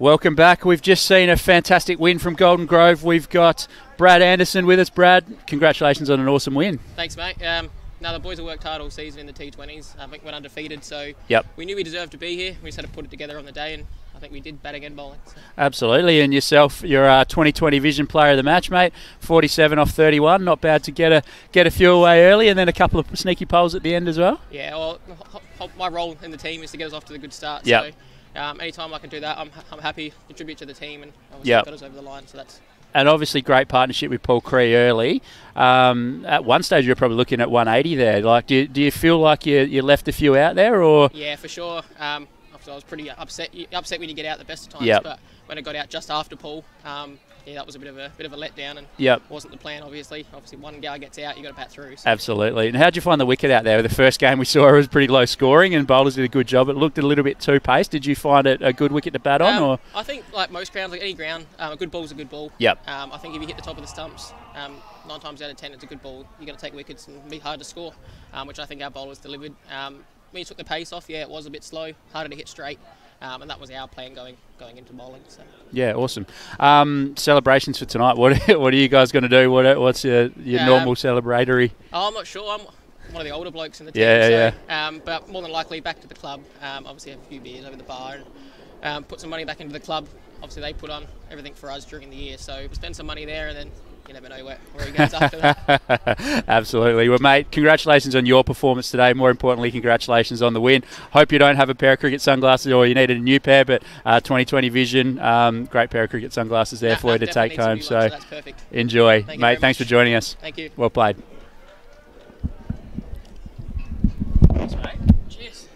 Welcome back. We've just seen a fantastic win from Golden Grove. We've got Brad Anderson with us. Brad, congratulations on an awesome win. Thanks, mate. Now, the boys have worked hard all season in the T20s. I think we're undefeated, so we knew we deserved to be here. We just had to put it together on the day, and I think we did, batting and bowling. So. Absolutely, and yourself, you're a 2020 Vision Player of the Match, mate. 47 off 31, not bad to get a few away early, and then a couple of sneaky poles at the end as well. Yeah, well, my role in the team is to get us off to the good start. Yep. So anytime I can do that, I'm happy to contribute to the team, and obviously got us over the line. So that's. And obviously great partnership with Paul Cree early. At one stage you were probably looking at 180 there. Like, do you feel like you left a few out there, or? Yeah, for sure. I was pretty upset. You're upset when you get out the best of times, but when I got out just after Paul, that was a bit of a letdown, and wasn't the plan. Obviously, one guy gets out, you got to bat through. So. Absolutely. And how did you find the wicket out there? The first game we saw it was pretty low scoring, and bowlers did a good job. It looked a little bit too paced. Did you find it a good wicket to bat on? Or I think, like most grounds, like any ground, a good ball's a good ball. Yep. I think if you hit the top of the stumps, 9 times out of 10 it's a good ball. You're going to take wickets and be hard to score, which I think our bowlers delivered. When you took the pace off, it was a bit slow, harder to hit straight. And that was our plan going into bowling. So. Yeah, awesome. Celebrations for tonight. What are you guys going to do? What's your normal celebratory? Oh, I'm not sure. I'm one of the older blokes in the team. But more than likely back to the club. Obviously have a few beers over the bar and put some money back into the club. Obviously they put on everything for us during the year, so we'll spend some money there, and then you never know where he goes after that. Absolutely. Well, mate, congratulations on your performance today. More importantly, congratulations on the win. Hope you don't have a pair of cricket sunglasses, or you needed a new pair, but 2020 Vision, great pair of cricket sunglasses there for you to take home. So that's perfect. Enjoy. Mate, thanks for joining us. Thank you. Well played. Thanks, mate. Cheers.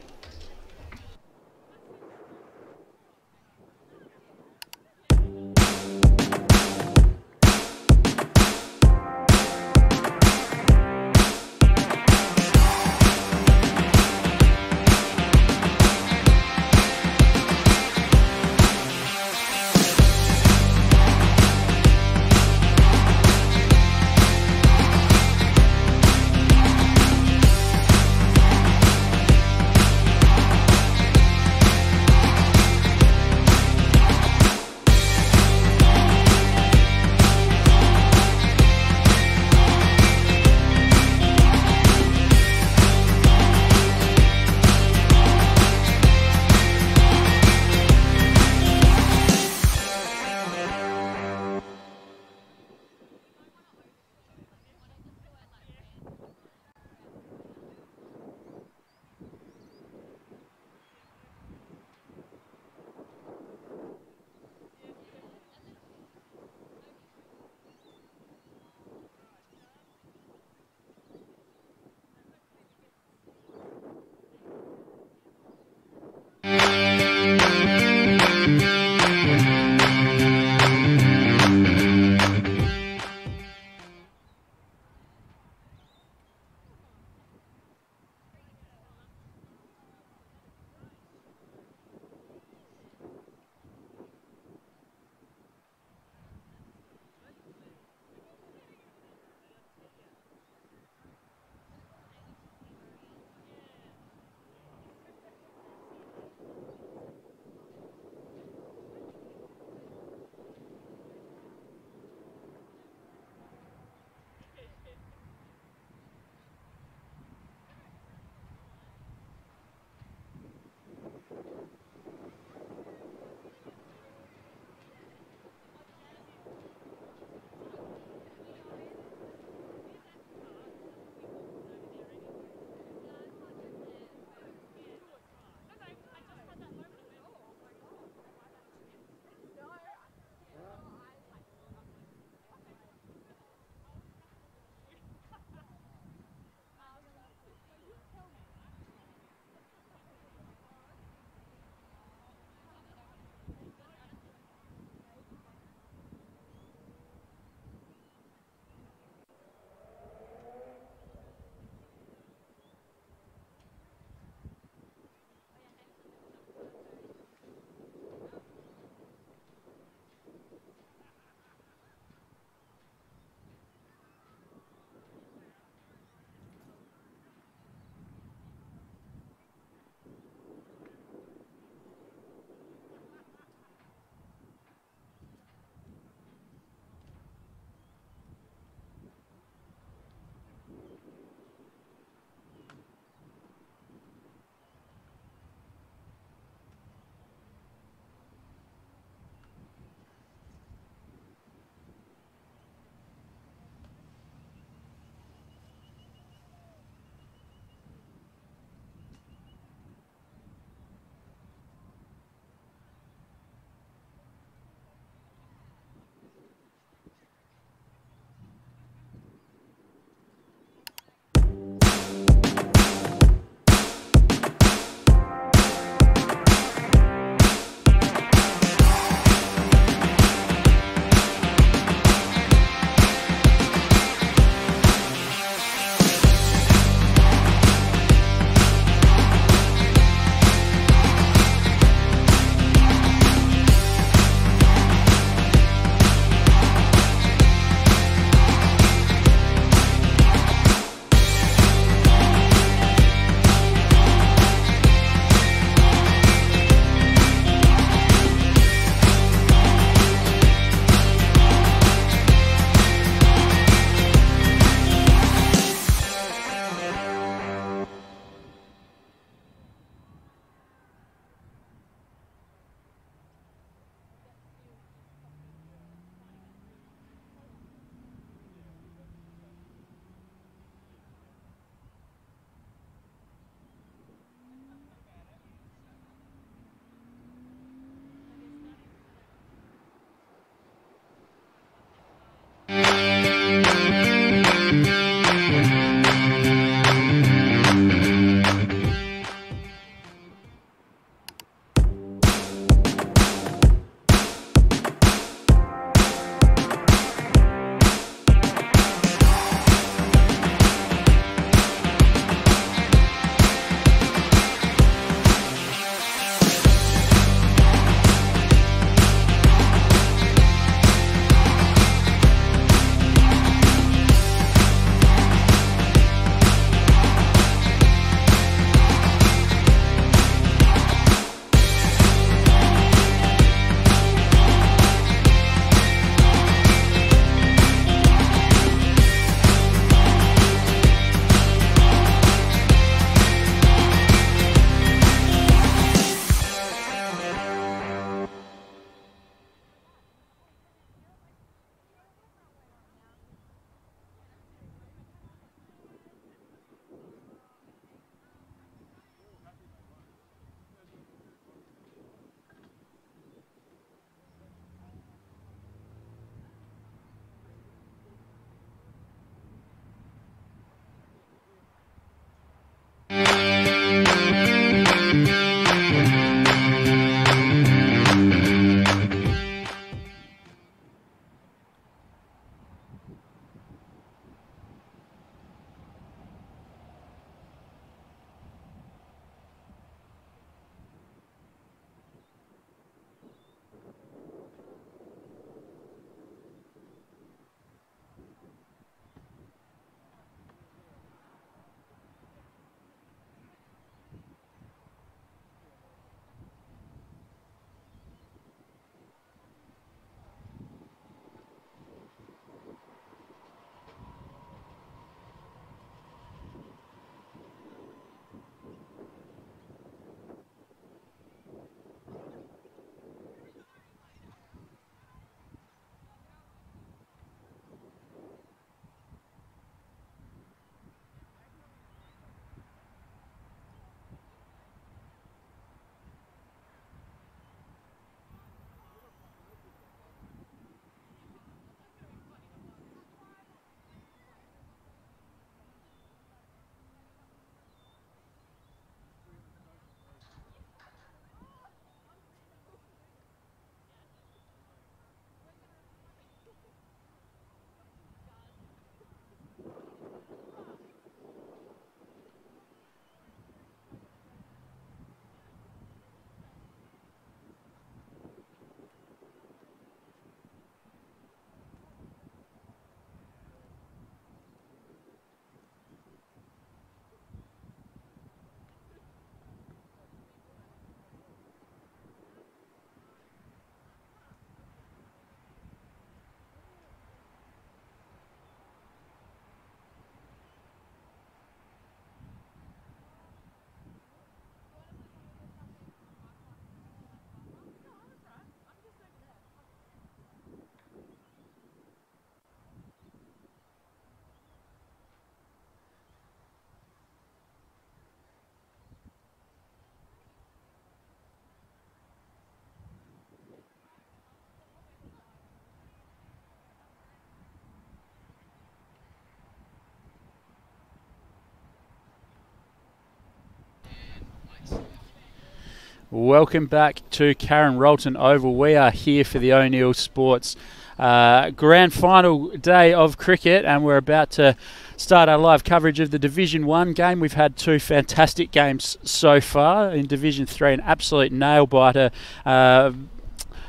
Welcome back to Karen Rolton Oval. We are here for the O'Neill Sports grand final day of cricket, and we're about to start our live coverage of the Division 1 game. We've had two fantastic games so far. In Division 3, an absolute nail-biter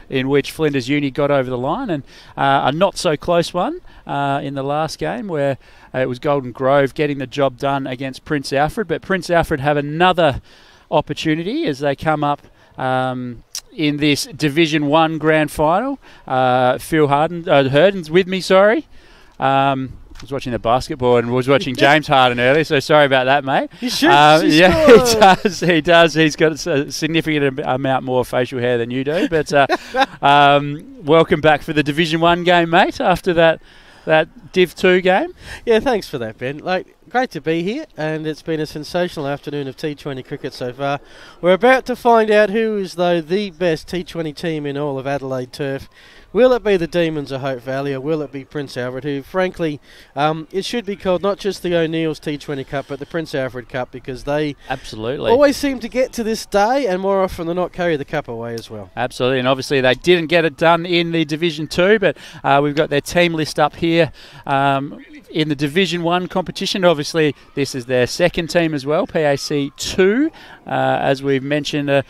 in which Flinders Uni got over the line, and a not-so-close one in the last game where it was Golden Grove getting the job done against Prince Alfred. But Prince Alfred have another opportunity as they come up in this Division 1 grand final. Phil Herden's with me, sorry. I was watching the basketball and was watching James Harden earlier, so sorry about that, mate. He shoots, yeah, he does. He's got a significant amount more facial hair than you do. But welcome back for the Division 1 game, mate, after that Div 2 game. Yeah, thanks for that, Ben. Great to be here, and it's been a sensational afternoon of T20 cricket so far. We're about to find out who is, though, the best T20 team in all of Adelaide turf. Will it be the Demons of Hope Valley, or will it be Prince Alfred, who, frankly, it should be called not just the O'Neill's T20 Cup, but the Prince Alfred Cup, because they absolutely always seem to get to this day, and more often than not carry the cup away as well. Absolutely, and obviously they didn't get it done in the Division 2, but we've got their team list up here in the Division 1 competition. Obviously, this is their second team as well, PAOC 2, as we've mentioned.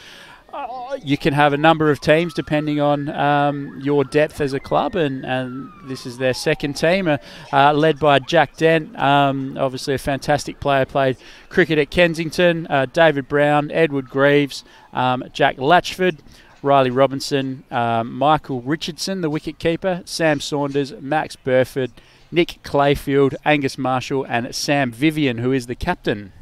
You can have a number of teams depending on your depth as a club, and this is their second team, led by Jack Dent, obviously a fantastic player, played cricket at Kensington, David Brown, Edward Greaves, Jack Latchford, Riley Robinson, Michael Richardson, the wicketkeeper, Sam Saunders, Max Burford, Nick Clayfield, Angus Marshall, and Sam Vivian, who is the captain.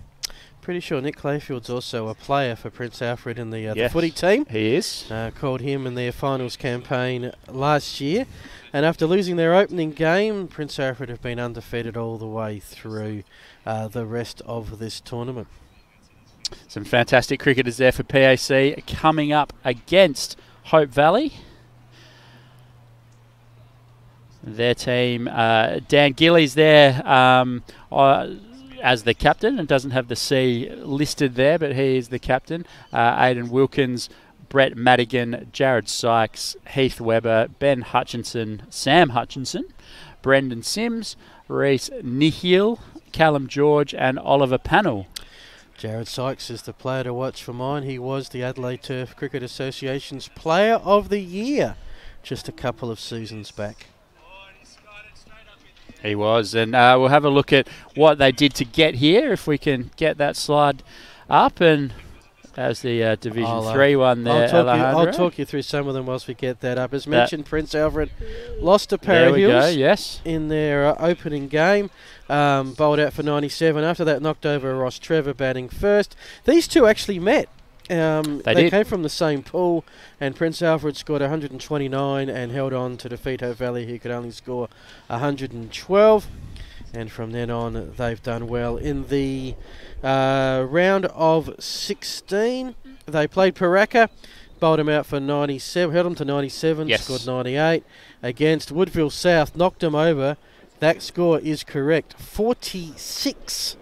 Pretty sure Nick Clayfield's also a player for Prince Alfred in the footy team. He is. Called him in their finals campaign last year. And after losing their opening game, Prince Alfred have been undefeated all the way through the rest of this tournament. Some fantastic cricketers there for PAC coming up against Hope Valley. Their team, Dan Gillies there, as the captain, and doesn't have the C listed there, but he is the captain. Aidan Wilkins, Brett Madigan, Jared Sykes, Heath Webber, Ben Hutchinson, Sam Hutchinson, Brendan Sims, Reece Nihil, Callum George, and Oliver Pannell. Jared Sykes is the player to watch for mine. He was the Adelaide Turf Cricket Association's Player of the Year just a couple of seasons back. He was, and we'll have a look at what they did to get here, if we can get that slide up, and as the Division 3 one there, I'll talk you through some of them whilst we get that up. As mentioned, Prince Alfred lost to Para Hills in their opening game, bowled out for 97. After that, knocked over Ross Trevor batting first. These two actually met. They came from the same pool, and Prince Alfred scored 129 and held on to defeat Hope Valley, who could only score 112. And from then on, they've done well. In the round of 16, they played Paraka, bowled him out for 97, held him to 97, scored 98. Against Woodville South, knocked him over. That score is correct, 46.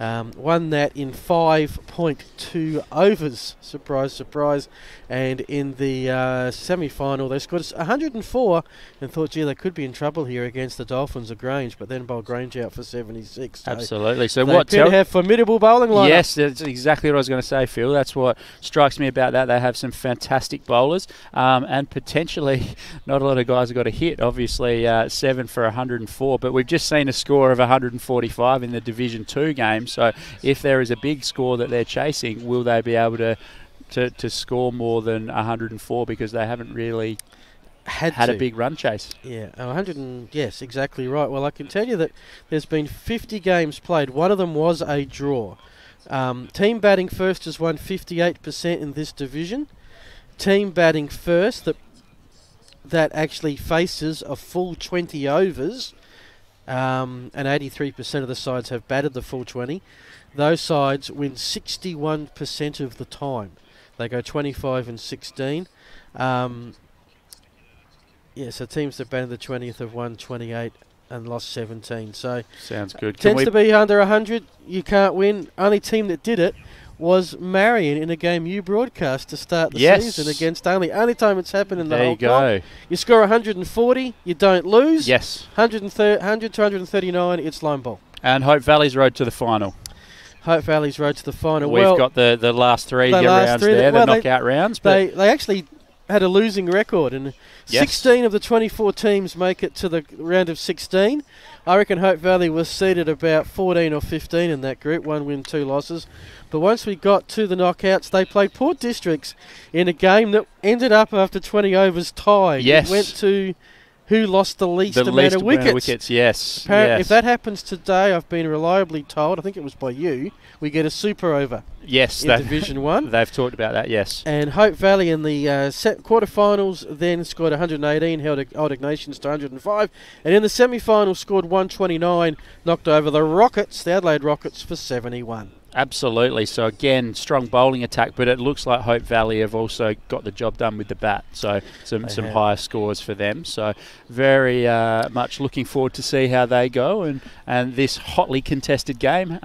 Won that in 5.2 overs. Surprise, surprise. And in the semi-final, they scored 104 and thought, gee, they could be in trouble here against the Dolphins of Grange, but then bowled Grange out for 76. So absolutely. So what? They have formidable bowling lineup. Yes, that's exactly what I was going to say, Phil. That's what strikes me about that. They have some fantastic bowlers, and potentially not a lot of guys have got a hit. Obviously, 7 for 104, but we've just seen a score of 145 in the Division 2 game. So if there is a big score that they're chasing, will they be able to score more than 104, because they haven't really had a big run chase? Yeah, 100 yes, exactly right. Well, I can tell you that there's been 50 games played. One of them was a draw. Team batting first has won 58% in this division. Team batting first that actually faces a full 20 overs, and 83% of the sides have batted the full 20. Those sides win 61% of the time. They go 25 and 16. So teams that batted the 20th have won 28 and lost 17. So sounds good. Tends to be under 100. You can't win. Only team that did it was Marion in a game you broadcast to start the season against Only. Only time it's happened in the whole comp. You score 140, you don't lose. Yes. 100 to 139, it's line ball. And Hope Valley's road to the final. Hope Valley's road to the final. We've got the last three rounds there, the knockout rounds. They actually had a losing record, and 16 of the 24 teams make it to the round of 16. I reckon Hope Valley was seeded about 14 or 15 in that group, 1 win, 2 losses. But once we got to the knockouts, they played Port Districts in a game that ended up after 20 overs tied. Yes. It went to who lost the least amount of wickets. Yes. If that happens today, I've been reliably told, I think it was by you, we get a super over. Yes, in Division 1. They've talked about that, yes. And Hope Valley in the quarterfinals then scored 118, held Old Ignatians to 105. And in the semi-final scored 129, knocked over the Rockets, the Adelaide Rockets, for 71. Absolutely. So, again, strong bowling attack, but it looks like Hope Valley have also got the job done with the bat. So, some higher scores for them. So, very much looking forward to see how they go and this hotly contested game,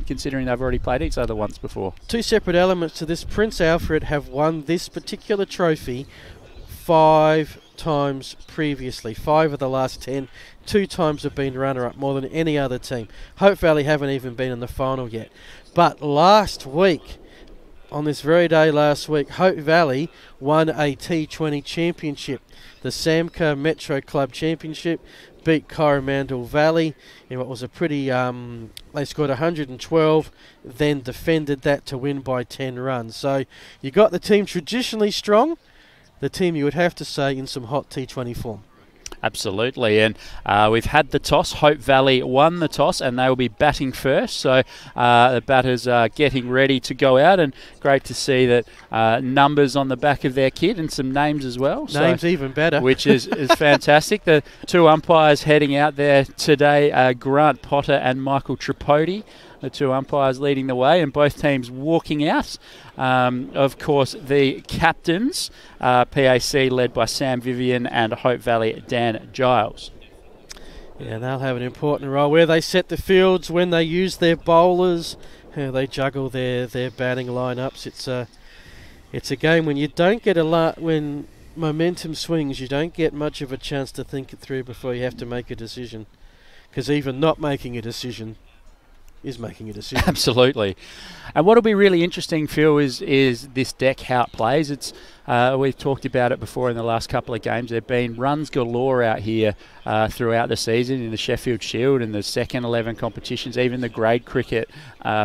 considering they've already played each other once before. 2 separate elements to this. Prince Alfred have won this particular trophy 5 times previously. 5 of the last 10. 2 times have been runner-up, more than any other team. Hope Valley haven't even been in the final yet. But last week, on this very day last week, Hope Valley won a T20 championship. The Samka Metro Club Championship beat Coromandel Valley in what was a pretty... they scored 112, then defended that to win by 10 runs. So you got the team traditionally strong, the team you would have to say in some hot T20 form. Absolutely, and we've had the toss. Hope Valley won the toss and they will be batting first, so the batters are getting ready to go out, and great to see that numbers on the back of their kit and some names as well. Names even better. Which is fantastic. The 2 umpires heading out there today, Grant Potter and Michael Tripodi, the 2 umpires leading the way, and both teams walking out. Of course, the captains, PAOC led by Sam Vivian and Hope Valley Dan Giles. Yeah, they'll have an important role where they set the fields, when they use their bowlers, how they juggle their batting lineups. It's a game when you don't get a lot, when momentum swings, you don't get much of a chance to think it through before you have to make a decision, because even not making a decision is making a decision. Absolutely. And what will be really interesting, Phil, is this deck, how it plays. It's we've talked about it before in the last couple of games. There have been runs galore out here throughout the season in the Sheffield Shield and the second 11 competitions, even the grade cricket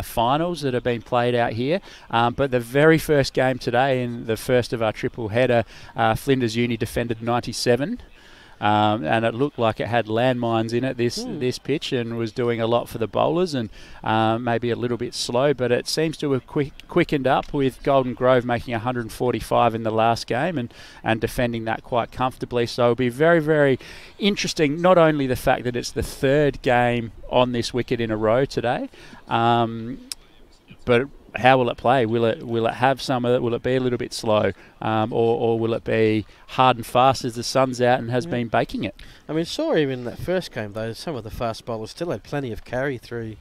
finals that have been played out here. But the very first game today, in the first of our triple header, Flinders Uni defended 97. And it looked like it had landmines in it, this pitch, and was doing a lot for the bowlers, and maybe a little bit slow, but it seems to have quickened up, with Golden Grove making 145 in the last game and defending that quite comfortably. So it'll be very, very interesting, not only the fact that it's the 3rd game on this wicket in a row today, but how will it play? Will it have some of it? Will it be a little bit slow, or will it be hard and fast as the sun's out and has been baking it? I mean, saw even in that first game though, some of the fast bowlers still had plenty of carry through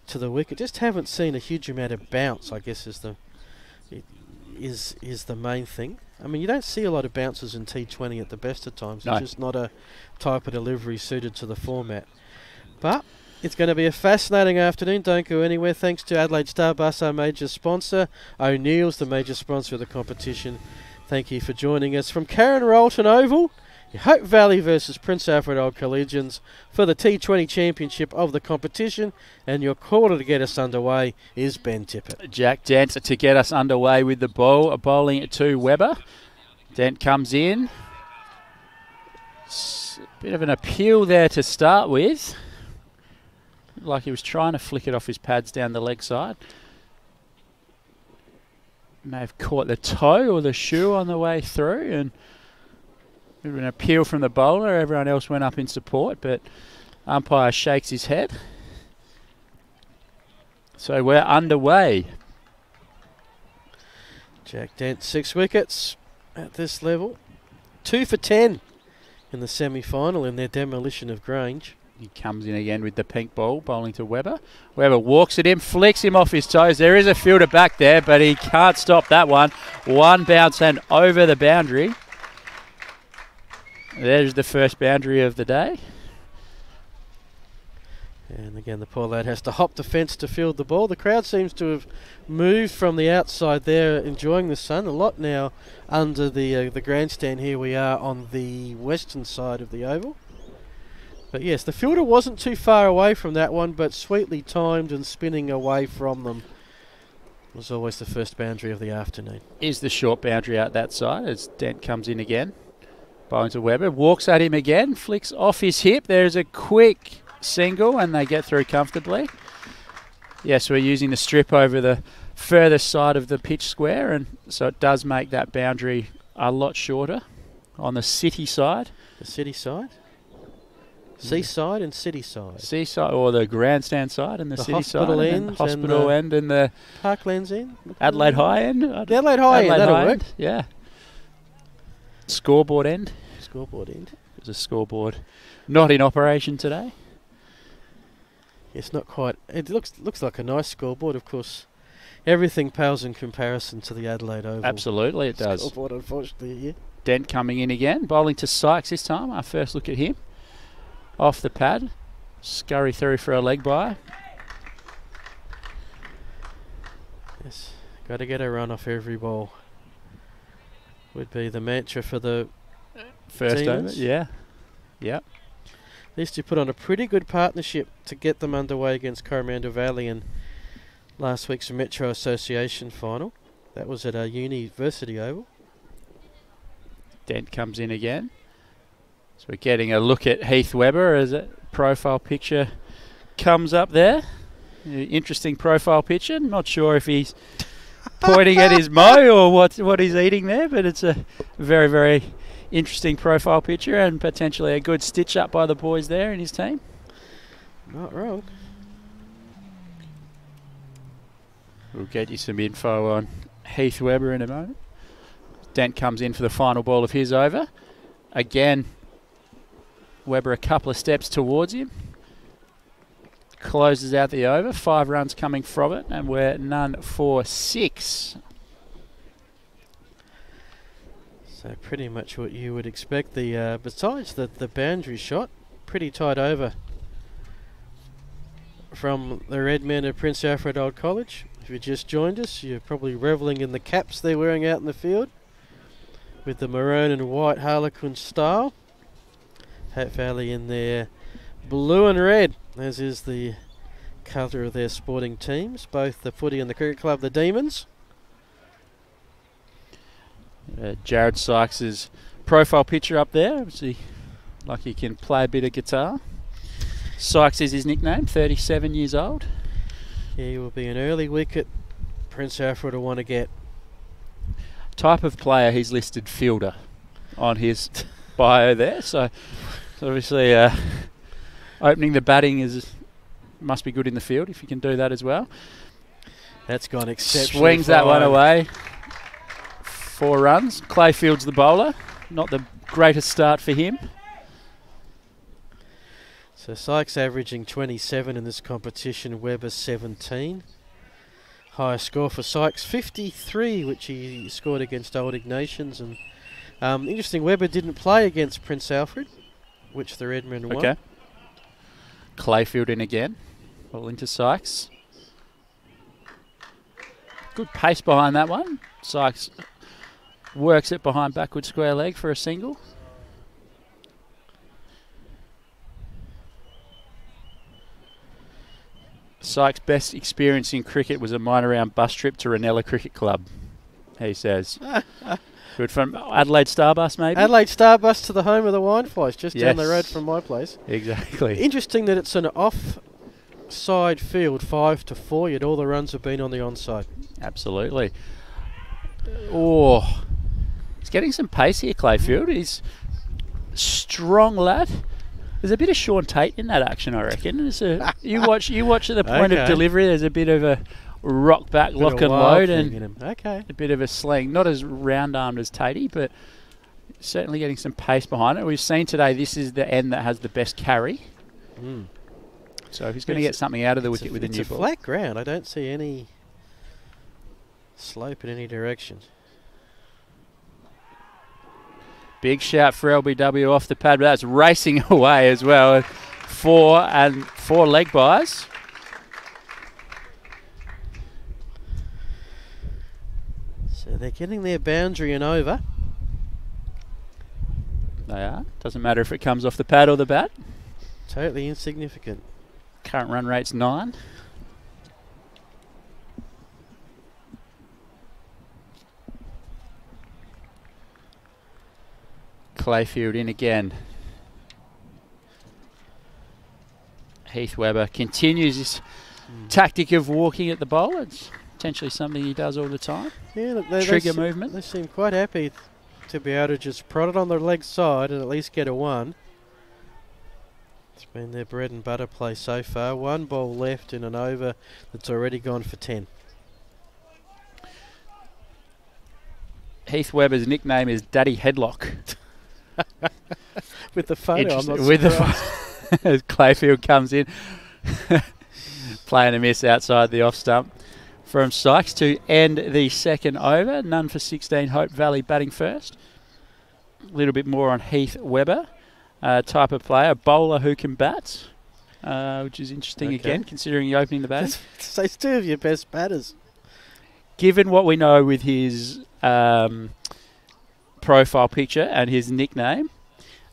to the wicket. Just haven't seen a huge amount of bounce, I guess, is the main thing. I mean, you don't see a lot of bounces in T20 at the best of times. No. It's just not a type of delivery suited to the format. But it's going to be a fascinating afternoon. Don't go anywhere. Thanks to Adelaide Starbus, our major sponsor. O'Neill's, the major sponsor of the competition. Thank you for joining us from Karen Rolton Oval. Hope Valley versus Prince Alfred Old Collegians for the T20 Championship of the competition. And your caller to get us underway is Ben Tippett. Jack Dent to get us underway with the bowling to Webber. Dent comes in. Bit of an appeal there to start with. Like he was trying to flick it off his pads down the leg side. May have caught the toe or the shoe on the way through, and an appeal from the bowler. Everyone else went up in support, but umpire shakes his head. So we're underway. Jack Dent, 6 wickets at this level. 2 for 10 in the semi-final in their demolition of Grange. He comes in again with the pink ball, bowling to Webber. Webber walks at him, flicks him off his toes. There is a fielder back there, but he can't stop that one. One bounce and over the boundary. There's the first boundary of the day. And again, the poor lad has to hop the fence to field the ball. The crowd seems to have moved from the outside there, enjoying the sun. A lot now under the grandstand. Here we are on the western side of the oval. But yes, the fielder wasn't too far away from that one, but sweetly timed and spinning away from them was always the first boundary of the afternoon. Is the short boundary out that side as Dent comes in again. Bowling to Webber, walks at him again, flicks off his hip. There's a quick single and they get through comfortably. Yes, we're using the strip over the further side of the pitch square, and so it does make that boundary a lot shorter on the city side. The city side? Seaside and city side. Seaside, or the grandstand side and the city side. End, the hospital end and the Parklands end. Adelaide High end. The Adelaide High end, that'll work. Yeah. Scoreboard end. Scoreboard end. There's a scoreboard not in operation today. It's not quite. It looks like a nice scoreboard, of course. Everything pales in comparison to the Adelaide Oval. Absolutely, it does. Scoreboard, unfortunately, yeah. Dent coming in again, bowling to Sykes this time. Our first look at him. Off the pad, scurry through for a leg by. Yes, got to get a run off every ball. Would be the mantra for the first over. Yeah, yep. These two put on a pretty good partnership to get them underway against Coromandel Valley in last week's Metro Association final. That was at our University Oval. Dent comes in again. So we're getting a look at Heath Webber as a profile picture comes up there. Interesting profile picture. Not sure if he's pointing at his mo or what he's eating there, but it's a very, very interesting profile picture and potentially a good stitch up by the boys there in his team. Not wrong. We'll get you some info on Heath Webber in a moment. Dent comes in for the final ball of his over. Again, Webber a couple of steps towards him. Closes out the over. 5 runs coming from it, and we're none for 6. So pretty much what you would expect. The besides the boundary shot, pretty tight over from the red men of Prince Alfred Old College. If you just joined us, you're probably revelling in the caps they're wearing out in the field with the maroon and white Harlequin style. Hat Valley in their blue and red, as is the colour of their sporting teams, both the footy and the cricket club, the Demons. Jared Sykes' profile picture up there. Obviously, like he can play a bit of guitar. Sykes is his nickname, 37 years old. Yeah, he will be an early wicket Prince Alfred will want to get. Type of player, he's listed fielder on his bio there, so obviously opening the batting must be good in the field if you can do that as well. That's gone exceptionally Swings that one away. 4 runs. Clayfield's the bowler. Not the greatest start for him. So Sykes averaging 27 in this competition, Webber 17. Highest score for Sykes, 53, which he scored against Old Ignatians. And interesting, Webber didn't play against Prince Alfred, which the Redmen won. Okay. Clayfield in again. Ball into Sykes. Good pace behind that one. Sykes works it behind backward square leg for a single. Sykes' best experience in cricket was a minor round bus trip to Ranella Cricket Club, he says. Good from Adelaide Starbus, maybe? Adelaide Starbus to the home of the Wineflies, just down the road from my place. Exactly. Interesting that it's an offside field, 5-4, yet all the runs have been on the onside. Absolutely. Oh, he's getting some pace here, Clayfield. He's strong lad. There's a bit of Sean Tate in that action, I reckon. You watch at the point of delivery. There's a bit of a rock back, lock and load, and a bit of a sling. Not as round armed as Tatey, but certainly getting some pace behind it. We've seen today this is the end that has the best carry So if he's going to get something out of the wicket with a new ball. It's a flat ground. I don't see any slope in any direction. Big shout for LBW off the pad, but that's racing away as well. 4 leg byes. So they're getting their boundary and over. They are. Doesn't matter if it comes off the pad or the bat. Totally insignificant. Current run rate's 9. Clayfield in again. Heath Webber continues his tactic of walking at the bowl. It's potentially something he does all the time. Yeah, look, Trigger movement. They seem quite happy to be able to just prod it on the leg side and at least get a 1. It's been their bread and butter play so far. 1 ball left in an over that's already gone for 10. Heath Webber's nickname is Daddy Headlock. With the photo, I'm not with as Clayfield comes in, playing a miss outside the off stump from Sykes to end the second over. None for 16. Hope Valley batting first. A little bit more on Heath Webber. Type of player, bowler who can bat, which is interesting again, considering you're opening the batting. So it's 2 of your best batters. Given what we know with his profile picture and his nickname,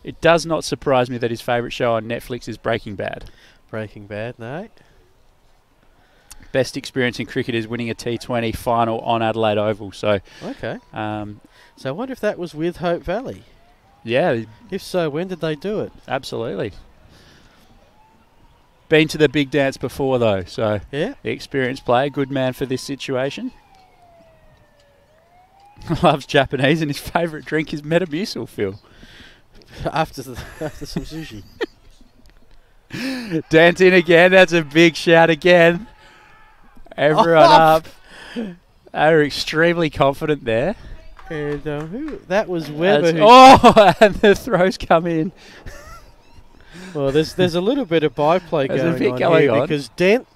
it does not surprise me that his favourite show on Netflix is Breaking Bad. Breaking Bad, no. Best experience in cricket is winning a T20 final on Adelaide Oval. So, so I wonder if that was with Hope Valley. Yeah. If so, when did they do it? Absolutely. Been to the big dance before though, so yeah, experienced player, good man for this situation. Loves Japanese and his favourite drink is Metamucil, Phil. after some sushi. Dent in again. That's a big shout again. Everyone up. They're extremely confident there. And that was Webber. And the throws come in. Well, there's a little bit of byplay going on here because Dent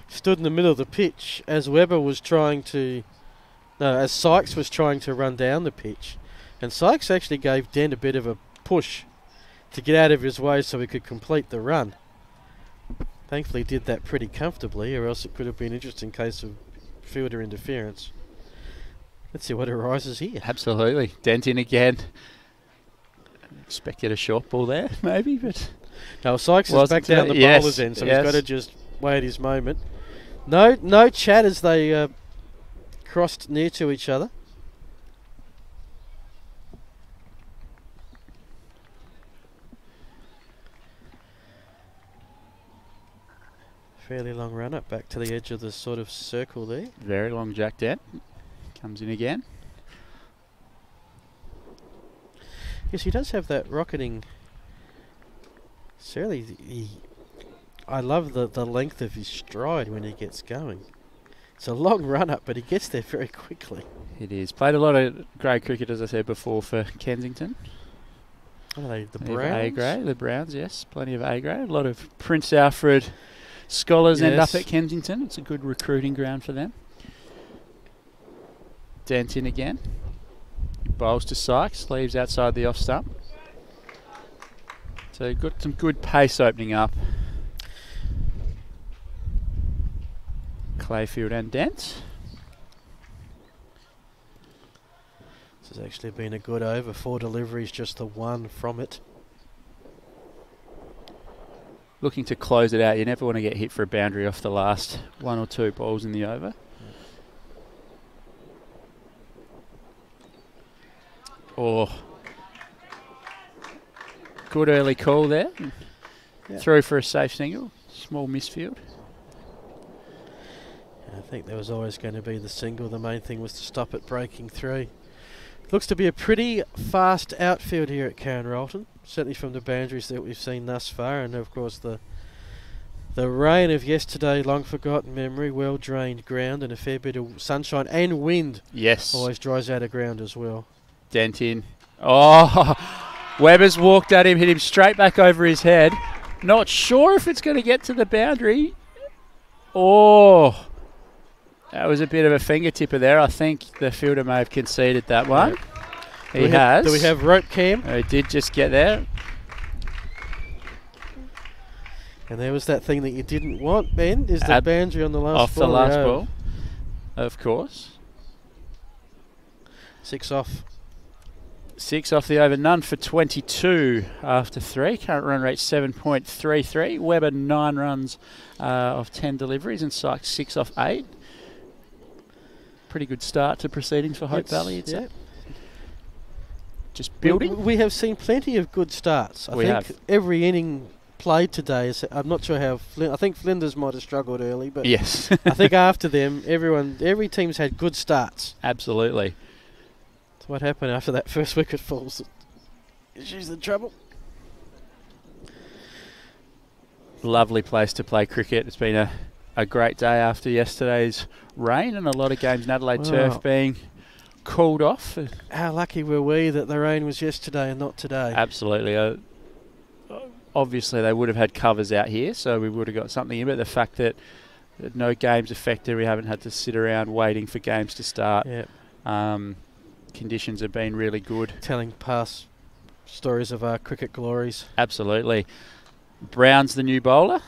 stood in the middle of the pitch as as Sykes was trying to run down the pitch, and Sykes actually gave Dent a bit of a push to get out of his way so he could complete the run. Thankfully, he did that pretty comfortably, or else it could have been an interesting case of fielder interference. Let's see what arises here. Absolutely. Dent in again. Expected a short ball there, maybe, but no, Sykes is back down the bowler's end, so he's got to just wait his moment. No chat as they crossed near to each other. Fairly long run up back to the edge of the sort of circle there. Very long Jack Dent. Comes in again. Yes, he does have that rocketing. Certainly, I love the length of his stride when he gets going. It's a long run up, but he gets there very quickly. It is. Played a lot of grade cricket, as I said before, for Kensington. What are they, the Browns? A-grade, the Browns, yes. Plenty of A-grade. A lot of Prince Alfred scholars end up at Kensington. It's a good recruiting ground for them. Dent in again. Bowls to Sykes, leaves outside the off stump. So got some good pace opening up. Clayfield and Dent. This has actually been a good over. 4 deliveries, just the 1 from it. Looking to close it out. You never want to get hit for a boundary off the last 1 or 2 balls in the over. Oh, good early call there. Yep. Through for a safe single. Small misfield. I think there was always going to be the single. The main thing was to stop it breaking through. Looks to be a pretty fast outfield here at Karen Rolton. Certainly from the boundaries that we've seen thus far. And of course the rain of yesterday, long forgotten memory, well drained ground and a fair bit of sunshine and wind. Yes. Always dries out of ground as well. Dent in. Oh, Webber's walked at him, hit him straight back over his head. Not sure if it's going to get to the boundary. Oh, that was a bit of a fingertipper there. I think the fielder may have conceded that one. He has. Do we have rope cam? He did just get there. And there was that thing that you didn't want, Ben, is the boundary on the last ball. Off the last ball, of course. 6 off. 6 off the over. None for 22 after 3. Current run rate 7.33. Webber 9 runs off 10 deliveries and Sykes 6 off 8. Pretty good start to proceedings for Hope Valley. It's just building. We have seen plenty of good starts. I think every inning played today. I'm not sure how. I think Flinders might have struggled early, but yes, I think after them, every team's had good starts. Absolutely. So what happened after that first wicket falls? She's in trouble. Lovely place to play cricket. It's been a great day after yesterday's rain and a lot of games in Adelaide turf being called off. How lucky were we that the rain was yesterday and not today? Absolutely. Obviously, they would have had covers out here, so we would have got something in. But the fact that no games affected, we haven't had to sit around waiting for games to start. Yep. Conditions have been really good. Telling past stories of our cricket glories. Absolutely. Brown's the new bowler.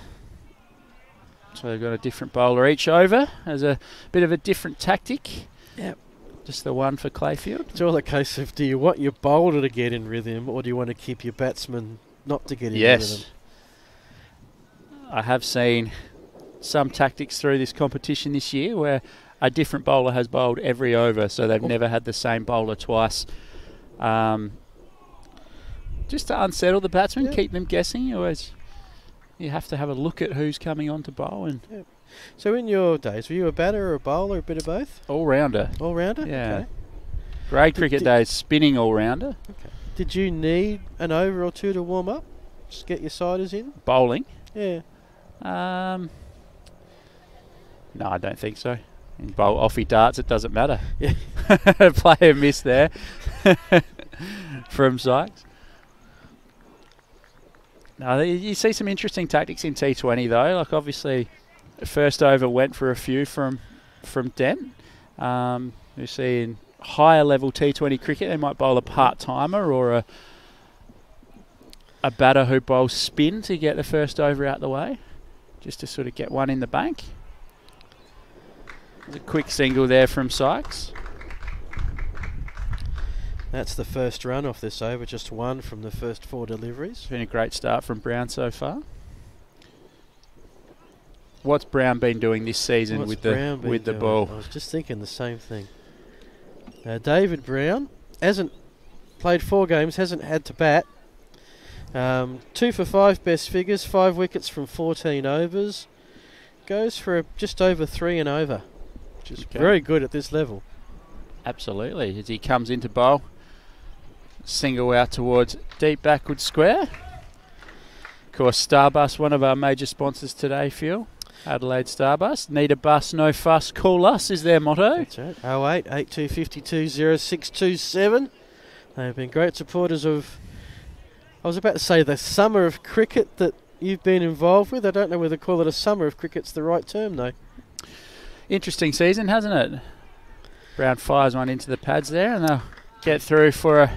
So they've got a different bowler each over as a bit of a different tactic. Yep. Just the one for Clayfield. It's all a case of, do you want your bowler to get in rhythm or do you want to keep your batsman not to get in rhythm? I have seen some tactics through this competition this year where a different bowler has bowled every over, so they've never had the same bowler twice. Just to unsettle the batsman, keep them guessing. Always, you have to have a look at who's coming on to bowl. And so in your days, were you a batter or a bowler, a bit of both? All-rounder. All-rounder? Yeah. Okay. Great cricket days, spinning all-rounder. Okay. Did you need an over or two to warm up? Just get your siders in? Bowling? Yeah. No, I don't think so. In bowl offie darts, it doesn't matter. Yeah. Player miss there from Sykes. No, you see some interesting tactics in T20 though. Like obviously, the first over went for a few from Dent. You see in higher level T20 cricket, they might bowl a part-timer or a batter who bowls spin to get the first over out the way, just to sort of get one in the bank. There's a quick single there from Sykes. That's the first run off this over, just one from the first 4 deliveries. It's been a great start from Brown so far. What's Brown been doing this season with the ball? I was just thinking the same thing. David Brown hasn't played 4 games, hasn't had to bat. 2 for 5 best figures, 5 wickets from 14 overs. Goes for just over 3 and over, which is very good at this level. Absolutely. As he comes into bowl, single out towards deep backward square. Of course, Starbus, one of our major sponsors today, Phil. Adelaide Starbus. Need a bus, no fuss, call us is their motto. That's right. 08 8252 0627. They've been great supporters of, I was about to say, the summer of cricket that you've been involved with. I don't know whether to call it a summer of cricket's the right term though. Interesting season, hasn't it? Brown fires one into the pads there and they'll get through for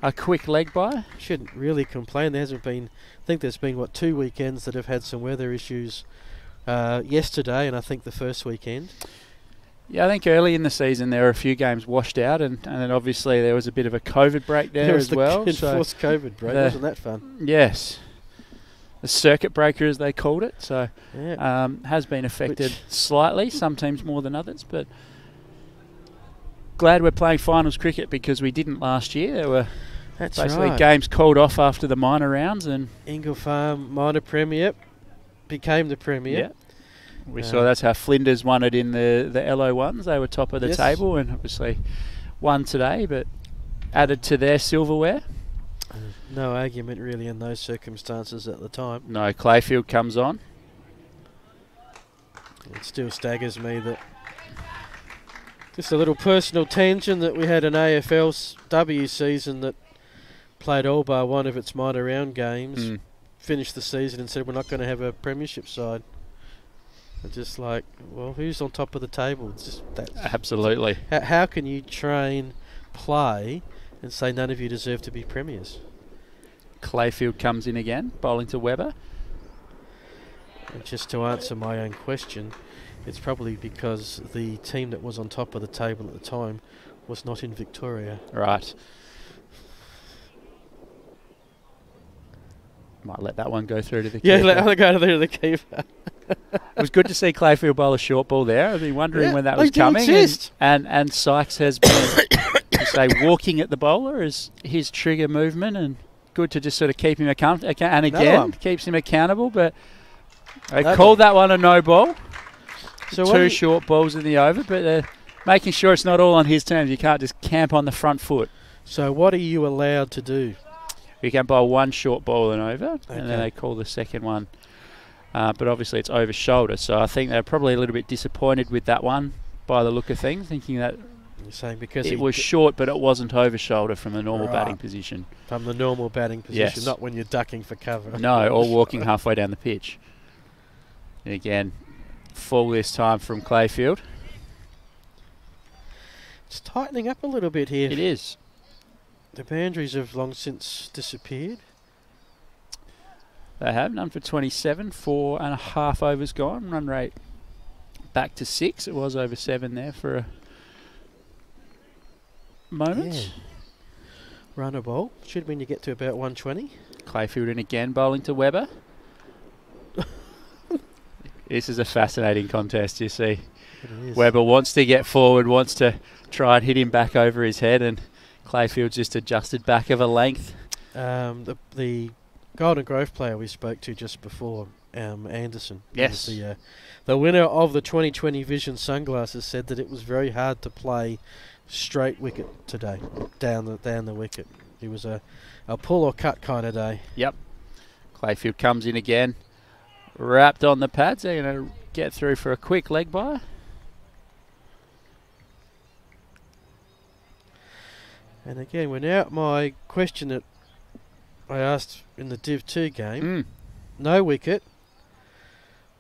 a quick leg by. Shouldn't really complain. There hasn't been, I think there's been 2 weekends that have had some weather issues. Yesterday and I think the first weekend. Yeah, I think early in the season there were a few games washed out and then obviously there was a bit of a COVID break there as well. There was the enforced COVID break, wasn't that fun? Yes. The circuit breaker as they called it, so has been affected slightly, some teams more than others, but glad we're playing finals cricket because we didn't last year. There were basically games called off after the minor rounds and Ingle Farm minor premier became the premier. Yeah. We saw that's how Flinders won it in the LO1s. They were top of the table and obviously won today, but added to their silverware. No argument really in those circumstances at the time. No, Clayfield comes on. It still staggers me that just a little personal tension that we had an AFLW season that played all bar one of its minor round games. finished the season and said we're not going to have a premiership side. It's just like, well, who's on top of the table? It's just absolutely. How can you train, play, and say none of you deserve to be premiers? Clayfield comes in again, bowling to Webber. And just to answer my own question, it's probably because the team that was on top of the table at the time was not in Victoria. Right. Might let that one go through to the keeper. Yeah, let that go to the keeper. It was good to see Clayfield bowl a short ball there. I've been wondering when that was coming. And Sykes has been, you say, walking at the bowler as his trigger movement, and good to just sort of keep him accountable. And again, keeps him accountable. But they called that one a no ball. So 2 short balls in the over, but they're making sure it's not all on his terms. You can't just camp on the front foot. So what are you allowed to do? You can bowl 1 short ball and over, and then they call the second one. But obviously it's over shoulder, so I think they're probably a little bit disappointed with that one by the look of things, thinking that you're saying because it was short, but it wasn't over shoulder from the normal batting position. From the normal batting position, not when you're ducking for cover. No, or walking halfway down the pitch. And again, full this time from Clayfield. It's tightening up a little bit here. It is. The boundaries have long since disappeared. They have, none for 27, 4.5 overs gone. Run rate back to 6. It was over 7 there for a moment. Yeah. Runner ball. Should mean you get to about 120. Clayfield in again, bowling to Webber. This is a fascinating contest, you see. Webber wants to get forward, wants to try and hit him back over his head, and Clayfield just adjusted back of a length. The Golden Grove player we spoke to just before, Anderson. Yes. The winner of the 2020 Vision sunglasses said that it was very hard to play straight wicket today, down the wicket. It was a pull or cut kind of day. Yep. Clayfield comes in again, wrapped on the pads. They're going to get through for a quick leg by. And again, we're now at my question that I asked in the Div 2 game. No wicket.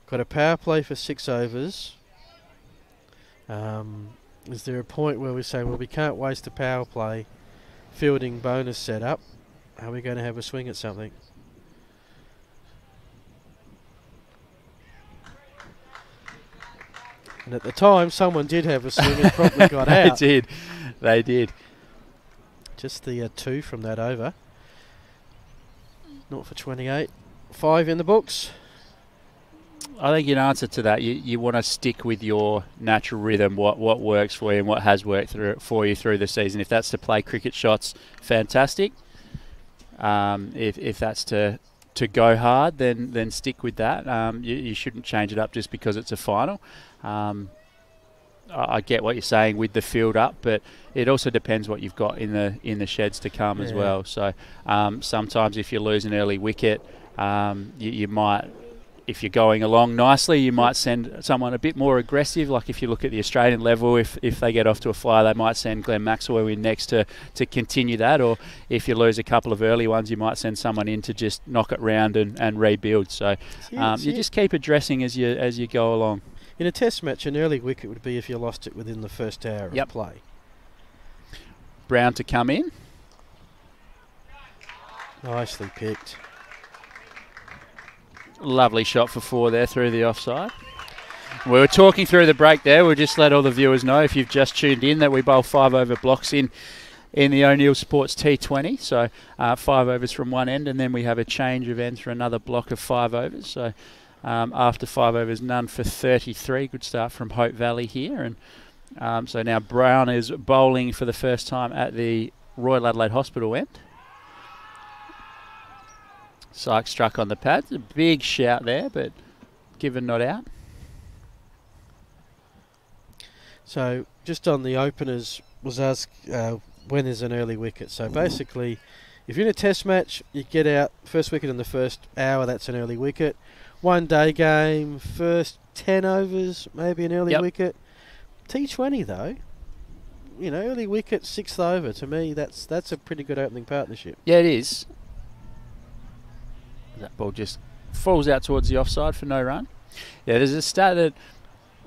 Got a power play for 6 overs. Is there a point where we say, well, we can't waste a power play fielding bonus setup? Are we going to have a swing at something? And at the time, someone did have a swing and probably got out. They did. Just the 2 from that over. Not for 28. 5 in the books. I think in answer to that, you want to stick with your natural rhythm, what works for you and what has worked for you through the season. If that's to play cricket shots, fantastic. If that's to go hard, then stick with that. You shouldn't change it up just because it's a final. I get what you're saying with the field up, but it also depends what you've got in the sheds to come as well. So sometimes if you lose an early wicket, you might, if you're going along nicely, you might send someone a bit more aggressive. Like if you look at the Australian level, if they get off to a flyer, they might send Glenn Maxwell in next to continue that. Or if you lose a couple of early ones, you might send someone in to just knock it round and rebuild. So you just keep addressing as you go along. In a test match, an early wicket would be if you lost it within the first hour of play. Brown to come in. Nicely picked. Lovely shot for 4 there through the offside. We were talking through the break there. We'll just let all the viewers know, if you've just tuned in, that we bowl 5 over blocks in the O'Neill Sports T20. So 5 overs from one end, and then we have a change of ends for another block of 5 overs. So after 5 overs, none for 33. Good start from Hope Valley here. And so now Brown is bowling for the first time at the Royal Adelaide Hospital end. Sykes struck on the pads. A big shout there, but given not out. So just on the openers, was asked when is an early wicket. So basically, if you're in a test match, you get out first wicket in the first hour, that's an early wicket. One day game, first 10 overs, maybe an early wicket. T20 though, early wicket, 6th over. To me, that's a pretty good opening partnership. Yeah, it is. That ball just falls out towards the offside for no run. Yeah, there's a stat that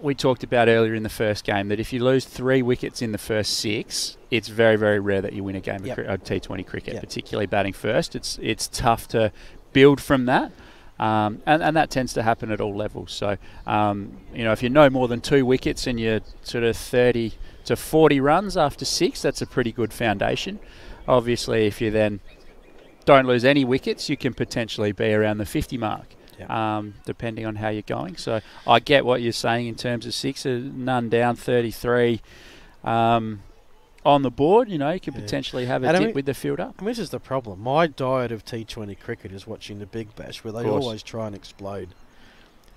we talked about earlier in the first game, that if you lose 3 wickets in the first 6, it's very, very rare that you win a game of T20 cricket, particularly batting first. It's tough to build from that, and that tends to happen at all levels. So, if you're no more than 2 wickets and you're sort of 30 to 40 runs after 6, that's a pretty good foundation. Obviously, if you then don't lose any wickets, you can potentially be around the 50 mark. Depending on how you're going. So I get what you're saying in terms of 6, none down, 33 on the board. You could potentially have a dip with the field up. And this is the problem. My diet of T20 cricket is watching the Big Bash, where they always try and explode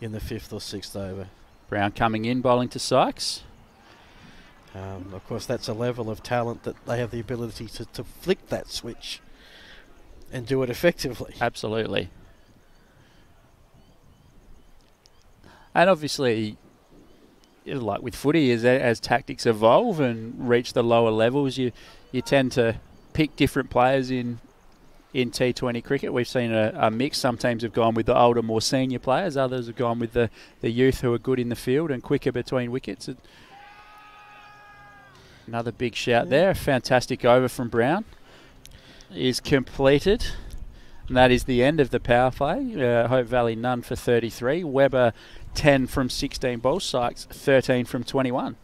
in the 5th or 6th over. Brown coming in, bowling to Sykes. Of course, that's a level of talent that they have the ability to flick that switch and do it effectively. Absolutely. And obviously, like with footy, as tactics evolve and reach the lower levels, you tend to pick different players in T20 cricket. We've seen a mix. Some teams have gone with the older, more senior players. Others have gone with the youth who are good in the field and quicker between wickets. Another big shout there. A fantastic over from Brown is completed. And that is the end of the power play. Hope Valley none for 33. Webber 10 from 16 balls. Sykes 13 from 21.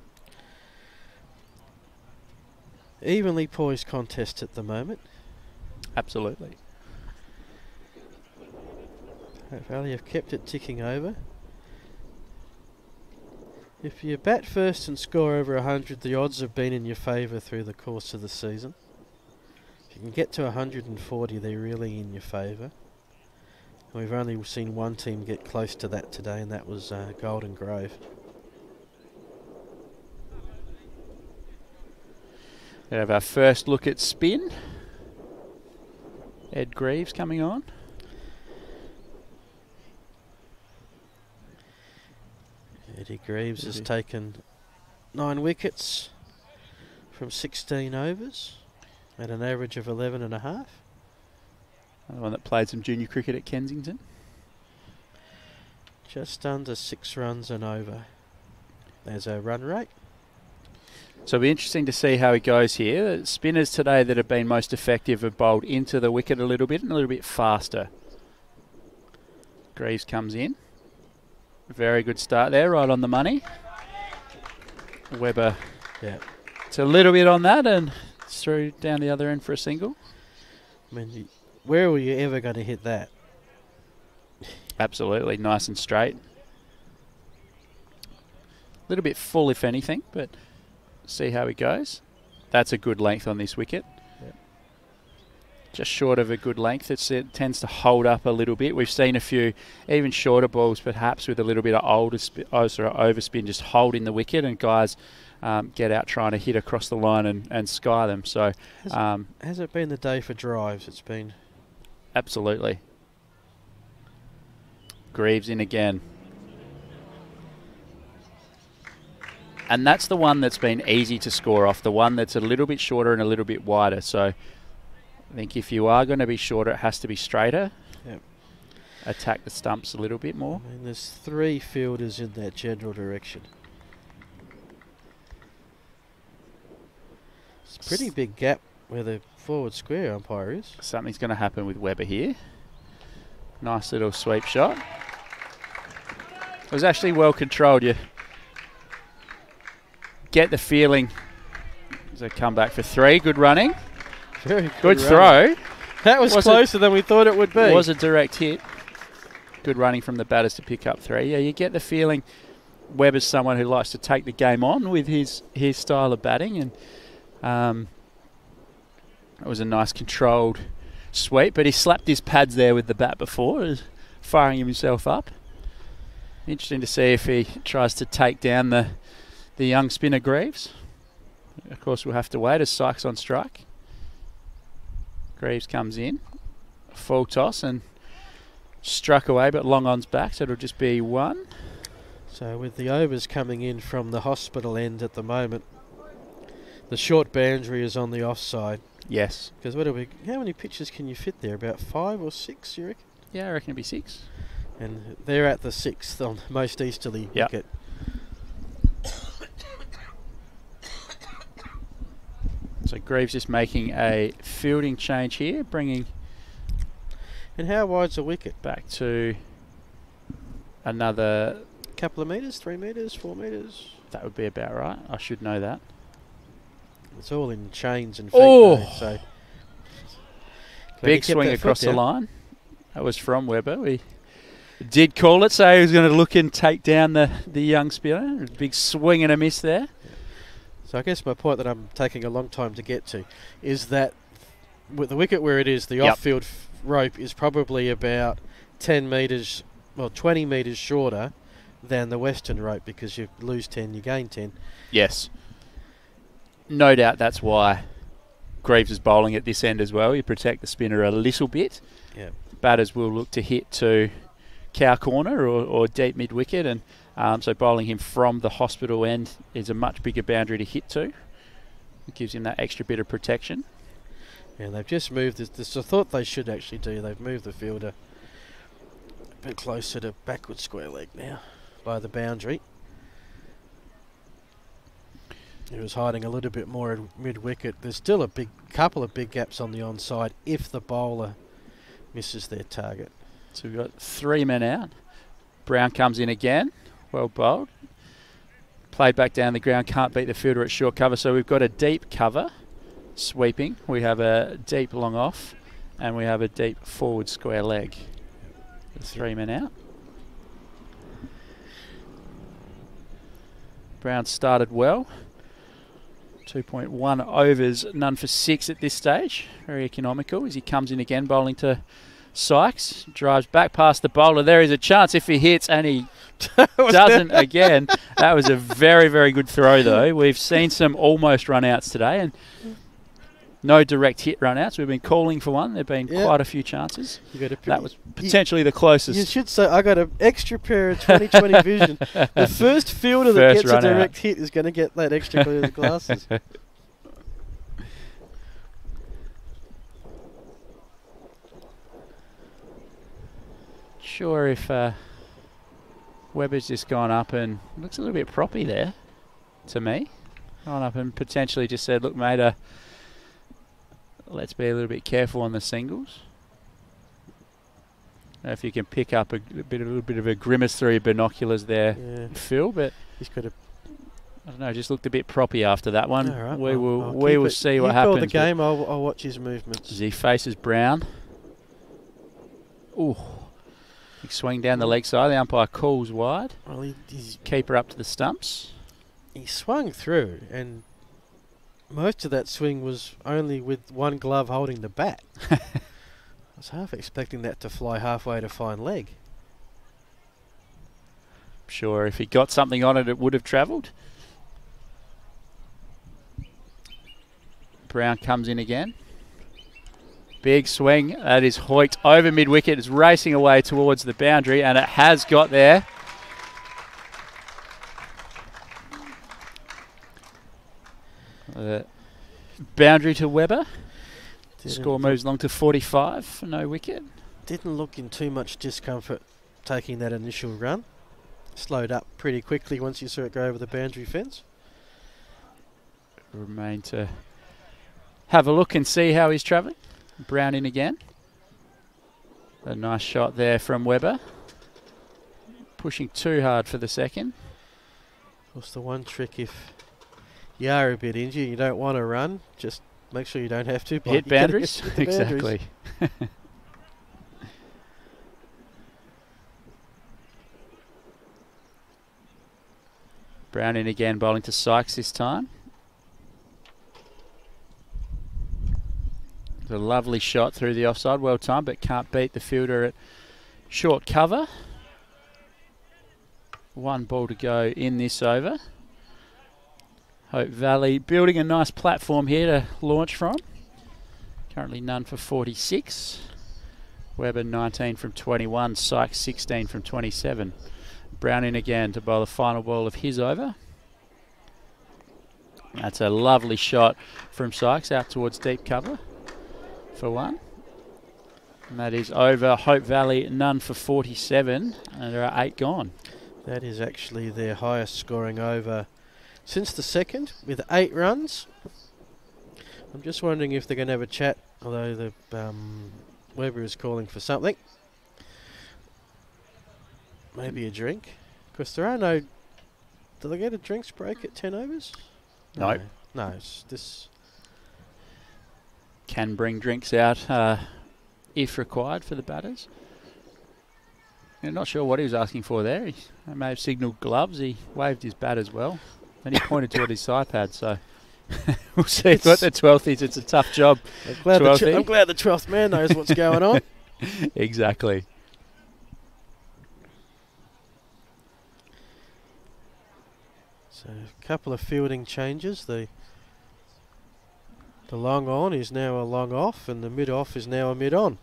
Evenly poised contest at the moment. Absolutely. Hope Valley have kept it ticking over. If you bat first and score over 100, the odds have been in your favour through the course of the season. If you can get to 140, they're really in your favour. And we've only seen one team get close to that today, and that was Golden Grove. We have our first look at spin. Ed Greaves coming on. Eddie Greaves has taken 9 wickets from 16 overs at an average of 11.5. Another one that played some junior cricket at Kensington. Just under 6 runs and over. There's our run rate. So it'll be interesting to see how he goes here. The spinners today that have been most effective have bowled into the wicket a little bit and a little bit faster. Greaves comes in. Very good start there, right on the money. Webber, it's a little bit on that and it's through down the other end for a single. I mean, where were you ever going to hit that? Absolutely, nice and straight. A little bit full, if anything, but see how he goes. That's a good length on this wicket. Just short of a good length. It tends to hold up a little bit. We've seen a few even shorter balls, perhaps with a little bit of overspin, just holding the wicket, and guys get out trying to hit across the line and sky them. So, has it been the day for drives? It's been absolutely. Greaves in again. And that's the one that's been easy to score off, the one that's a little bit shorter and a little bit wider. So I think if you are going to be shorter, it has to be straighter. Yep. Attack the stumps a little bit more. I mean, there's 3 fielders in that general direction. It's a pretty big gap where the forward square umpire is. Something's going to happen with Webber here. Nice little sweep shot. It was actually well controlled. You get the feeling. There's a comeback for 3. Good running. Very good throw. That was closer than we thought it would be. It was a direct hit. Good running from the batters to pick up 3. Yeah, you get the feeling Webber's someone who likes to take the game on with his style of batting, and it was a nice controlled sweep, but he slapped his pads there with the bat before, firing himself up. Interesting to see if he tries to take down the young spinner Greaves. Of course, we'll have to wait as Sykes on strike. Greaves comes in, full toss and struck away, but long on's back, so it'll just be 1. So with the overs coming in from the hospital end at the moment, the short boundary is on the offside. Yes. Because how many pitches can you fit there? About 5 or 6, you reckon? Yeah, I reckon it'd be 6. And they're at the 6th on most easterly wicket. So Greaves just making a fielding change here, bringing... And how wide's the wicket? Back to another... Couple of metres, 3 metres, 4 metres? That would be about right. I should know that. It's all in chains and feet. Though, so big swing across the line. That was from Webber. We did call it, so he was going to look and take down the young spinner. Big swing and a miss there. So I guess my point that I'm taking a long time to get to is that with the wicket where it is, the off-field rope is probably about 10 metres, well, 20 metres shorter than the western rope, because you lose 10, you gain 10. Yes. No doubt that's why Greaves is bowling at this end as well. You protect the spinner a little bit. Yeah. Batters will look to hit to cow corner or deep mid-wicket, and so bowling him from the hospital end is a much bigger boundary to hit to. It gives him that extra bit of protection. And they've just moved this. I thought they should actually do. They've moved the fielder a bit closer to backward square leg now by the boundary. He was hiding a little bit more at mid-wicket. There's still a couple of big gaps on the onside if the bowler misses their target. So we've got 3 men out. Brown comes in again. Well bowled. Played back down the ground. Can't beat the fielder at short cover. So we've got a deep cover sweeping. We have a deep long off. And we have a deep forward square leg. 3 men out. Brown started well. 2.1 overs, none for 6 at this stage. Very economical as he comes in again, bowling to Sykes. Drives back past the bowler. There is a chance if he hits, and he doesn't again. That was a very, very good throw, though. We've seen some almost run-outs today, and no direct hit run-outs. We've been calling for one. There have been quite a few chances. That was potentially the closest. You should say, I got an extra pair of 2020 vision. The first fielder that gets a direct hit is going to get that extra pair of glasses. Sure if Webber's just gone up and looks a little bit proppy there to me. Gone up and potentially just said, look, mate, let's be a little bit careful on the singles. If you can pick up a little bit of a grimace through your binoculars there, Phil, but he's got a, I don't know, just looked a bit proppy after that one. All right, we will see what happens. You call the game, I'll watch his movements. As he faces Brown. Ooh. Big swing down the leg side. The umpire calls wide. Well, he's keeper up to the stumps. He swung through, and most of that swing was only with one glove holding the bat. I was half expecting that to fly halfway to fine leg. Sure, if he got something on it, it would have travelled. Brown comes in again. Big swing. That is hoiked over mid-wicket. It's racing away towards the boundary, and it has got there. Boundary to Webber. Score moves along to 45 for no wicket. Didn't look in too much discomfort taking that initial run. Slowed up pretty quickly once you saw it go over the boundary fence. Remain to have a look and see how he's travelling. Brown in again. A nice shot there from Webber. Pushing too hard for the second. Of course, the one trick, if you are a bit injured, you don't want to run, just make sure you don't have to. Hit boundaries. Exactly. Brown in again, bowling to Sykes this time. A lovely shot through the offside, well timed, but can't beat the fielder at short cover. 1 ball to go in this over. Hope Valley building a nice platform here to launch from. Currently none for 46. Webber 19 from 21, Sykes 16 from 27. Brown in again to bowl the final ball of his over. That's a lovely shot from Sykes out towards deep cover. For 1. And that is over Hope Valley, none for 47, and there are 8 gone. That is actually their highest scoring over since the second, with 8 runs. I'm just wondering if they're going to have a chat, although the Weber is calling for something. Maybe a drink. Because there are no... Do they get a drinks break at 10 overs? No. No, it's this... Can bring drinks out if required for the batters. I'm not sure what he was asking for there. He may have signalled gloves. He waved his bat as well. Then he pointed toward his iPad, so we'll see what the 12th is. It's a tough job. I'm glad the 12th man knows what's going on. Exactly. So a couple of fielding changes. The long on is now a long off, and the mid off is now a mid on.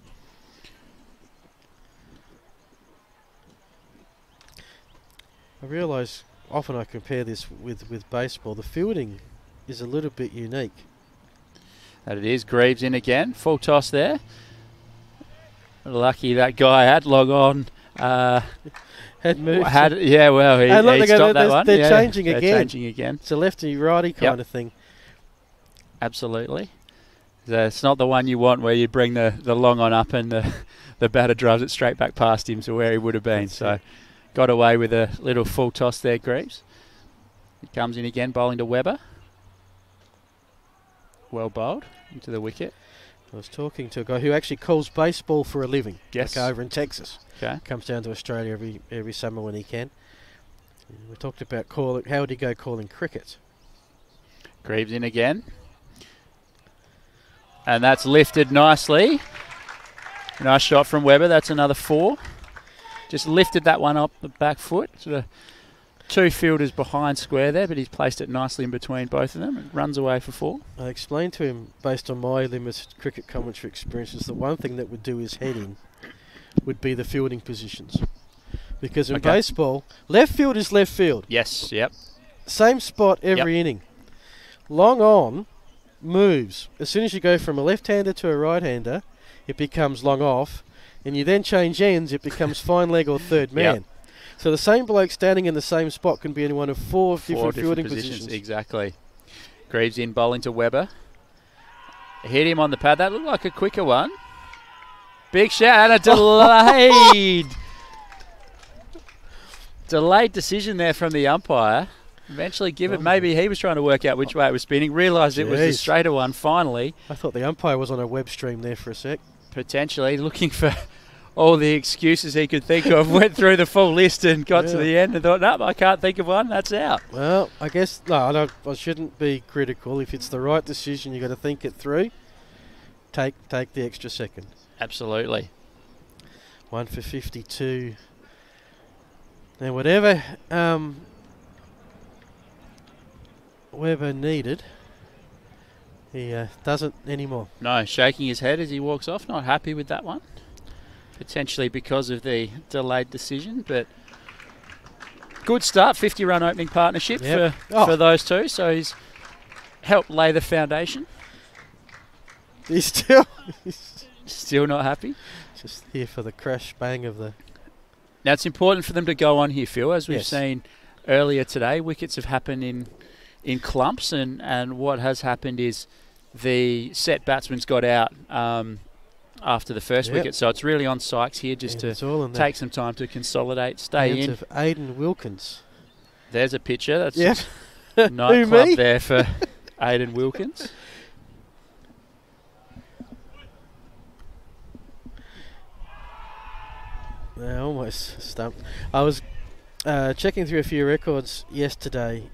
I realise often I compare this with baseball. The fielding is a little bit unique. That it is. Greaves in again. Full toss there. Lucky that guy had long on. Had moved. Yeah, well, he stopped that one. They're changing again. They're changing again. It's a lefty-righty kind of thing. Absolutely. It's not the one you want where you bring the long on up and the batter drives it straight back past him to where he would have been. So got away with a little full toss there, Greaves. He comes in again, bowling to Weber. Well bowled into the wicket. I was talking to a guy who actually calls baseball for a living. Yes. Like over in Texas. Okay. Comes down to Australia every summer when he can. We talked about how would he go calling cricket. Greaves in again. And that's lifted nicely. Nice shot from Weber. That's another 4. Just lifted that one up the back foot. Sort of 2 fielders behind square there, but he's placed it nicely in between both of them. It runs away for 4. I explained to him, based on my limited cricket commentary experiences, the one thing that would do his head in would be the fielding positions. Because in baseball, left field is left field. Yes, yep. Same spot every inning. Long on moves. As soon as you go from a left-hander to a right-hander, it becomes long off. And you then change ends, it becomes fine leg or third man. Yep. So the same bloke standing in the same spot can be in one of 4 different fielding positions. Exactly. Greaves in, bowling to Weber. Hit him on the pad. That looked like a quicker one. Big shot and a delayed decision there from the umpire. Eventually given, maybe he was trying to work out which way it was spinning, realised it was the straighter one finally. I thought the umpire was on a web stream there for a sec. Potentially looking for all the excuses he could think of, went through the full list and got to the end and thought, no, I can't think of one, that's out. Well, I guess, I shouldn't be critical. If it's the right decision, you've got to think it through. Take the extra second. Absolutely. 1 for 52. Now, whatever Weber needed, he doesn't anymore. No, shaking his head as he walks off, not happy with that one. Potentially because of the delayed decision, but good start, 50-run opening partnership for those two, so he's helped lay the foundation. He's still not happy. Just here for the crash bang of the... Now it's important for them to go on here, Phil, as we've seen earlier today. Wickets have happened in clumps, and what has happened is the set batsman's got out after the first wicket, so it's really on Sykes here just to take some time to consolidate, stay in. Of Aidan Wilkins. There's a picture. That's nightclub there for Aidan Wilkins. I almost stumped. I was checking through a few records yesterday,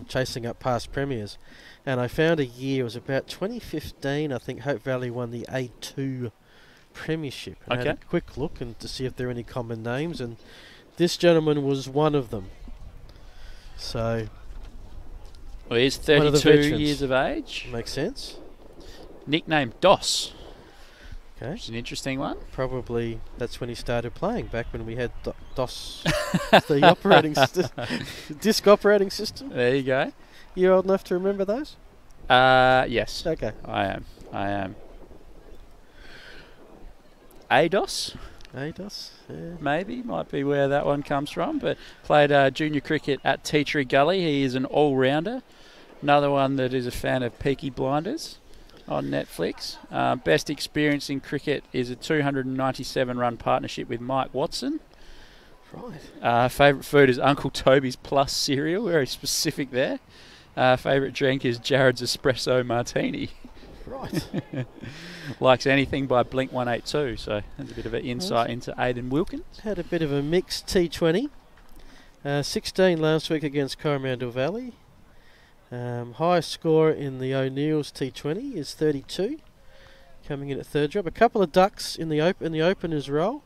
chasing up past premiers, and I found a year, it was about 2015, I think Hope Valley won the A2 premiership. I had a quick look and to see if there are any common names, and this gentleman was one of them. So, well, he's 32 years of age. Makes sense. Nickname DOS. Okay. Which is an interesting one. Probably that's when he started playing, back when we had DOS, the operating disc operating system. There you go. You old enough to remember those? Yes. Okay. I am. Aidos. Aidos, yeah. Maybe, might be where that one comes from, but played junior cricket at Tea Tree Gully. He is an all-rounder. Another one that is a fan of Peaky Blinders on Netflix. Best experience in cricket is a 297-run partnership with Mike Watson. Right. Favourite food is Uncle Toby's Plus cereal, very specific there. Favourite drink is Jared's Espresso Martini. Right. Likes anything by Blink-182, so that's a bit of an insight into Aidan Wilkins. Had a bit of a mixed T20. 16 last week against Coromandel Valley. Highest score in the O'Neill's T20 is 32, coming in at third job. A couple of ducks in the opener's role.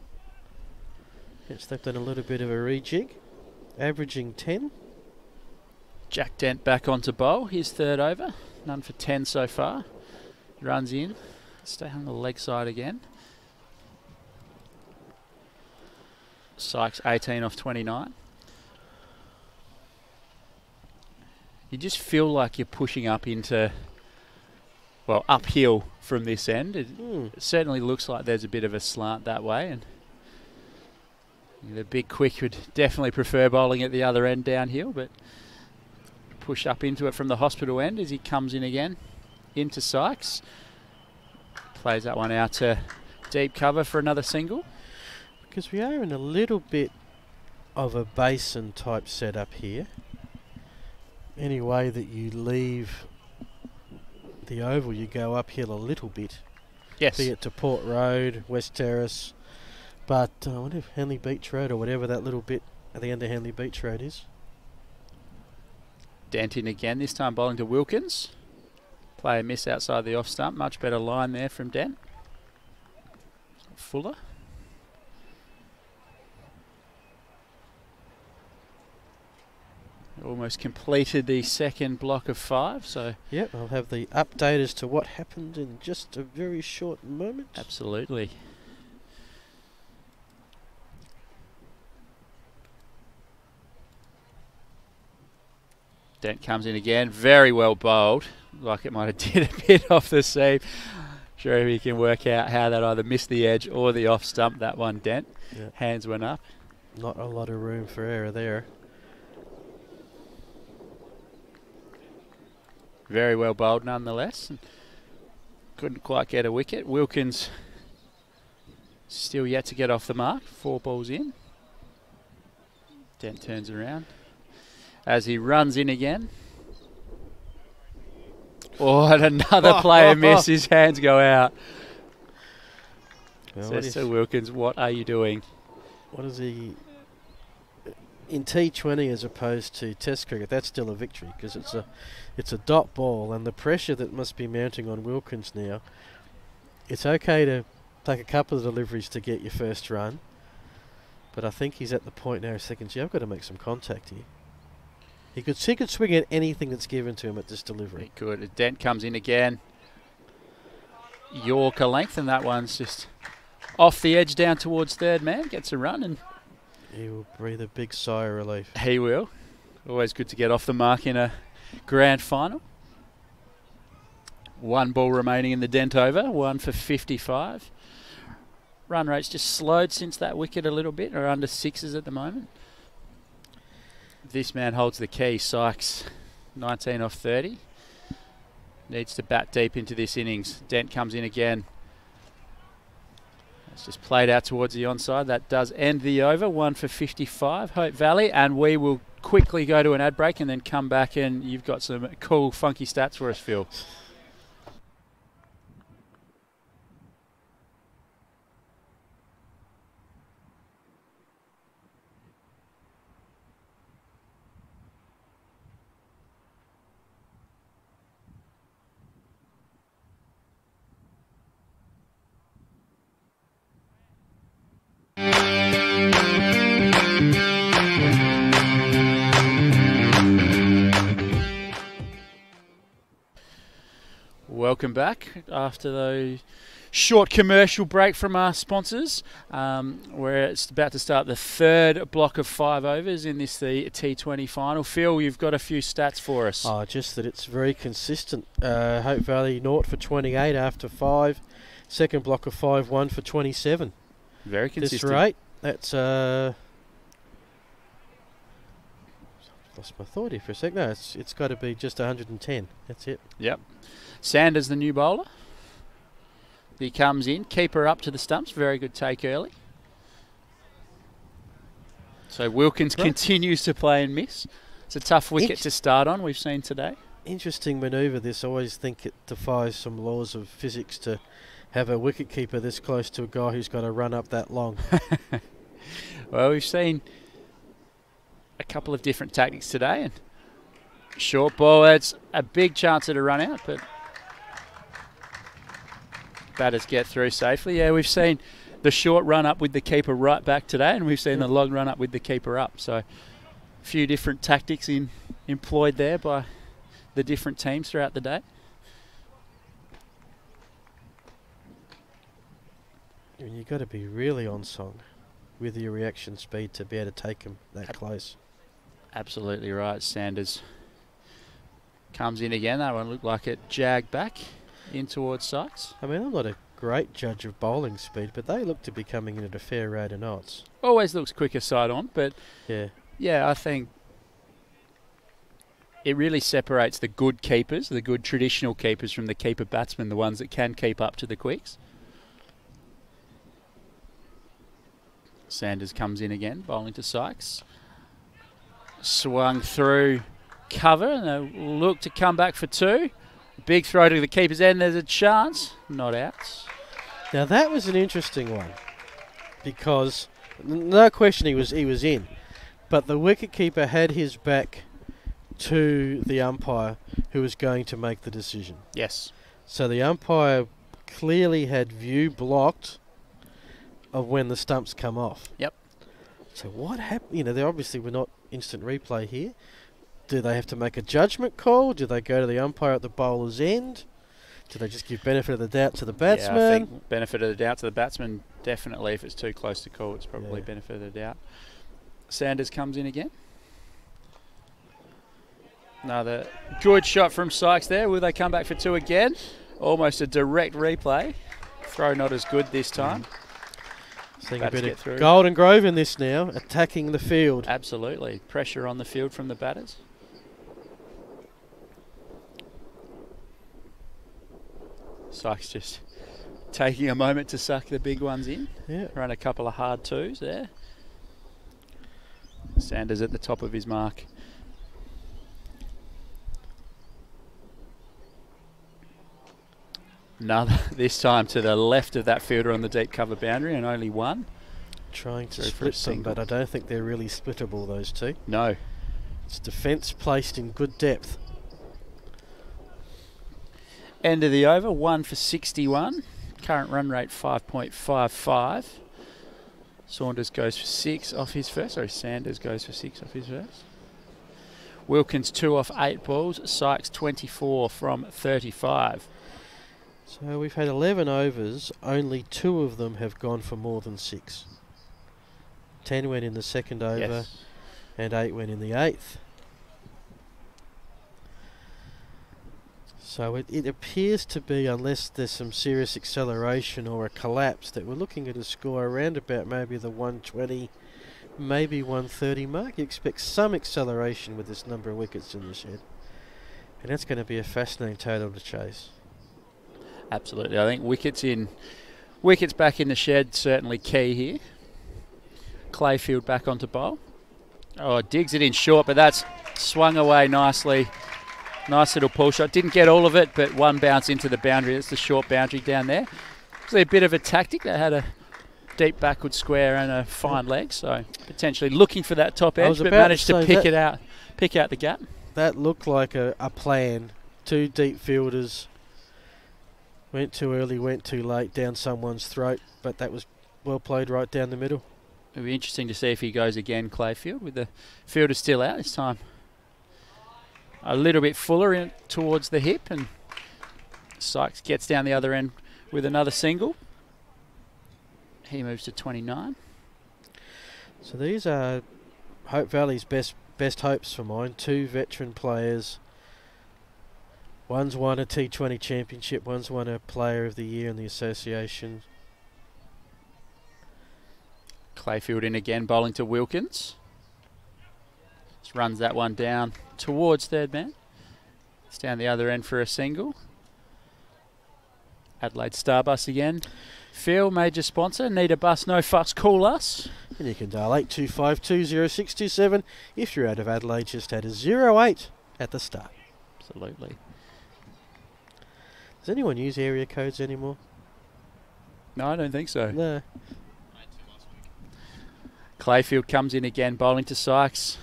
Yes, they've done a little bit of a rejig, averaging 10. Jack Dent back onto bowl, his third over. None for 10 so far. Runs in. Stay on the leg side again. Sykes 18 off 29. You just feel like you're pushing up into, well, uphill from this end. It certainly looks like there's a bit of a slant that way, and the big quick would definitely prefer bowling at the other end downhill, but push up into it from the hospital end as he comes in again into Sykes. Plays that one out to deep cover for another single. Because we are in a little bit of a basin type setup here. Any way that you leave the oval, you go uphill a little bit. Yes. Be it to Port Road, West Terrace, but I wonder if Henley Beach Road or whatever that little bit at the end of Henley Beach Road is. Dent in again, this time bowling to Wilkins. Play a miss outside the off stump. Much better line there from Dent. Fuller. Almost completed the second block of 5, so... Yep, I'll have the update as to what happened in just a very short moment. Absolutely. Dent comes in again, very well bowled, like it might have did a bit off the seam. Sure, if he can work out how that either missed the edge or the off stump, that one, Dent. Yep. Hands went up. Not a lot of room for error there. Very well bowled nonetheless. Couldn't quite get a wicket. Wilkins still yet to get off the mark. 4 balls in. Dent turns around as he runs in again. Oh, and another player miss. His hands go out. Well, says to Wilkins, what are you doing? What is he... In T20 as opposed to Test cricket, that's still a victory because it's a dot ball, and the pressure that must be mounting on Wilkins now. It's okay to take a couple of deliveries to get your first run, but I think he's at the point now. Seconds, I've got to make some contact here. He could swing at anything that's given to him at this delivery. He could. Dent comes in again. Yorker length, and that one's just off the edge down towards third man. Gets a run and. He will breathe a big sigh of relief. He will. Always good to get off the mark in a grand final. 1 ball remaining in the Dent over, 1 for 55. Run rate's just slowed since that wicket a little bit, or under 6s at the moment. This man holds the key. Sykes, 19 off 30. Needs to bat deep into this innings. Dent comes in again. It's just played out towards the onside. That does end the over. 1 for 55, Hope Valley. And we will quickly go to an ad break and then come back, and you've got some cool, funky stats for us, Phil. Welcome back after the short commercial break from our sponsors. We're about to start the third block of 5 overs in this the T20 final. Phil, you've got a few stats for us. Oh, just that it's very consistent. Hope Valley 0 for 28 after 5. Second block of 5-1 for 27. Very consistent. This rate, that's... lost my thought here for a sec. No, it's got to be just 110. That's it. Yep. Sanders, the new bowler. He comes in, keeper up to the stumps. Very good take early. So Wilkins continues to play and miss. It's a tough wicket to start on, we've seen today. Interesting manoeuvre this. I always think it defies some laws of physics to have a wicketkeeper this close to a guy who's got to run up that long. Well, we've seen a couple of different tactics today. And short ball, it's a big chance at a run out, but batters get through safely. Yeah, we've seen the short run up with the keeper right back today, and we've seen the long run up with the keeper up. So a few different tactics employed there by the different teams throughout the day. You've got to be really on song with your reaction speed to be able to take them that close. Absolutely right. Sanders comes in again. That one looked like it jagged back in towards Sykes. I mean, I'm not a great judge of bowling speed, but they look to be coming in at a fair rate of knots. Always looks quicker side on, but yeah, I think it really separates the good keepers, the good traditional keepers, from the keeper batsmen, the ones that can keep up to the quicks. Sanders comes in again, bowling to Sykes. Swung through cover, and they look to come back for two. Big throw to the keeper's end, there's a chance. Not out. Now that was an interesting one, because no question he was in, but the wicketkeeper had his back to the umpire who was going to make the decision. Yes. So the umpire clearly had view blocked of when the stumps come off. Yep. So what happened? You know, they obviously were not instant replay here. Do they have to make a judgment call? Do they go to the umpire at the bowler's end? Do they just give benefit of the doubt to the batsman? Yeah, I think benefit of the doubt to the batsman, definitely. If it's too close to call, it's probably benefit of the doubt. Sanders comes in again. Another good shot from Sykes there. Will they come back for two again? Almost a direct replay. Throw not as good this time. Seeing a bit of Golden Grove in this now, attacking the field. Absolutely. Pressure on the field from the batters. Sykes just taking a moment to suck the big ones in. Yeah. Run a couple of hard twos there. Sanders at the top of his mark. Another, this time to the left of that fielder on the deep cover boundary, and only one. Trying to split them, but I don't think they're really splittable, those two. No. It's defence placed in good depth. End of the over, 1 for 61. Current run rate 5.55. Saunders goes for 6 off his first. Sorry, Sanders goes for 6 off his first. Wilkins 2 off 8 balls. Sykes 24 from 35. So we've had 11 overs. Only 2 of them have gone for more than 6. 10 went in the second over, and 8 went in the 8th. So it appears to be, unless there's some serious acceleration or a collapse, that we're looking at a score around about maybe the 120, maybe 130 mark. You expect some acceleration with this number of wickets in the shed. And that's going to be a fascinating total to chase. Absolutely. I think wickets back in the shed, certainly key here. Clayfield back onto bowl. Oh, digs it in short, but that's swung away nicely. Nice little pull shot. Didn't get all of it, but one bounce into the boundary. That's the short boundary down there. It's a bit of a tactic. They had a deep backward square and a fine leg, so potentially looking for that top edge, but managed to pick out the gap. That looked like a plan. 2 deep fielders. Went too early, went too late, down someone's throat, but that was well played right down the middle. It'll be interesting to see if he goes again, Clayfield, with the fielder still out this time. A little bit fuller in towards the hip, and Sykes gets down the other end with another single. He moves to 29. So these are Hope Valley's best hopes for mine. 2 veteran players One's won a T20 championship, one's won a Player of the Year in the association. Clayfield in again, bowling to Wilkins. Just runs that one down towards third man. It's down the other end for a single. Adelaide Starbus again. Phil, major sponsor. Need a bus, no fuss, call us. And you can dial 82520627 if you're out of Adelaide. Just had a 08 at the start. Absolutely. Does anyone use area codes anymore? No, I don't think so. No. Clayfield comes in again, bowling to Sykes.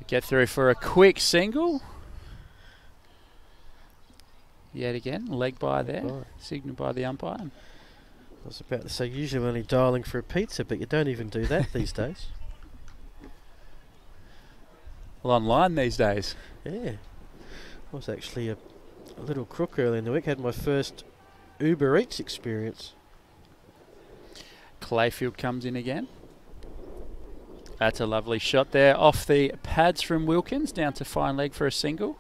Get through for a quick single. Yet again, leg by there, signalled by the umpire. I was about to say, usually only dialing for a pizza, but you don't even do that these days. Well, online these days. Yeah. I was actually a little crook early in the week. Had my first Uber Eats experience. Clayfield comes in again. That's a lovely shot there. Off the pads from Wilkins, down to fine leg for a single.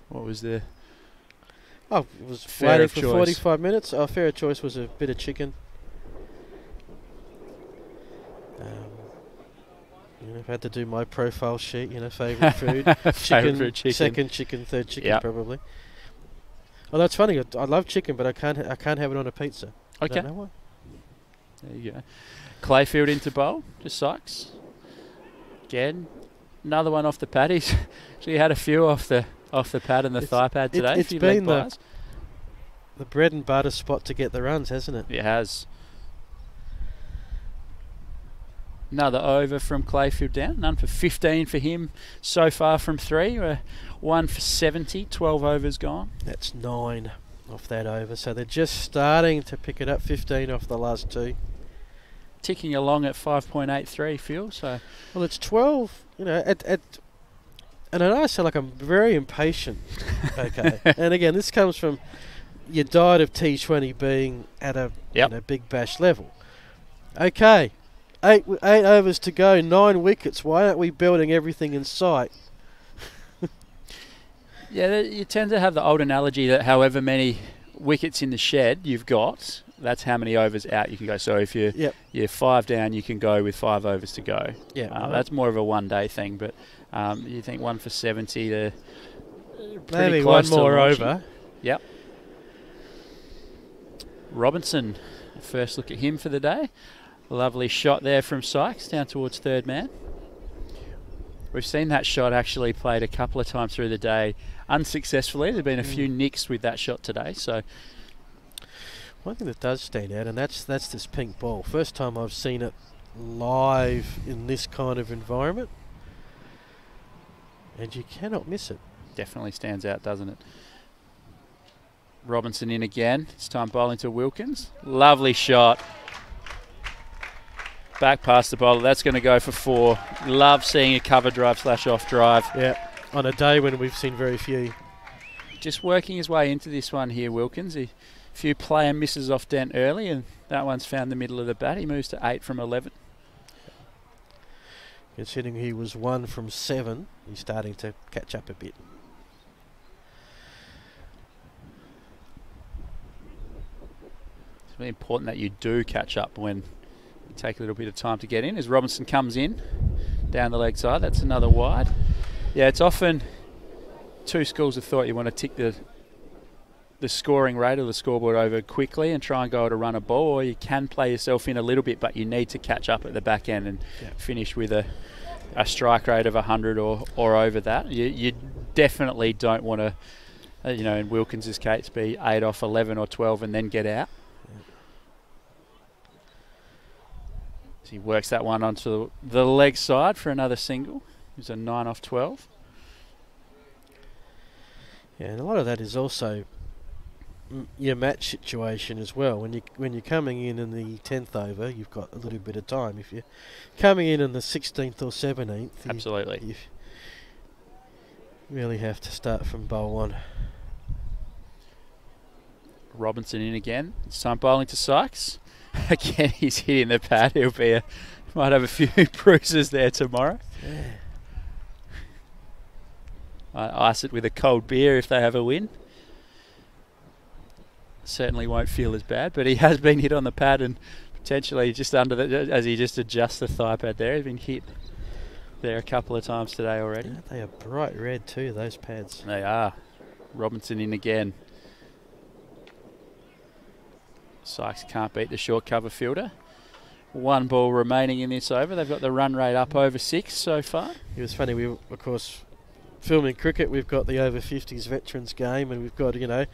What was the... Oh, it was waiting for 45 minutes. Our fair choice was a bit of chicken. I've had to do my profile sheet, favourite food. Favourite chicken. Second chicken, third chicken, probably. Although it's funny, I love chicken, but I can't have it on a pizza. Okay. I don't know why. There you go. Clayfield into bowl, just Sykes. Again, another one off the pad. So you had a few off the pad and the thigh pad today. It's been the bread and butter spot to get the runs, hasn't it? It has. Another over from Clayfield down. None for 15 for him so far from 3. 1 for 70, 12 overs gone. That's 9 off that over. So they're just starting to pick it up, 15 off the last 2. Ticking along at 5.83, Phil. So. Well, it's 12, and I know I sound like I'm very impatient. Okay. And again, this comes from your diet of T20 being at a big bash level. Okay. 8 overs to go, 9 wickets. Why aren't we building everything in sight? Yeah, you tend to have the old analogy that however many wickets in the shed you've got, that's how many overs out you can go. So if you're 5 down, you can go with 5 overs to go. Yeah, that's more of a one-day thing, but you think 1 for 70, they're pretty maybe close one more to over. Yep. Robinson, first look at him for the day. Lovely shot there from Sykes down towards third man. We've seen that shot actually played a couple of times through the day unsuccessfully. There have been a few nicks with that shot today. So one thing that does stand out, and that's this pink ball. First time I've seen it live in this kind of environment, and you cannot miss it. Definitely stands out, doesn't it? Robinson in again. It's time bowling to Wilkins. Lovely shot. Back past the bowler. That's going to go for 4. Love seeing a cover drive / off drive. Yeah, on a day when we've seen very few. Just working his way into this one here, Wilkins. A few player misses off Dent early, and that one's found the middle of the bat. He moves to 8 from 11. Considering he was 1 from 7, he's starting to catch up a bit. It's really important that you do catch up when you take a little bit of time to get in. As Robinson comes in down the leg side, that's another wide. Yeah, it's often two schools of thought. You want to tick the scoring rate or the scoreboard over quickly and try and go to run a ball, or you can play yourself in a little bit, but you need to catch up at the back end and finish with a strike rate of 100 or over that. You definitely don't want to, in Wilkins' case, be 8 off 11 or 12 and then get out. So he works that one onto the leg side for another single. He's a 9 off 12. Yeah, and a lot of that is also your match situation as well. When you're coming in the 10th over, you've got a little bit of time. If you're coming in the 16th or 17th, absolutely, you really have to start from bowl 1. Robinson in again. It's time bowling to Sykes. Again, he's hitting the pad. Might have a few bruises there tomorrow. Yeah. ice it with a cold beer if they have a win. Certainly won't feel as bad, but he has been hit on the pad and potentially just under as he just adjusts the thigh pad there. He's been hit there a couple of times today already. Yeah, they are bright red too, those pads. They are. Robinson in again. Sykes can't beat the short cover fielder. 1 ball remaining in this over. They've got the run rate up over 6 so far. It was funny, we of course filming cricket, we've got the over 50s veterans game, and we've got, you know,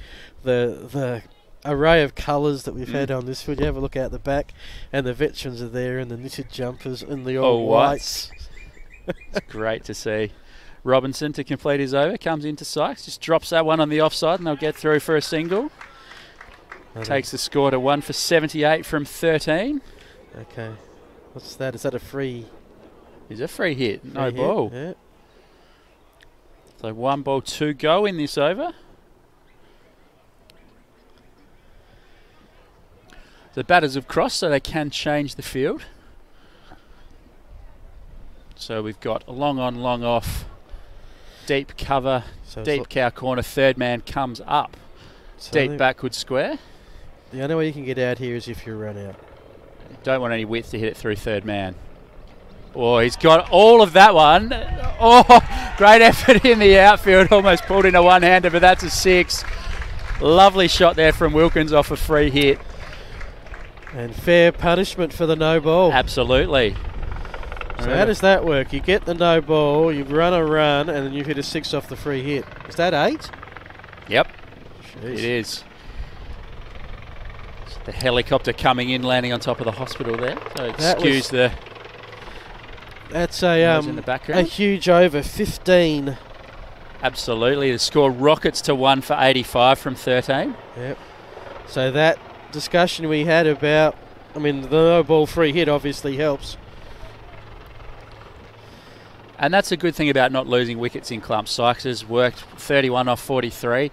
the array of colours that we've had on this field. You have a look out the back and the veterans are there in the knitted jumpers and the all whites. It's great to see. Robinson to complete his over, comes into Sykes, just drops that one on the offside and they'll get through for a single. Takes the score to 1 for 78 from 13. Okay. What's that? Is that a free? Is a free hit, no ball. Yeah. So 1 ball, 2 go in this over. The batters have crossed, so they can change the field. So we've got long on, long off, deep cover, so deep cow corner, third man comes up, so deep backward square. The only way you can get out here is if you run out. Don't want any width to hit it through third man. Oh, he's got all of that one. Oh, great effort in the outfield. Almost pulled in a one-hander, but that's a 6. Lovely shot there from Wilkins off a free hit. And fair punishment for the no ball. Absolutely. So how does that work? You get the no ball, you run a run, and then you hit a 6 off the free hit. Is that 8? Yep. Jeez. It is. The helicopter coming in, landing on top of the hospital there. So excuse the... That's in the background. A huge over, 15. Absolutely. The score rockets to 1 for 85 from 13. Yep. So that discussion we had about, I mean, the no ball free hit obviously helps. And that's a good thing about not losing wickets in clumps. Sykes has worked 31 off 43.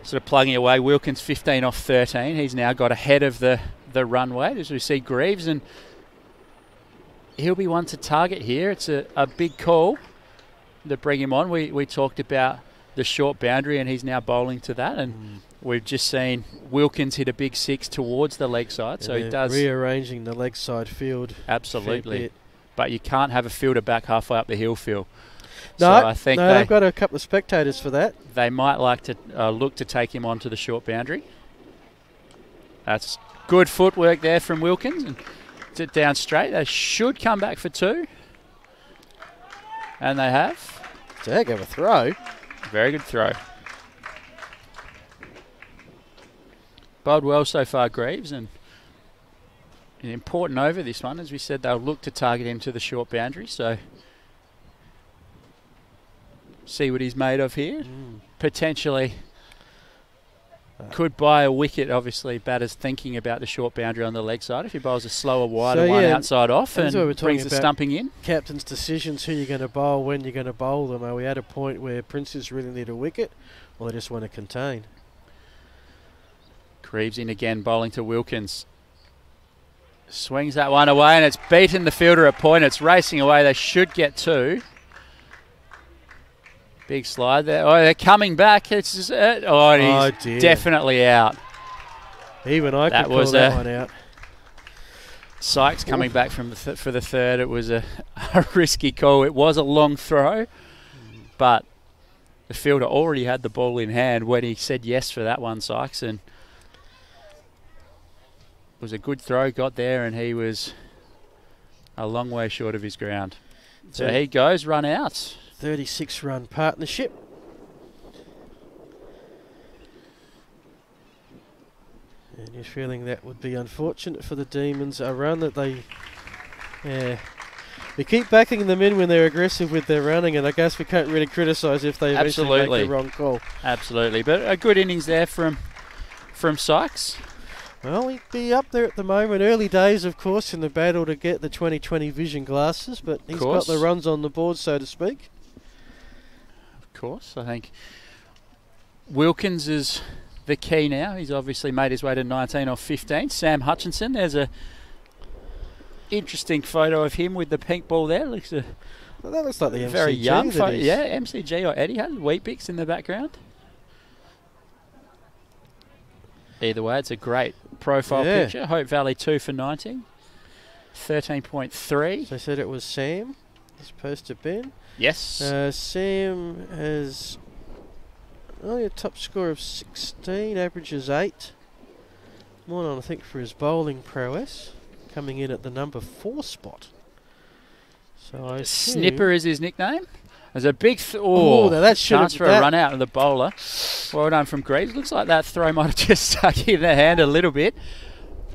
Sort of plugging away. Wilkins 15 off 13. He's now got ahead of the runway as we see Greaves, and he'll be one to target here. It's a big call to bring him on. We talked about the short boundary and he's now bowling to that, and we've just seen Wilkins hit a big 6 towards the leg side. Yeah, so he does rearranging the leg side field. Absolutely. But you can't have a fielder back halfway up the hill, Phil. No, so I think they've got a couple of spectators for that. They might like to look to take him onto the short boundary. That's good footwork there from Wilkins. And down straight. They should come back for 2. And they have. It's a heck of a throw. Very good throw. Bowled well so far, Greaves, and an important over this one. As we said, they'll look to target him to the short boundary, so see what he's made of here. Potentially could buy a wicket. Obviously, batters thinking about the short boundary on the leg side. If he bowls a slower, wider one outside off and brings the stumping in. Captain's decisions, who you're going to bowl, when you're going to bowl them. Are we at a point where Princes really need a wicket, or they just want to contain? Greaves in again, bowling to Wilkins. Swings that one away, and it's beaten the fielder at point. It's racing away. They should get 2. Big slide there. Oh, they're coming back. It's just, he's definitely out. Even I could call that one out. Sykes coming back from for the third. It was a risky call. It was a long throw, but the fielder already had the ball in hand when he said yes for that one, Sykes, and it was a good throw. Got there, and he was a long way short of his ground. So he goes, run out. 36-run partnership. And you're feeling that would be unfortunate for the Demons. A run that they keep backing them in when they're aggressive with their running, and I guess we can't really criticise if they eventually make the wrong call. Absolutely, but a good innings there from Sykes. Well, he'd be up there at the moment. Early days, of course, in the battle to get the 2020 vision glasses, but he's got the runs on the board, so to speak. Of course, I think Wilkins is the key now. He's obviously made his way to 19 off 15. Sam Hutchinson, there's a interesting photo of him with the pink ball there. Looks a Well, that looks like the very MCG. Young. Yeah, MCG or Etihad. Weet-Bix in the background. Either way, it's a great profile picture. Hope Valley 2 for 90. 13.3. So I said it was Sam. As opposed to Ben. Yes. Sam has only a top score of 16, averages 8. More than I think for his bowling prowess. Coming in at the number 4 spot. So I Snipper is his nickname. There's a big that chance for a run out of the bowler. Well done from Greaves. Looks like that throw might have just stuck in the hand a little bit.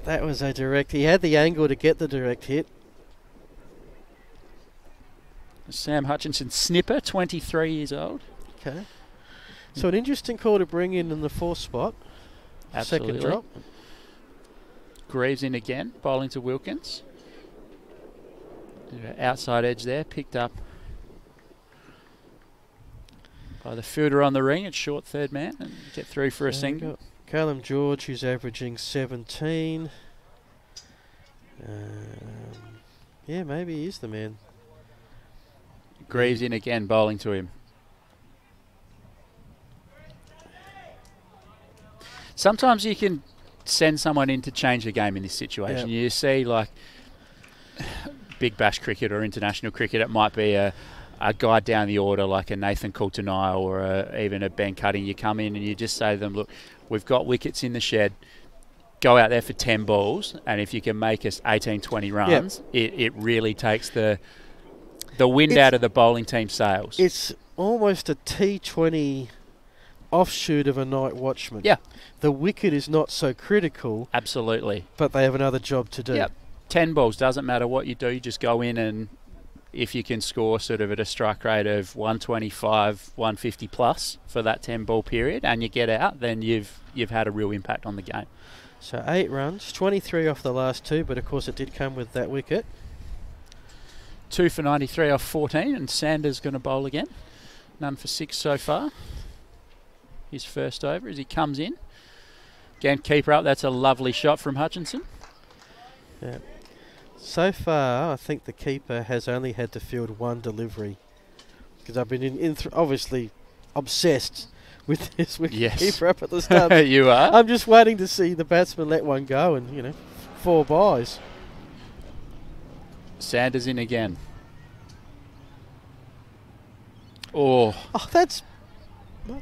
That was a direct. He had the angle to get the direct hit. Sam Hutchinson, snipper, 23 years old. Okay. So an interesting call to bring in the 4th spot. Absolutely. Second drop. Greaves in again, bowling to Wilkins. Outside edge there, picked up by the fielder on the ring. It's short third man and get through for a single. Callum George, who's averaging 17. Yeah, maybe he is the man. Greaves in again, bowling to him. Sometimes you can send someone in to change the game in this situation. Yep. You see, like, Big Bash cricket or international cricket, it might be a guy down the order like a Nathan Coulter-Nile or even a Ben Cutting. You come in and you just say to them, look, we've got wickets in the shed. Go out there for 10 balls, and if you can make us 18, 20 runs, it really takes the wind out of the bowling team's sails. It's almost a T20 offshoot of a night watchman. Yeah. The wicket is not so critical. Absolutely. But they have another job to do. Yep. 10 balls, doesn't matter what you do, you just go in, and if you can score sort of at a strike rate of 125, 150 plus for that 10 ball period and you get out, then you've had a real impact on the game. So 8 runs, 23 off the last 2, but of course it did come with that wicket. 2 for 93 off 14, and Sanders going to bowl again. None for 6 so far. His first over as he comes in. Again, keeper up. That's a lovely shot from Hutchinson. Yeah. So far, I think the keeper has only had to field 1 delivery. Because I've been obviously obsessed with this keeper up at the stumps. You are? I'm just waiting to see the batsman let one go and, 4 byes. Sanders in again. Oh, that's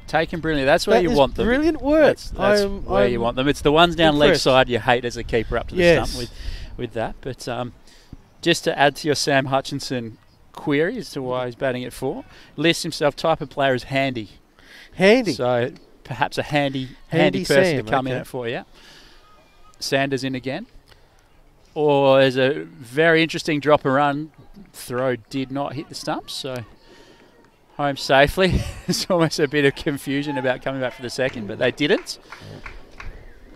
taken brilliantly. That's where you want them. Brilliant work. That's where you want them. It's the ones down leg side you hate as a keeper up to the stump with that. But just to add to your Sam Hutchinson query as to why he's batting at 4, lists himself type of player as handy. Handy. So perhaps a handy person Sam, to come in at 4. Yeah. Sanders in again. Or there's a very interesting drop and run. Throw did not hit the stumps, so home safely. There's almost a bit of confusion about coming back for the second, but they didn't.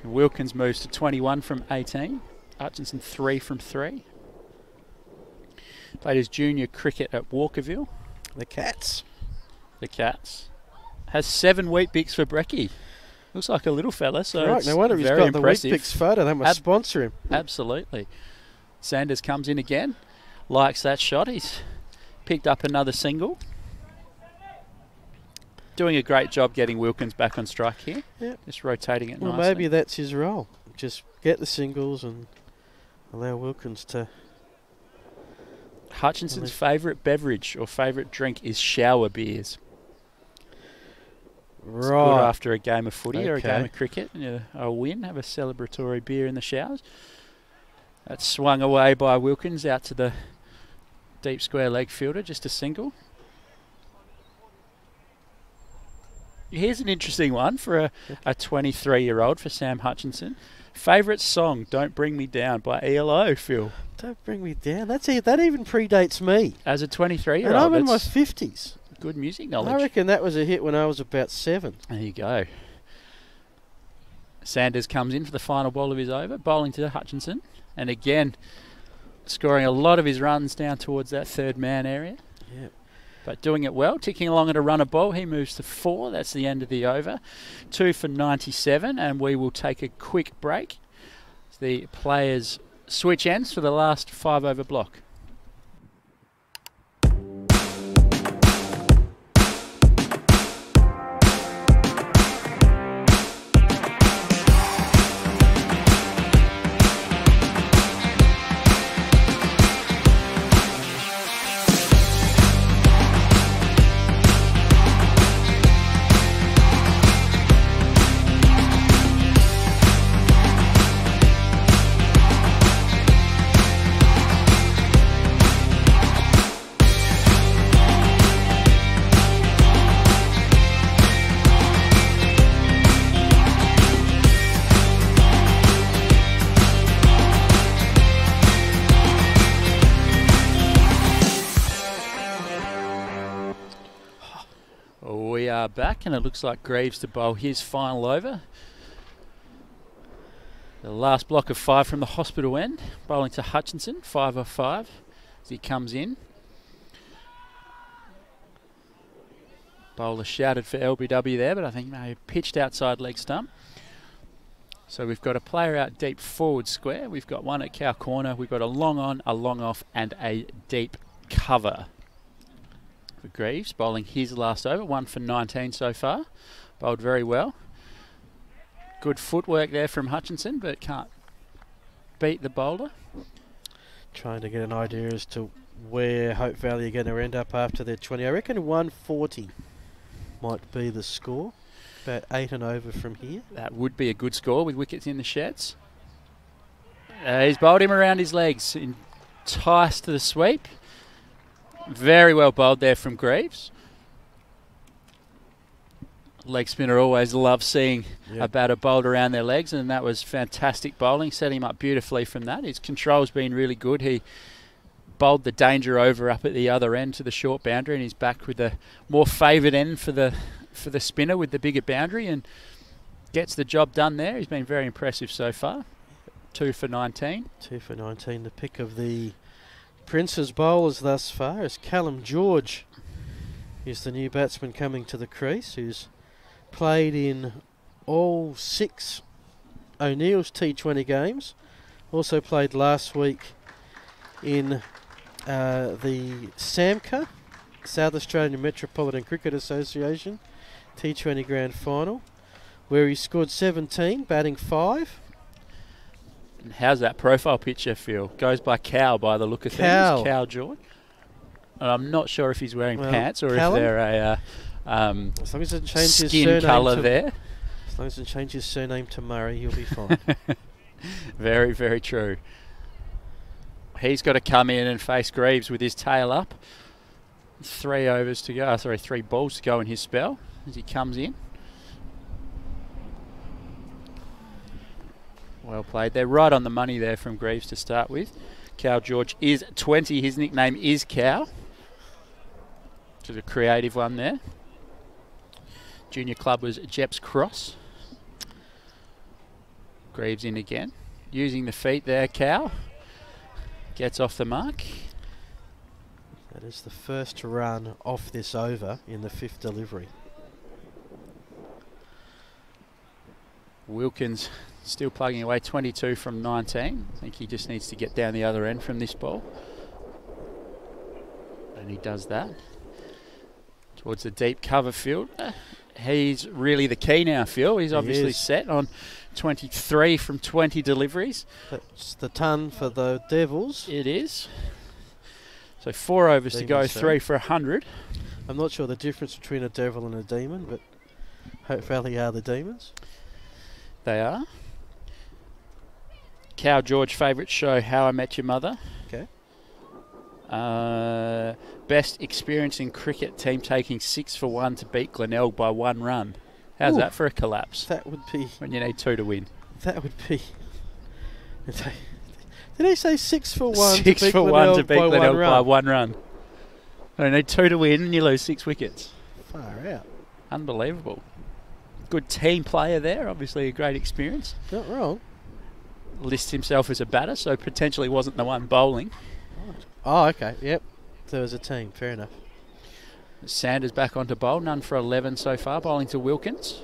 Wilkins moves to 21 from 18. Hutchinson 3 from 3. Played his junior cricket at Walkerville. The Cats. Has 7 Weet-Bix for Brekkie. Looks like a little fella, so right, no wonder he's got impressive. The Weet-Bix photo. They must sponsor him. Absolutely. Sanders comes in again. Likes that shot. He's picked up another single. Doing a great job getting Wilkins back on strike here. Yep. Just rotating it nicely. Maybe that's his role. Just get the singles and allow Wilkins to... Hutchinson's favourite beverage or favourite drink is shower beers. Right. It's good after a game of footy or a game of cricket. A win, have a celebratory beer in the showers. That's swung away by Wilkins out to the deep square leg fielder, just a single. Here's an interesting one for a 23-year-old for Sam Hutchinson. Favourite song, Don't Bring Me Down by ELO, Phil. Don't Bring Me Down. That even predates me. As a 23-year-old. And I'm in my 50s. Good music knowledge. I reckon that was a hit when I was about 7. There you go. Sanders comes in for the final ball of his over, bowling to Hutchinson. And again, scoring a lot of his runs down towards that third man area. Yep. But doing it well, ticking along at a run a ball. He moves to 4. That's the end of the over. 2 for 97, and we will take a quick break. The players switch ends for the last 5 over block. back, and it looks like Greaves to bowl his final over. The last block of 5 from the hospital end, bowling to Hutchinson, 5 off 5 as he comes in. Bowler shouted for LBW there, but I think they pitched outside leg stump. So we've got a player out deep forward square. We've got one at cow corner. We've got a long on, a long off, and a deep cover. For Greaves, bowling his last over, 1 for 19 so far. Bowled very well. Good footwork there from Hutchinson, but can't beat the bowler. Trying to get an idea as to where Hope Valley are going to end up after their 20. I reckon 140 might be the score. About 8 and over from here. That would be a good score with wickets in the sheds. He's bowled him around his legs, enticed to the sweep. Very well bowled there from Greaves. Leg spinner always loves seeing a batter bowled around their legs, and that was fantastic bowling. Set him up beautifully from that. His control's been really good. He bowled the danger over up at the other end to the short boundary, and he's back with the more favoured end for the spinner with the bigger boundary, and gets the job done there. He's been very impressive so far. 2 for 19. 2 for 19. The pick of the Prince's bowlers thus far is Callum George. He's the new batsman coming to the crease, who's played in all 6 O'Neill's T20 games. Also played last week in the SAMCA, South Australian Metropolitan Cricket Association T20 Grand Final, where he scored 17, batting 5. And how's that profile picture feel? Goes by Cow by the look of things. Cow George. And I'm not sure if he's wearing pants or Callum, if they're a as long as it change his skin surname colour to, there. As long as it change his surname to Murray, he'll be fine. Very, very true. He's got to come in and face Greaves with his tail up. 3 overs to go. 3 balls to go in his spell as he comes in. Well played. They're right on the money there from Greaves to start with. Cow George is 20. His nickname is Cow, which is a creative one there. Junior club was Jeps Cross. Greaves in again. Using the feet there, Cow. Gets off the mark. That is the first run off this over in the 5th delivery. Wilkins still plugging away, 22 from 19. I think he just needs to get down the other end from this ball. And he does that. Towards the deep cover field. He's really the key now, Phil. He's obviously set on 23 from 20 deliveries. That's the ton for the Devils. It is. So 4 overs to go, 3 for 100. I'm not sure the difference between a Devil and a Demon, but Hope Valley are the Demons. They are. Cow George favourite show, How I Met Your Mother. Okay. Best experience in cricket, team taking 6 for 1 to beat Glenelg by 1 run. How's that for a collapse? That would be... When you need 2 to win. That would be... Did he say 6 for 1 to beat Glenelg by 1 run? You need 2 to win and you lose 6 wickets. Far out. Unbelievable. Good team player there, obviously a great experience. Not wrong. Lists himself as a batter, so potentially wasn't the one bowling. Oh, okay, yep. There was a team, fair enough. Sanders back onto bowl, none for 11 so far, bowling to Wilkins.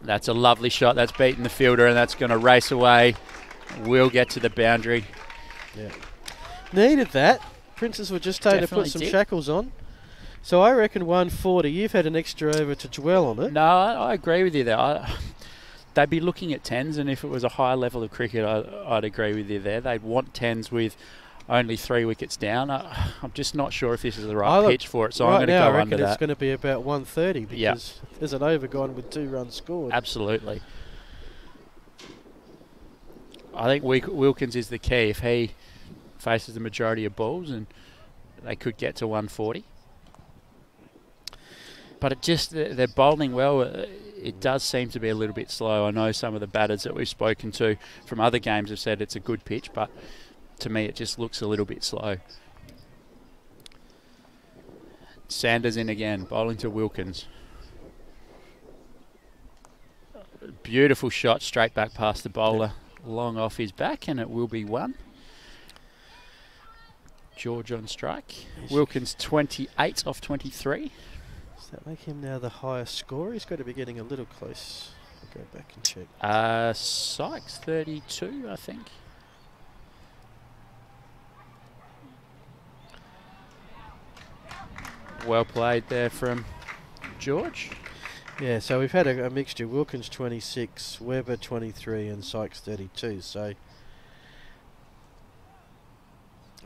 That's a lovely shot, that's beaten the fielder and that's going to race away. Will get to the boundary. Yeah. Needed that. Princes were just taking to put some shackles on. So I reckon 140. You've had an extra over to dwell on it. No, I agree with you there. They'd be looking at 10s, and if it was a higher level of cricket, I'd agree with you there. They'd want 10s with only 3 wickets down. I'm just not sure if this is the right pitch for it, so I'm going to go under that. It's going to be about 130 because there's an over gone with 2 runs scored. Absolutely. I think Wilkins is the key. If he faces the majority of balls, and they could get to 140. But it just, they're bowling well. It does seem to be a little bit slow. I know some of the batters that we've spoken to from other games have said it's a good pitch, but to me it just looks a little bit slow. Sanders in again, bowling to Wilkins. Beautiful shot straight back past the bowler, long off his back, and it will be one. George on strike. Wilkins 28 off 23. Does that make him now the highest scorer? He's got to be getting a little close. I'll go back and check. Sykes 32, I think. Well played there from George. Yeah, so we've had a mixture. Wilkins 26, Webber 23 and Sykes 32. So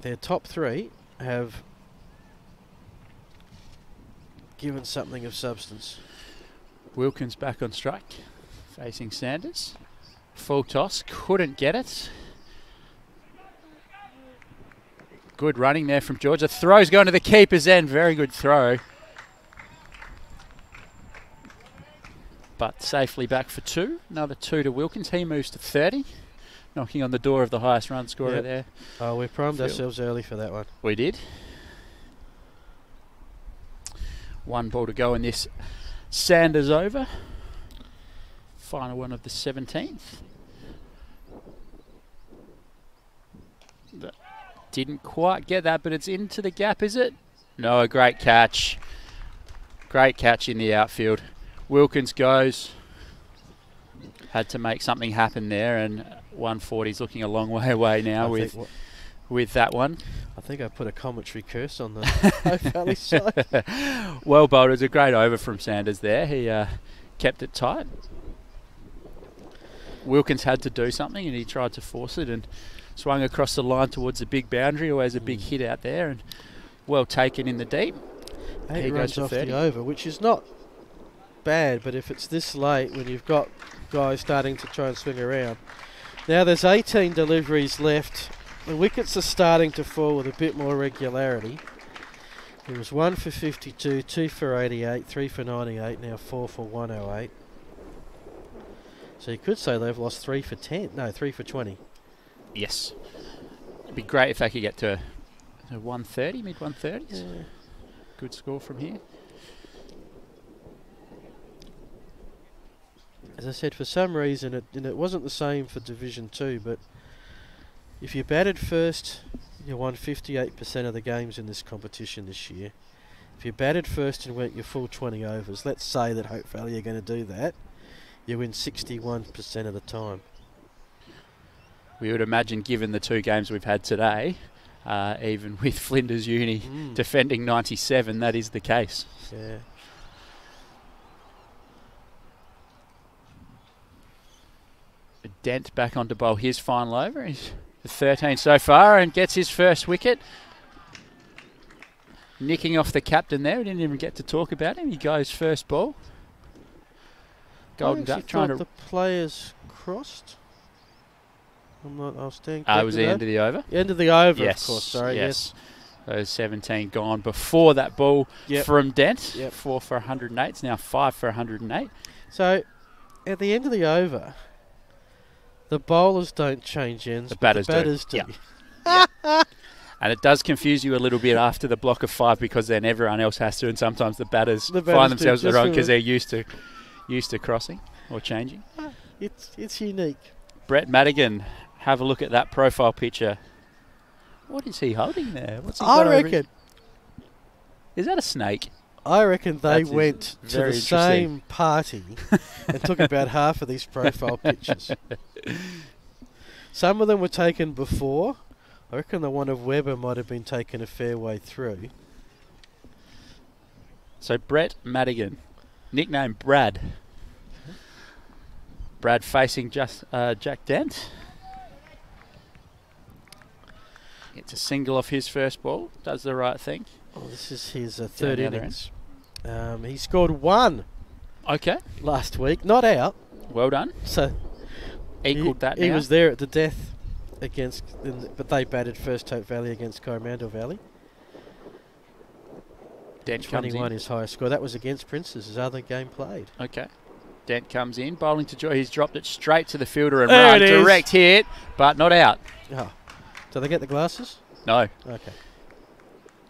their top three have given something of substance. Wilkins back on strike, facing Sanders. Full toss, couldn't get it. Good running there from George. The throw's going to the keeper's end. Very good throw. But safely back for two. Another two to Wilkins. He moves to 30. Knocking on the door of the highest run scorer there. Oh, we primed ourselves early for that one. We did. One ball to go in this Sanders over. Final one of the 17th. Didn't quite get that, but it's into the gap, is it? No, a great catch. Great catch in the outfield. Wilkins goes. Had to make something happen there, and 140's looking a long way away now with that one. I think I put a commentary curse on the High Valley side. Well bowled. It was a great over from Sanders there. He kept it tight. Wilkins had to do something, and he tried to force it and swung across the line towards the big boundary. Always a big hit out there, and well taken in the deep. 8 runs off the over, which is not bad, but if it's this late when you've got guys starting to try and swing around. Now there's 18 deliveries left. The wickets are starting to fall with a bit more regularity. It was 1 for 52, 2 for 88, 3 for 98, now 4 for 108. So you could say they've lost 3 for 10. No, 3 for 20. Yes. It'd be great if they could get to 130, mid-130s. Yeah. Good score from here. As I said, for some reason, it wasn't the same for Division 2, but if you batted first, you won 58% of the games in this competition this year. If you batted first and went your full 20 overs, let's say that Hope Valley are going to do that, you win 61% of the time. We would imagine, given the two games we've had today, even with Flinders Uni defending 97, that is the case. Yeah. Dent back on to bowl his final over. He's 13 so far and gets his first wicket. Nicking off the captain there. We didn't even get to talk about him. He goes first ball. Golden Duck trying to... the players crossed. I was staying it was the end of the over? The end of the over, yes, of course. Sorry, yes. Those 17 gone before that ball from Dent. Yep. 4 for 108. It's now 5 for 108. So, at the end of the over, the bowlers don't change ends, the batters do. Yep. And it does confuse you a little bit after the block of 5, because then everyone else has to, and sometimes the batters find themselves wrong because they're used to crossing or changing. It's unique. Brett Madigan, have a look at that profile picture. What is he holding there? What's he got? I reckon. Is that a snake? I reckon they went to the same party and took about half of these profile pictures. Some of them were taken before. I reckon the one of Webber might have been taken a fair way through. So Brett Madigan, nickname Brad. Brad facing Jack Dent. Gets a single off his first ball. Does the right thing. Oh, this is his third innings. He scored 1. Okay. Last week, not out. Well done. So equalled that. He was there at the death against, but they batted first Hope Valley against Coromandel Valley. Dent 21 his highest score. That was against Princes, his other game played. Okay. Dent comes in, bowling to Joy. He's dropped it straight to the fielder and run. Direct hit, but not out. Oh. Do they get the glasses? No. Okay.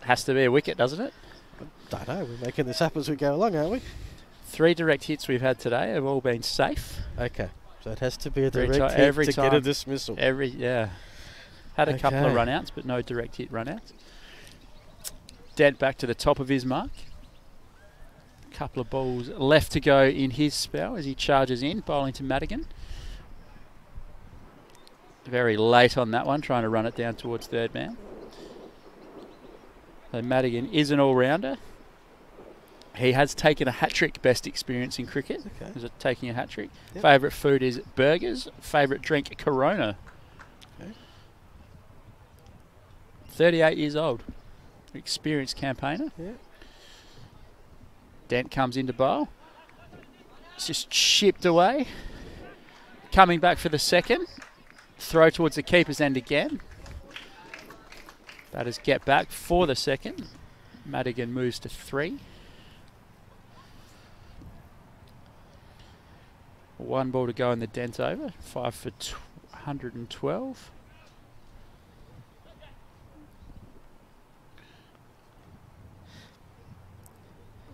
Has to be a wicket, doesn't it? Don't know. We're making this up as we go along, aren't we? 3 direct hits we've had today have all been safe. Okay. So it has to be a direct hit to get a dismissal. Had a couple of run-outs, but no direct hit run-outs. Dent back to the top of his mark. Couple of balls left to go in his spell as he charges in, bowling to Madigan. Very late on that one, trying to run it down towards third man. So Madigan is an all-rounder. He has taken a hat-trick, best experience in cricket. Okay. Is it taking a hat-trick? Yep. Favourite food is burgers. Favourite drink, Corona. Okay. 38 years old. Experienced campaigner. Yeah. Dent comes into bowl. It's just chipped away. Coming back for the second. Throw towards the keeper's end again. Batters get back for the second. Madigan moves to 3. 1 ball to go in the Dent over. 5 for 112.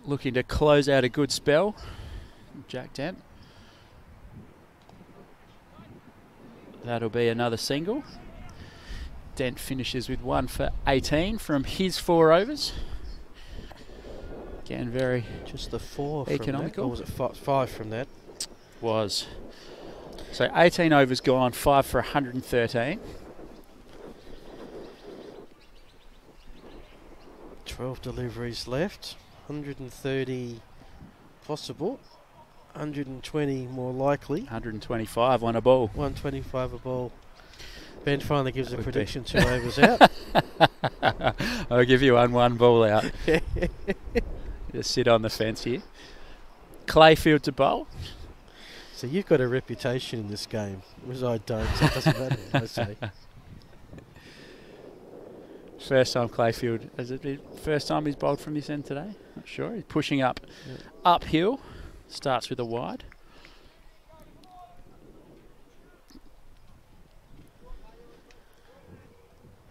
Looking to close out a good spell, Jack Dent. That'll be another single. Dent finishes with 1 for 18 from his 4 overs. Again, very just the 4 economical. Or was it 5 from that? Was. So 18 overs gone, 5 for 113. 12 deliveries left. 130 possible. 120 more likely. 125 on a ball. 125 a ball. Ben finally gives a prediction 2 overs out. I'll give you 1 ball out. Just sit on the fence here. Clayfield to bowl. So you've got a reputation in this game, whereas I don't, so it doesn't matter, I say. First time Clayfield, is it the first time he's bowled from this end today? Not sure. He's pushing up uphill. Starts with a wide.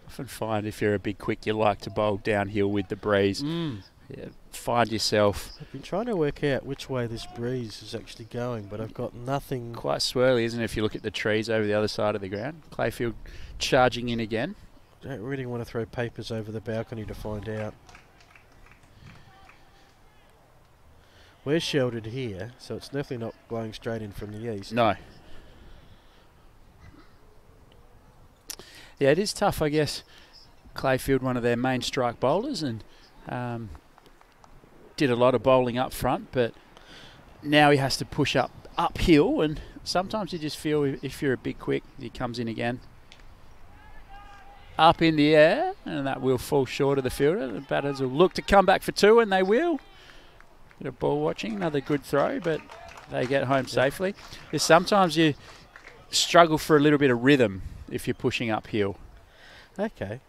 Often find if you're a big quick, you like to bowl downhill with the breeze. Yeah, find yourself. I've been trying to work out which way this breeze is actually going, but I've got nothing. Quite swirly, isn't it, if you look at the trees over the other side of the ground? Clayfield charging in again. I don't really want to throw papers over the balcony to find out. We're sheltered here, so it's definitely not blowing straight in from the east. No. Yeah, it is tough, I guess. Clayfield, one of their main strike bowlers, and did a lot of bowling up front, but now he has to push uphill, and sometimes you just feel if you're a big quick, he comes in again. Up in the air, and that will fall short of the fielder. The batters will look to come back for 2, and they will. Bit of ball watching, another good throw, but they get home safely. There's sometimes you struggle for a little bit of rhythm if you're pushing uphill. Okay.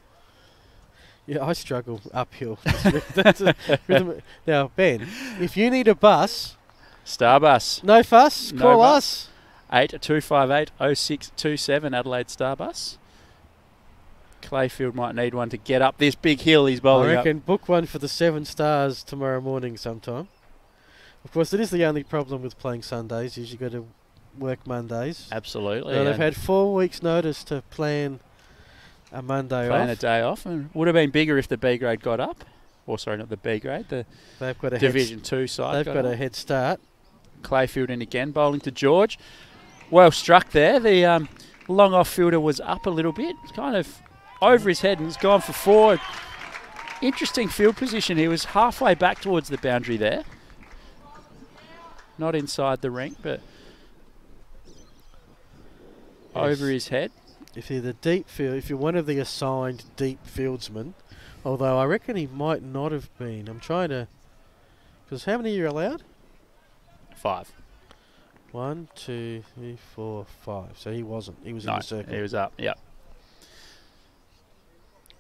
Yeah, I struggle uphill. That's a rhythm. Now, Ben, if you need a bus... Starbus. No fuss, no call bus. us. 8258-0627, Adelaide Starbus. Clayfield might need one to get up this big hill he's bowling up. I reckon book one for the 7 Stars tomorrow morning sometime. Of course, it is the only problem with playing Sundays, is you've got to work Mondays. Absolutely. Now, they've had 4 weeks' notice to plan a Monday off. Plan a day off. And would have been bigger if the B grade got up. Or, sorry, not the B grade, the they've got a Division 2 side. They've got a head start. Clayfield in again, bowling to George. Well struck there. The long off fielder was up a little bit. Kind of over his head and he's gone for 4. Interesting field position. He was halfway back towards the boundary there. Not inside the ring, but over his head. If you're the deep field, if you're one of the assigned deep fieldsmen, although I reckon he might not have been. I'm trying to, because how many are you allowed? 5. 1, 2, 3, 4, 5. So he wasn't. He was in the circle. He was up. Yep.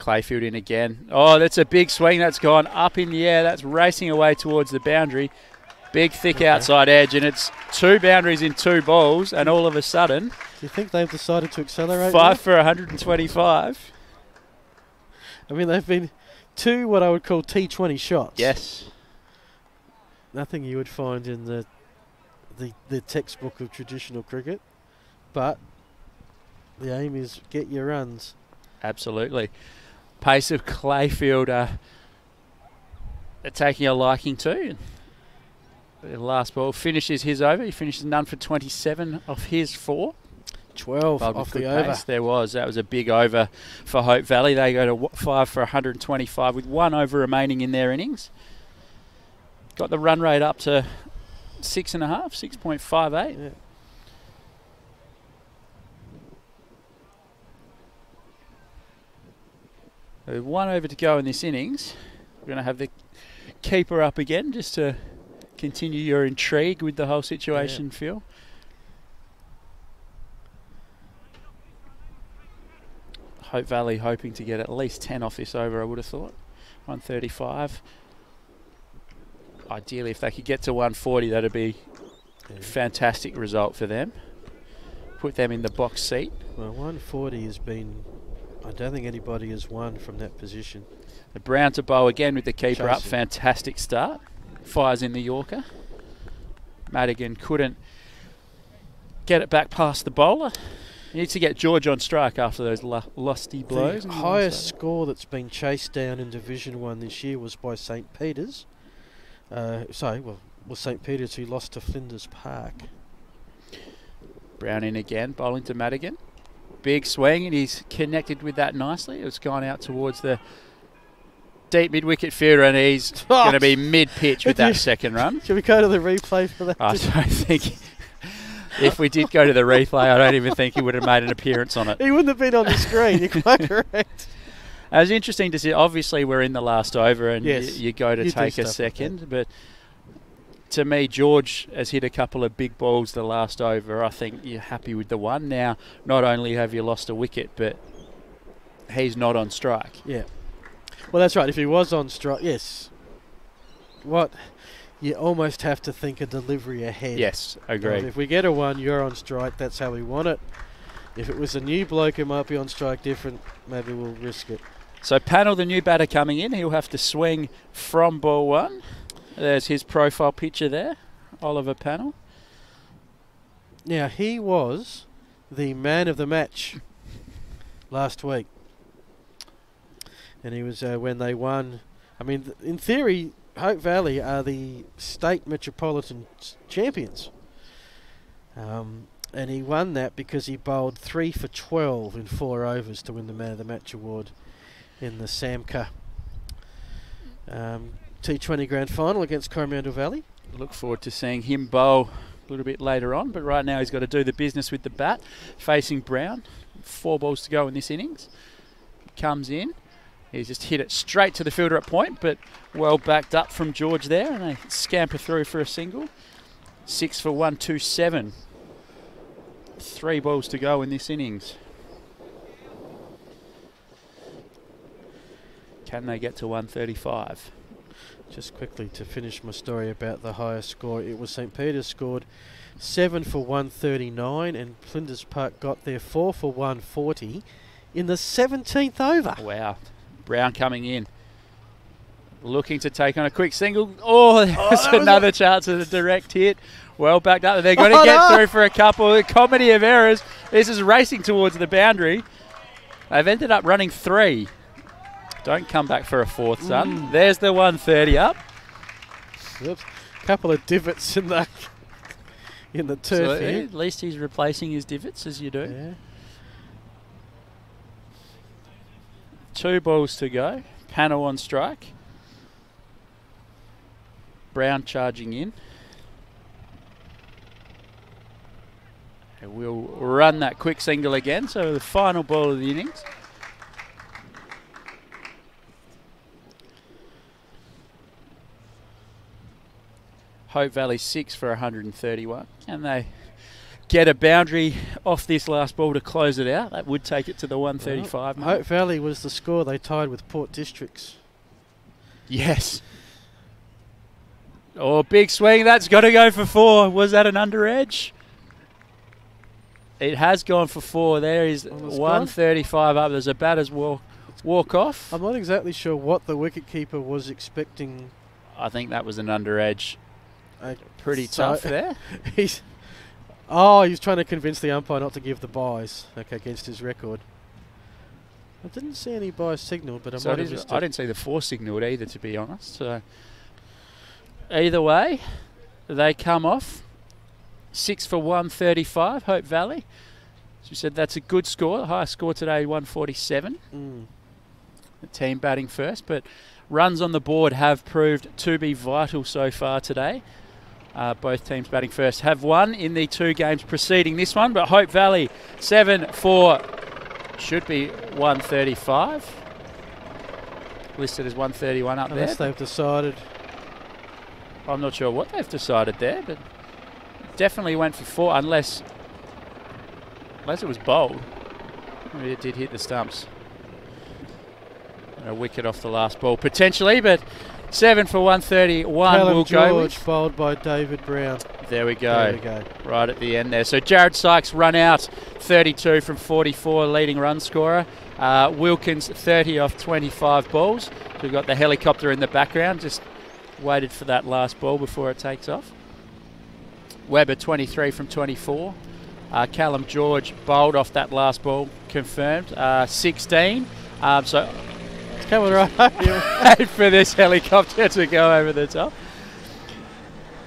Clayfield in again. Oh, that's a big swing. That's gone up in the air. That's racing away towards the boundary. Big, thick outside edge, and it's 2 boundaries in 2 balls, and all of a sudden... Do you think they've decided to accelerate? 5 for 125. I mean, they've been 2 what I would call T20 shots. Yes. Nothing you would find in the textbook of traditional cricket, but the aim is get your runs. Absolutely. Pace of Clayfield taking a liking to. The last ball finishes his over. He finishes none for 27 off his 4. 12 off the over. There was. That was a big over for Hope Valley. They go to 5 for 125 with 1 over remaining in their innings. Got the run rate up to 6.5, 6.58. Yeah. With 1 over to go in this innings. We're going to have the keeper up again just to continue your intrigue with the whole situation, Phil. Hope Valley hoping to get at least 10 off this over, I would have thought. 135. Ideally, if they could get to 140, that'd be a fantastic result for them. Put them in the box seat. Well, 140 has been... I don't think anybody has won from that position. The Brown to bow again with the keeper up. Fantastic start. Fires in the Yorker. Madigan couldn't get it back past the bowler. He needs to get George on strike after those lusty blows. The highest score that's been chased down in Division 1 this year was by St. Peter's. Was St. Peter's who lost to Flinders Park. Brown in again, bowling to Madigan. Big swing, and he's connected with that nicely. It's gone out towards the deep mid-wicket fielder, and he's going to be mid-pitch with that second run. Should we go to the replay for that? I don't think... If we did go to the replay, I don't even think he would have made an appearance on it. He wouldn't have been on the screen, you're quite correct. It was interesting to see. Obviously, we're in the last over, and you go to take a second. But to me, George has hit a couple of big balls the last over. I think you're happy with the one. Now, not only have you lost a wicket, but he's not on strike. Yeah. Well, that's right. If he was on strike, yes. You almost have to think a delivery ahead. Yes, agreed. If we get a 1, you're on strike. That's how we want it. If it was a new bloke who might be on strike different, maybe we'll risk it. So Panel, the new batter coming in, he'll have to swing from ball 1. There's his profile picture there, Oliver Panel. Now, he was the man of the match last week. And he was when they won. I mean, in theory, Hope Valley are the state metropolitan champions. And he won that because he bowled 3 for 12 in 4 overs to win the Man of the Match award in the Samka T20 Grand Final against Coromandel Valley. Look forward to seeing him bowl a little bit later on, but right now he's got to do the business with the bat, facing Brown. 4 balls to go in this innings. Comes in. He's just hit it straight to the fielder at point, but well backed up from George there, and they scamper through for a single. 6 for 127. 3 balls to go in this innings. Can they get to 135? Just quickly to finish my story about the highest score, it was St. Peter's scored 7 for 139, and Flinders Park got their 4 for 140 in the 17th over. Wow. Brown coming in. Looking to take on a quick single. Oh, there's another chance of a direct hit. Well backed up. They're going to get through for a couple. A comedy of errors. This is racing towards the boundary. They've ended up running 3. Don't come back for a 4th, son. There's the 130 up. Oops. Couple of divots in the turf so here. At least he's replacing his divots, as you do. Yeah. 2 balls to go. Panel on strike. Brown charging in. And we'll run that quick single again. So the final ball of the innings. Hope Valley 6 for 131. Can they get a boundary off this last ball to close it out? That would take it to the 135 mark. Hope Valley was the score they tied with Port Districts. Yes. Oh, big swing. That's got to go for 4. Was that an under edge? It has gone for 4. There is 135 up. There's a batter's walk walk off. I'm not exactly sure what the wicketkeeper was expecting. I think that was an under edge. Pretty tough there. He was trying to convince the umpire not to give the byes, against his record. I didn't see any byes signalled, but I didn't see the 4 signalled either, to be honest. So either way, they come off 6 for 135, Hope Valley. As we said, that's a good score. The highest score today, 147. The team batting first, but runs on the board have proved to be vital so far today. Both teams batting first have won in the 2 games preceding this one, but Hope Valley 7 for should be 135. Listed as 131 up there. Unless they've decided. I'm not sure what they've decided there, but definitely went for 4 unless it was bowled. Maybe it did hit the stumps. A wicket off the last ball potentially, but 7 for 131 Callum will George, go with. bowled by David Brown. There we go. Right at the end there. So Jared Sykes run out 32 from 44, leading run scorer. Wilkins 30 off 25 balls. So we've got the helicopter in the background. Just waited for that last ball before it takes off. Webber 23 from 24. Callum George bowled off that last ball, confirmed. 16. So it's coming right for this helicopter to go over the top.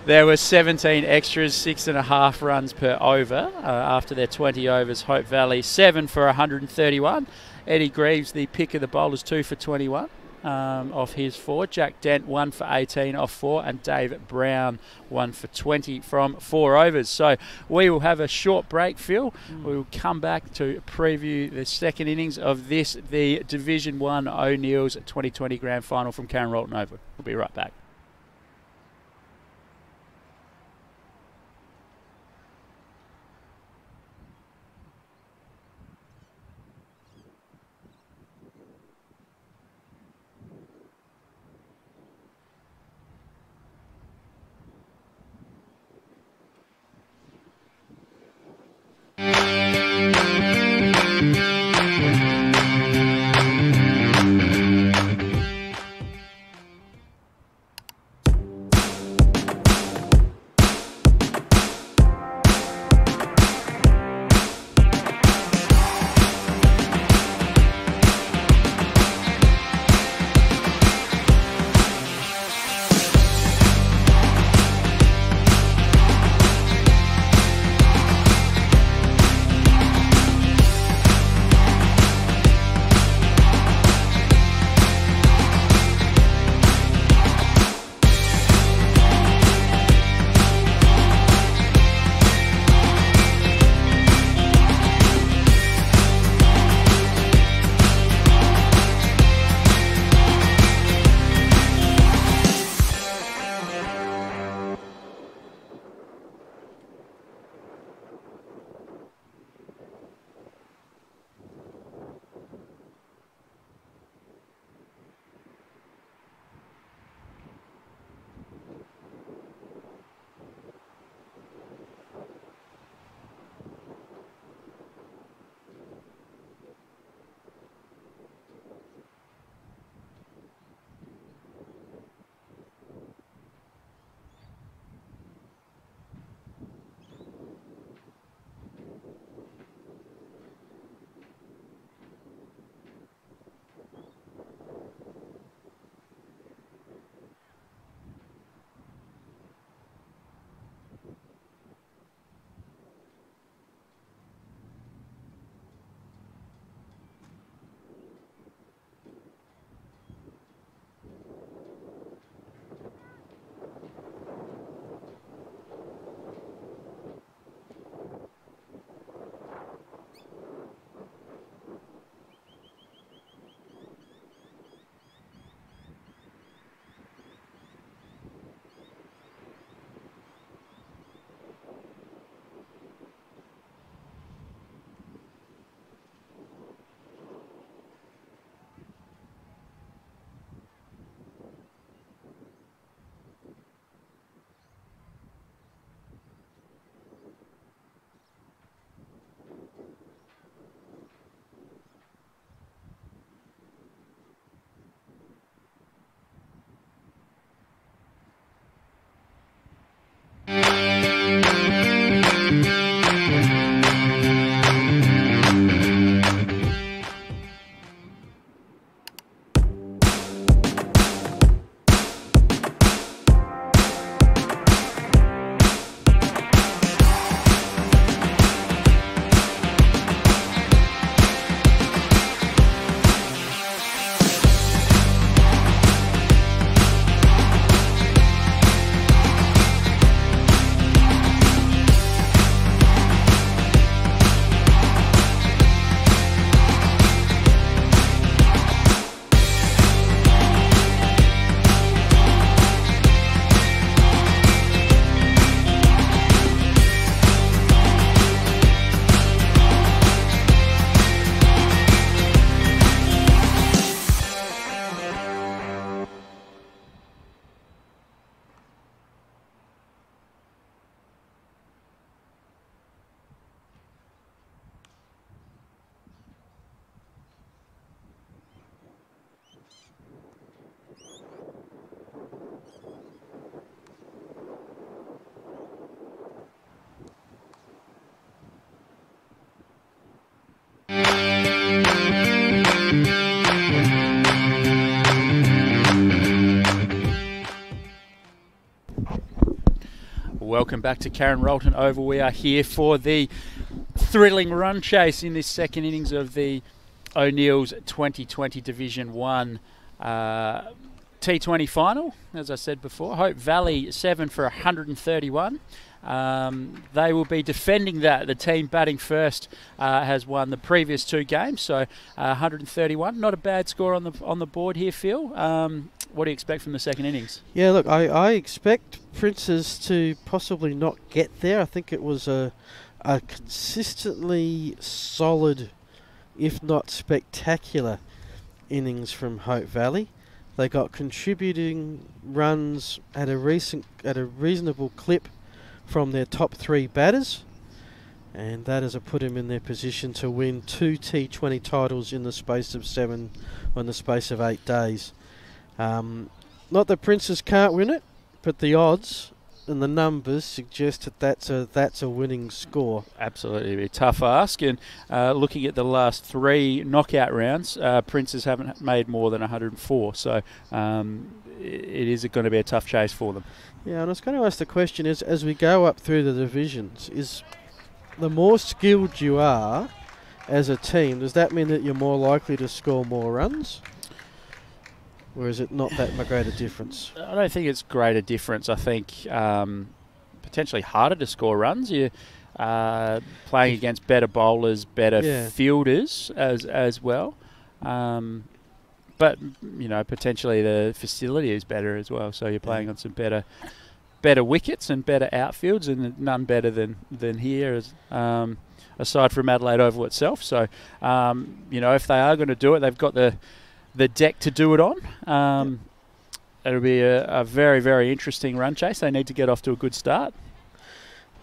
There were 17 extras, 6.5 runs per over after their 20 overs. Hope Valley 7 for 131. Eddie Greaves, the pick of the bowlers, 2 for 21 off his 4. Jack Dent 1 for 18 off 4, and Dave Brown 1 for 20 from 4 overs. So we will have a short break, Phil. We will come back to preview the second innings of the Division 1 O'Neill's 2020 Grand Final from Karen Rolton Oval. We'll be right back. Welcome back to Karen Rolton Oval. We are here for the thrilling run chase in this second innings of the O'Neill's 2020 Division 1 T20 final. As I said before, Hope Valley 7 for 131. They will be defending that. The team batting first has won the previous 2 games, so 131. Not a bad score on the board here, Phil. What do you expect from the second innings? Yeah, look, I expect Princes to possibly not get there. I think it was a consistently solid, if not spectacular, innings from Hope Valley. They got contributing runs at a reasonable clip from their top 3 batters, and that has put them in their position to win 2 T20 titles in the space of 7 on the space of 8 days. Not that Princes can't win it, but the odds and the numbers suggest that that's a winning score. Absolutely, be a tough ask. And looking at the last 3 knockout rounds, Princes haven't made more than 104, so it is going to be a tough chase for them. Yeah, and I was going to ask the question is, as we go up through the divisions, is the more skilled you are as a team, does that mean that you're more likely to score more runs? Or is it not that great a difference? I don't think it's greater difference. I think potentially harder to score runs. You're playing against better bowlers, better fielders as well. But, you know, potentially the facility is better as well. So you're playing on some better wickets and better outfields, and none better than here, aside from Adelaide Oval itself. So, you know, if they are going to do it, they've got the deck to do it on. It'll be a very, very interesting run chase. They need to get off to a good start.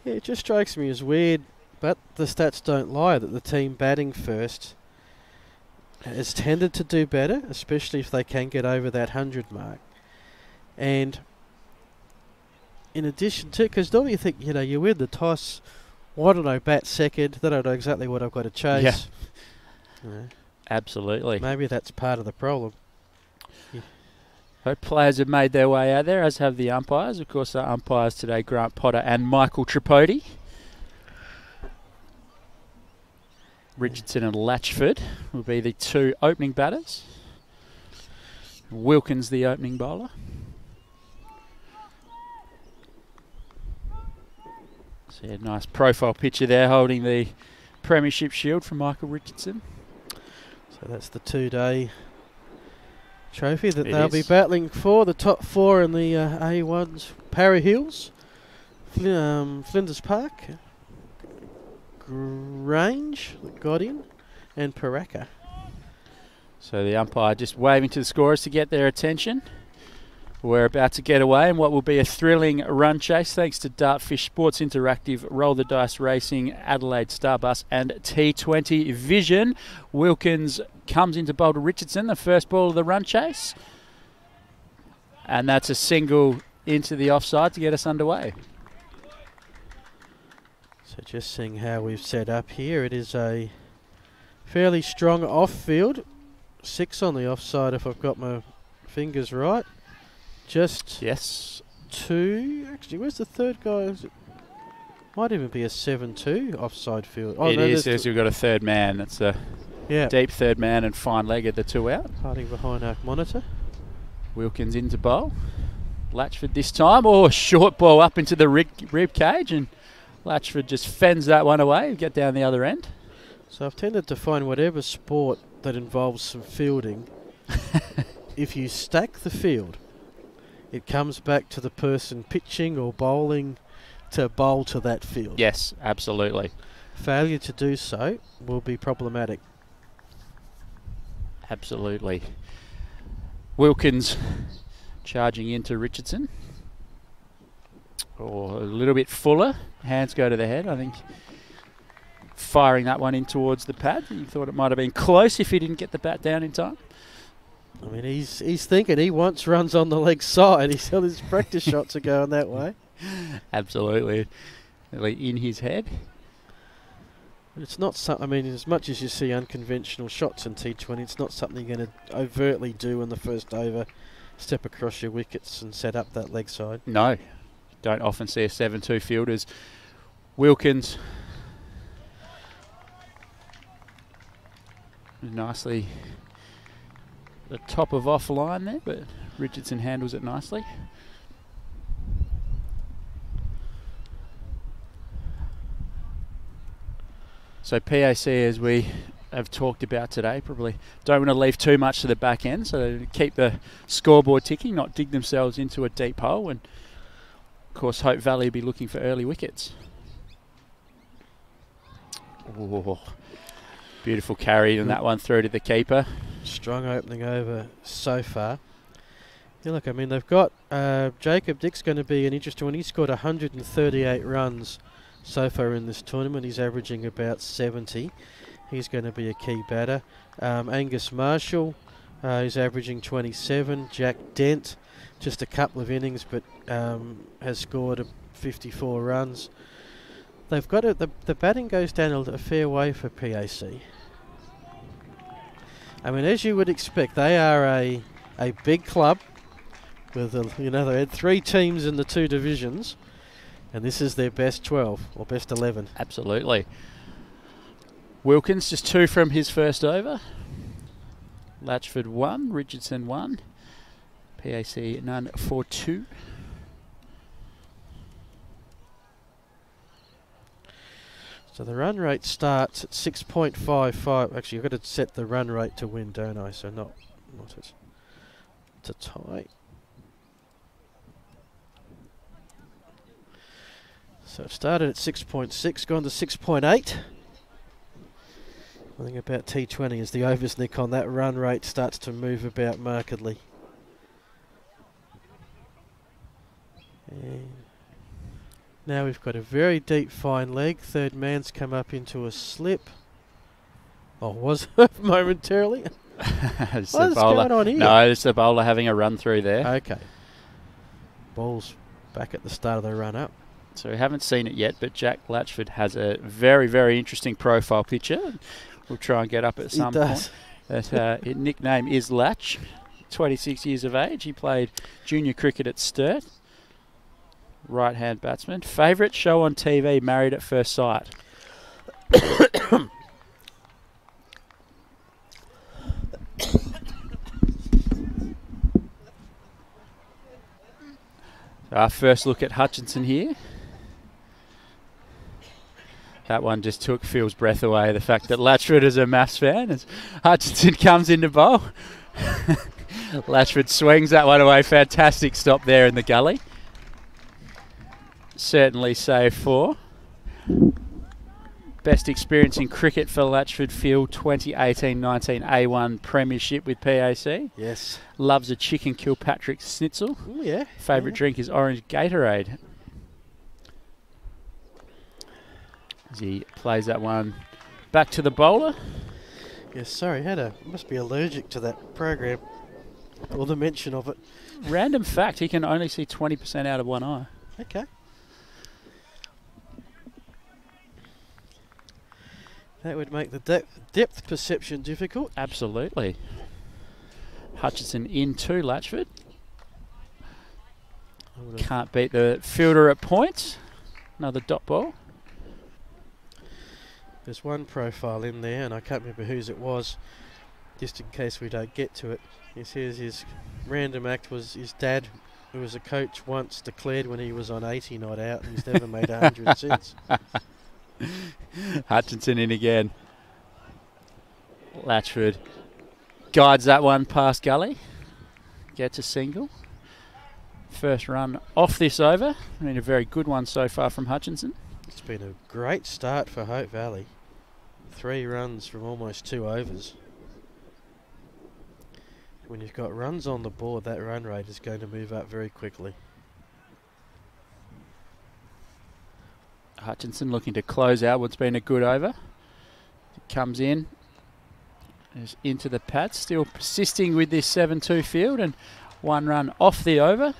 Yeah, it just strikes me as weird, but the stats don't lie, that the team batting first has tended to do better, especially if they can get over that 100 mark. And in addition to, because don't you think, you know, you win the toss, why don't I bat second, then I know exactly what I've got to chase. Yeah. You know, absolutely. maybe that's part of the problem. Yeah. Hope players have made their way out there, as have the umpires. Of course, the umpires today, Grant Potter and Michael Tripodi. Richardson and Latchford will be the 2 opening batters. Wilkins, the opening bowler. So, yeah, nice profile picture there holding the Premiership Shield from Michael Richardson. So that's the 2-day trophy that they'll be battling for. The top 4 in the A1's Para Hills, Flinders Park, Grange, got in, and Paraka. So the umpire just waving to the scorers to get their attention. We're about to get away in what will be a thrilling run chase thanks to Dartfish Sports Interactive, Roll the Dice Racing, Adelaide Starbus and T20 Vision. Wilkins comes into bowl to Richardson, the first ball of the run chase. And that's a single into the offside to get us underway. So just seeing how we've set up here, it is a fairly strong off-field. 6 on the offside if I've got my fingers right. Just 2. Actually, where's the third guy? Might even be a 7-2 offside field. Oh, it is, as you've got a third man. It's a deep third man and fine leg at the 2 out. Hiding behind our monitor. Wilkins into bowl. Latchford this time. Oh, short ball up into the rib cage, and Latchford just fends that one away. Get down the other end. So I've tended to find whatever sport that involves some fielding, if you stack the field, it comes back to the person pitching or bowling to bowl to that field. Yes, absolutely. Failure to do so will be problematic. Absolutely. Wilkins charging into Richardson. Or a little bit fuller. Hands go to the head, I think. Firing that one in towards the pad. You thought it might have been close if he didn't get the bat down in time. I mean, he's thinking he wants runs on the leg side. He's got his practice shots are going that way. Absolutely. In his head. But it's not something, I mean, as much as you see unconventional shots in T20, it's not something you're going to overtly do in the first over, step across your wickets and set up that leg side. No. Don't often see a 7-2 fielders. Wilkins nicely the top of off line there, but Richardson handles it nicely. So PAC, as we have talked about today, probably don't want to leave too much to the back end, so keep the scoreboard ticking, not dig themselves into a deep hole, and of course Hope Valley will be looking for early wickets. Oh, beautiful carry and that one through to the keeper. Strong opening over so far. Yeah, look, I mean, they've got Jacob Dick's going to be an interesting one. He scored 138 runs so far in this tournament. He's averaging about 70. He's going to be a key batter. Angus Marshall, who's averaging 27. Jack Dent, just a couple of innings, but has scored 54 runs. They've got the batting goes down a fair way for PAC. I mean, as you would expect, they are a big club with they had 3 teams in the 2 divisions, and this is their best 12 or best 11. Absolutely. Wilkins just 2 from his first over. Latchford 1, Richardson 1, PAC none for 2. So the run rate starts at 6.55. Actually, you've got to set the run rate to win, don't I? So not to tie. So it started at 6.6, gone to 6.8. I think about T20 as the overs nick on, that run rate starts to move about markedly. And now we've got a very deep fine leg. Third man's come up into a slip. Oh, was momentarily. It's What's going on here? No, it's the bowler having a run through there. Okay. Ball's back at the start of the run up. So we haven't seen it yet, but Jack Latchford has a very, very interesting profile picture. We'll try and get up at some point. His nickname is Latch. 26 years of age. He played junior cricket at Sturt. Right-hand batsman. Favourite show on TV, Married at First Sight. Our first look at Hutchinson here. That one just took Phil's breath away. The fact that Latchford is a maths fan as Hutchinson comes into bowl. Latchford swings that one away. Fantastic stop there in the gully. Certainly save 4. Best experience in cricket for Latchford, Phil, 2018-19 A1 Premiership with PAC. Yes. Loves a chicken Kilpatrick schnitzel. Ooh, yeah. Favourite drink is orange Gatorade. As he plays that one back to the bowler. Yes, sorry, must be allergic to that program, or the mention of it. Random fact, he can only see 20% out of one eye. Okay. That would make the depth perception difficult. Absolutely. Hutchinson in to Latchford. Can't beat the fielder at point. Another dot ball. There's one profile in there, and I can't remember whose it was, just in case we don't get to it. He says his random act was his dad, who was a coach once, declared when he was on 80 not out, and he's never made 100 since. Hutchinson in again. Latchford guides that one past gully. Gets a single. First run off this over. I mean, a very good one so far from Hutchinson. It's been a great start for Hope Valley. 3 runs from almost 2 overs. When you've got runs on the board, that run rate is going to move up very quickly. Hutchinson looking to close out what's been a good over. Comes in. Is into the pads. Still persisting with this 7-2 field, and 1 run off the over.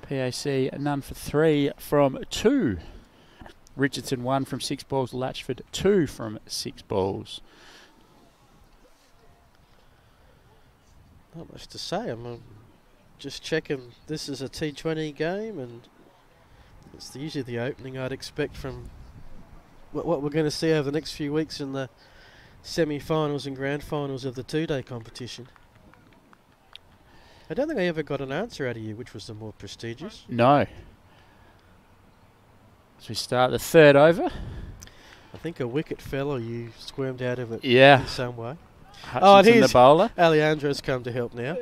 PAC none for 3 from 2. Richardson 1 from 6 balls. Latchford 2 from 6 balls. Not much to say. I'm just checking. This is a T20 game, and It's usually the opening I'd expect from what we're going to see over the next few weeks in the semi-finals and grand finals of the two-day competition. I don't think I ever got an answer out of you, which was the more prestigious. No. So we start the third over. I think a wicket fell or you squirmed out of it in some way. Hutchinson, the bowler. Alejandro's come to help now.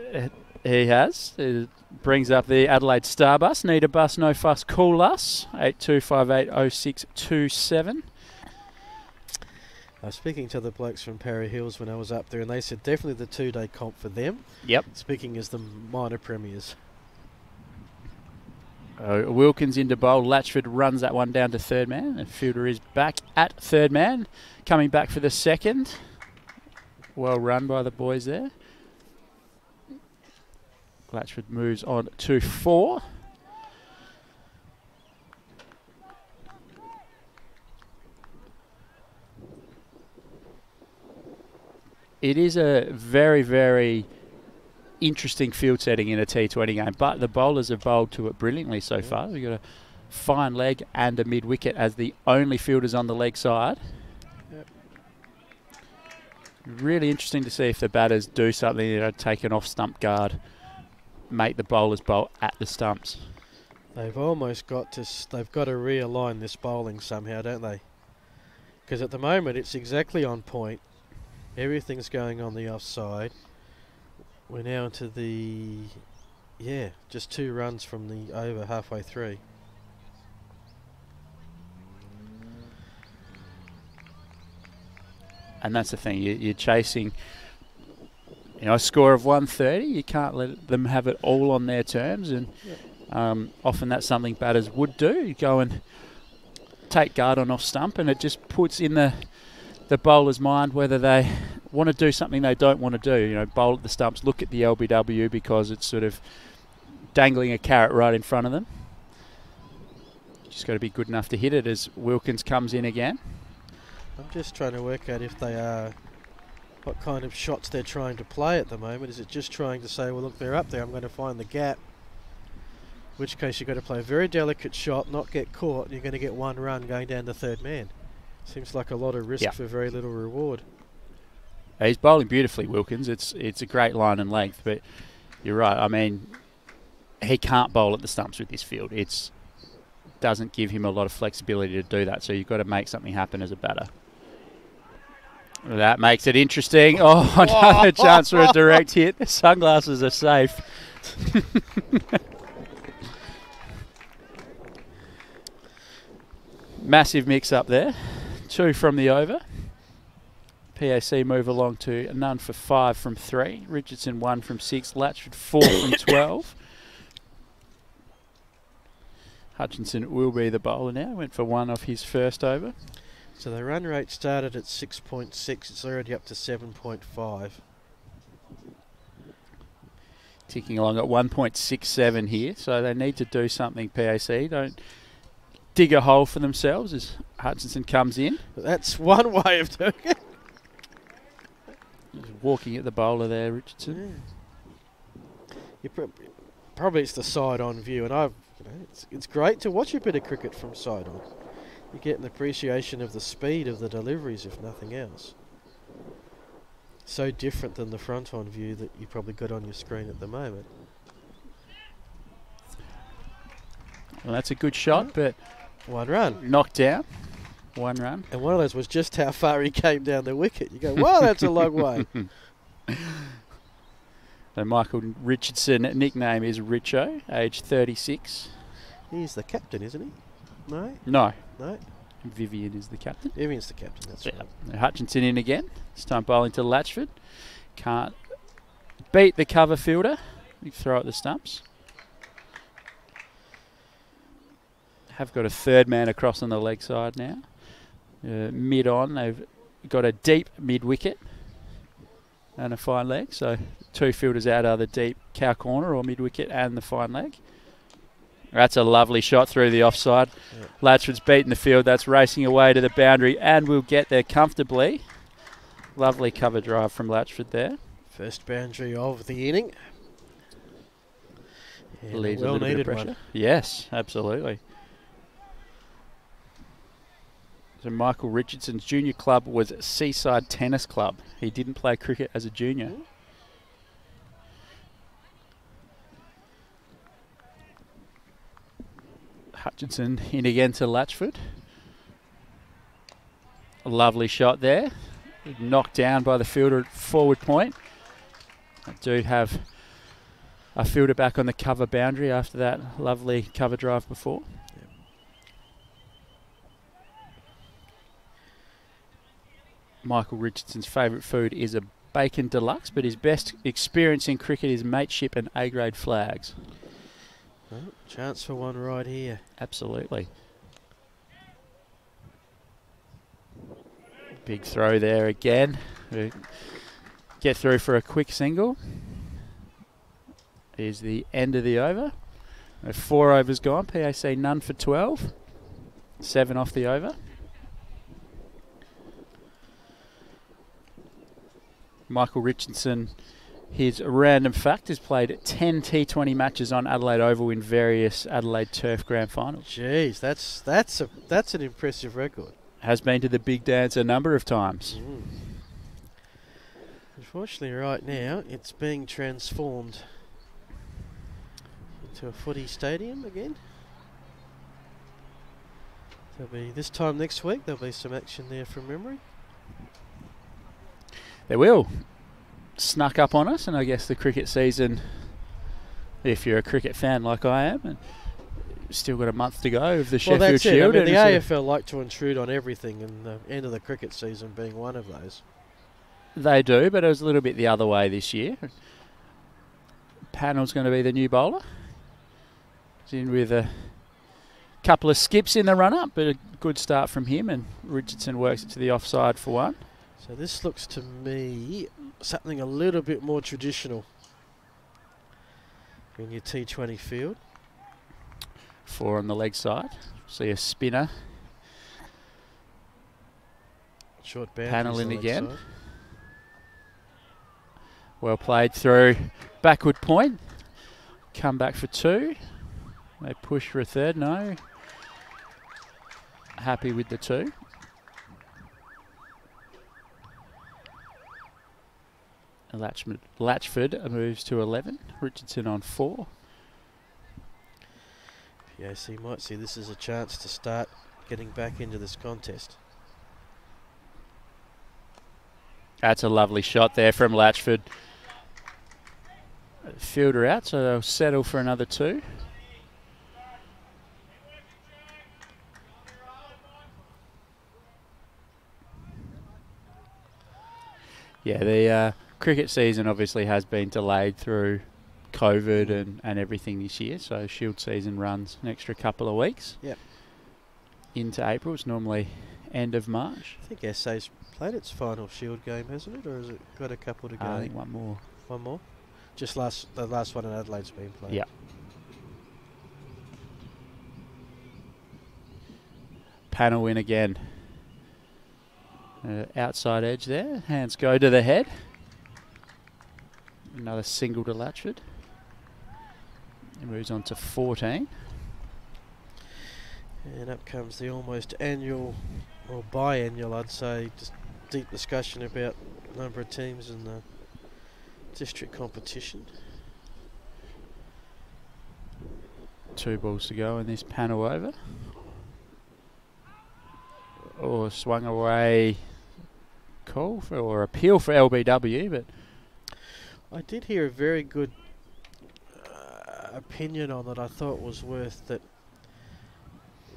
He has. It brings up the Adelaide Starbus. Need a bus, no fuss, call us. 82580627. I was speaking to the blokes from Parry Hills when I was up there, and they said definitely the two-day comp for them. Yep. Speaking as the minor premiers. Wilkins into bowl. Latchford runs that one down to third man. And fielder is back at third man. Coming back for the second. Well run by the boys there. Latchford moves on to 4. It is a very, very interesting field setting in a T20 game, but the bowlers have bowled to it brilliantly so far. We've got a fine leg and a mid-wicket as the only fielders on the leg side. Yep. Really interesting to see if the batters do something, take an off-stump guard, make the bowlers bowl at the stumps. They've almost got to, they've got to realign this bowling somehow, don't they? Because at the moment it's exactly on point. Everything's going on the offside. We're now into the, just 2 runs from the over halfway through. And that's the thing, you're chasing, a score of 130. You can't let them have it all on their terms, and often that's something batters would do. You go and take guard on off stump, and it just puts in the bowler's mind whether they want to do something they don't want to do. Bowl at the stumps, look at the LBW because it's sort of dangling a carrot right in front of them. Just got to be good enough to hit it as Wilkins comes in again. I'm just trying to work out if they are, what kind of shots they're trying to play at the moment. Is it just trying to say, well, look, they're up there, I'm going to find the gap? In which case you've got to play a very delicate shot, not get caught, and you're going to get 1 run going down to third man. Seems like a lot of risk for very little reward. He's bowling beautifully, Wilkins. It's a great line and length, but you're right. I mean, he can't bowl at the stumps with this field. It doesn't give him a lot of flexibility to do that, so you've got to make something happen as a batter. That makes it interesting. Oh, another chance for a direct hit. The sunglasses are safe. Massive mix-up there. 2 from the over. PAOC move along to none for 5 from 3. Richardson 1 from 6. Latchford 4 from 12. Hutchinson will be the bowler now. Went for 1 off his first over. So the run rate started at 6.6. It's already up to 7.5. Ticking along at 1.67 here. So they need to do something, PAOC. Don't dig a hole for themselves as Hutchinson comes in. That's one way of doing it. Just walking at the bowler there, Richardson. Yeah. Probably it's the side-on view, and it's great to watch a bit of cricket from side-on. You get an appreciation of the speed of the deliveries, if nothing else. So different than the front-on view that you probably got on your screen at the moment. Well, that's a good shot, but 1 run. Knocked down. 1 run. And one of those was just how far he came down the wicket. You go, wow, that's a long way. So Michael Richardson, nickname is Richo, age 36. He's the captain, isn't he? No? No. No? Vivian is the captain. Vivian's the captain, that's right. Hutchinson in again. This time bowling to Latchford. Can't beat the cover fielder. You throw at the stumps. Have got a third man across on the leg side now. Mid on, they've got a deep mid wicket and a fine leg. So 2 fielders out are the deep cow corner or mid wicket and the fine leg. That's a lovely shot through the offside. Yep. Latchford's beaten the field. That's racing away to the boundary and will get there comfortably. Lovely cover drive from Latchford there. First boundary of the inning. Well needed pressure. One. Yes, absolutely. So Michael Richardson's junior club was Seaside Tennis Club. He didn't play cricket as a junior. Hutchinson in again to Latchford. A lovely shot there. Knocked down by the fielder at forward point. I do have a fielder back on the cover boundary after that lovely cover drive before. Yep. Michael Richardson's favourite food is a bacon deluxe, but his best experience in cricket is mateship and A-grade flags. Well, chance for one right here. Absolutely. Big throw there again. Get through for a quick single. Is the end of the over. 4 overs gone. PAC none for 12. 7 off the over. Michael Richardson, his random fact, has played 10 T20 matches on Adelaide Oval in various Adelaide Turf Grand Finals. Jeez, that's an impressive record. Has been to the big dance a number of times. Unfortunately, right now, it's being transformed into a footy stadium again. There'll be this time next week. There'll be some action there from memory. They will. Snuck up on us, and I guess the cricket season, if you're a cricket fan like I am, and still got a month to go of the Sheffield Shield. I mean, the AFL like to intrude on everything, and the end of the cricket season being one of those. They do, but it was a little bit the other way this year. Panel's going to be the new bowler. He's in with a couple of skips in the run-up, but a good start from him, and Richardson works it to the offside for one. So this looks to me something a little bit more traditional in your T20 field. 4 on the leg side. See a spinner. Short boundaries. Panel in again. Side. Well played through backward point. Come back for 2. They push for a third. No. Happy with the 2. Latchford moves to 11. Richardson on 4. PAC might see this as a chance to start getting back into this contest. That's a lovely shot there from Latchford. Fielder out, so they'll settle for another 2. Yeah, the cricket season obviously has been delayed through COVID and everything this year, so Shield season runs an extra couple of weeks. Yep. Into April. It's normally end of March. I think SA's played its final Shield game, hasn't it, or has it got a couple to go? I think one more. One more? Just the last one in Adelaide's been played. Yeah. Panel in again. Outside edge there. Hands go to the head. Another single to Latchford. He moves on to 14. And up comes the almost annual, or biannual, I'd say, just deep discussion about the number of teams in the district competition. 2 balls to go in this panel over. Or swung away. Call for, or appeal for LBW, but I did hear a very good opinion on that. I thought was worth that.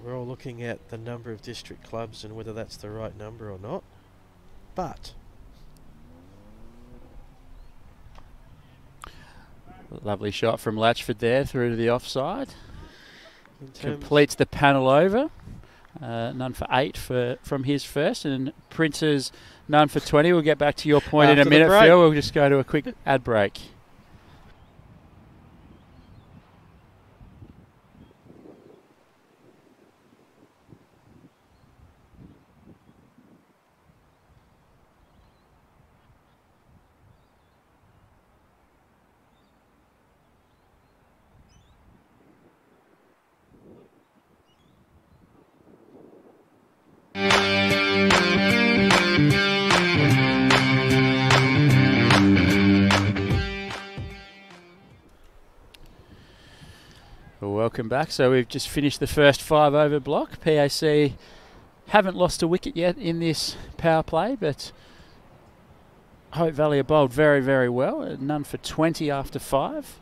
We're all looking at the number of district clubs and whether that's the right number or not. But lovely shot from Latchford there through to the offside. Completes the panel over. None for 8 from his first, and Prince's none for 20. We'll get back to your point in a minute, Phil. We'll just go to a quick ad break. welcome back. So we've just finished the first 5-over block. PAC haven't lost a wicket yet in this power play, but Hope Valley are bowled very, very well. None for 20 after 5.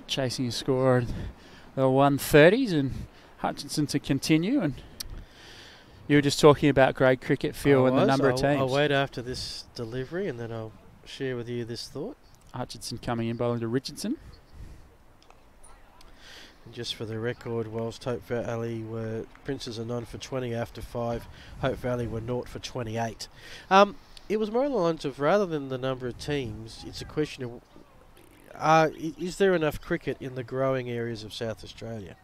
Chasing a score of the 130s, and Hutchinson to continue. And you were just talking about grade cricket, Phil, and the number of teams. I'll wait after this delivery and then I'll share with you this thought. Hutchinson coming in bowling to Richardson. And just for the record, whilst Hope Valley were Princes are none for 20 after 5, Hope Valley were 0 for 28. It was more along the lines of, rather than the number of teams, it's a question of is there enough cricket in the growing areas of South Australia?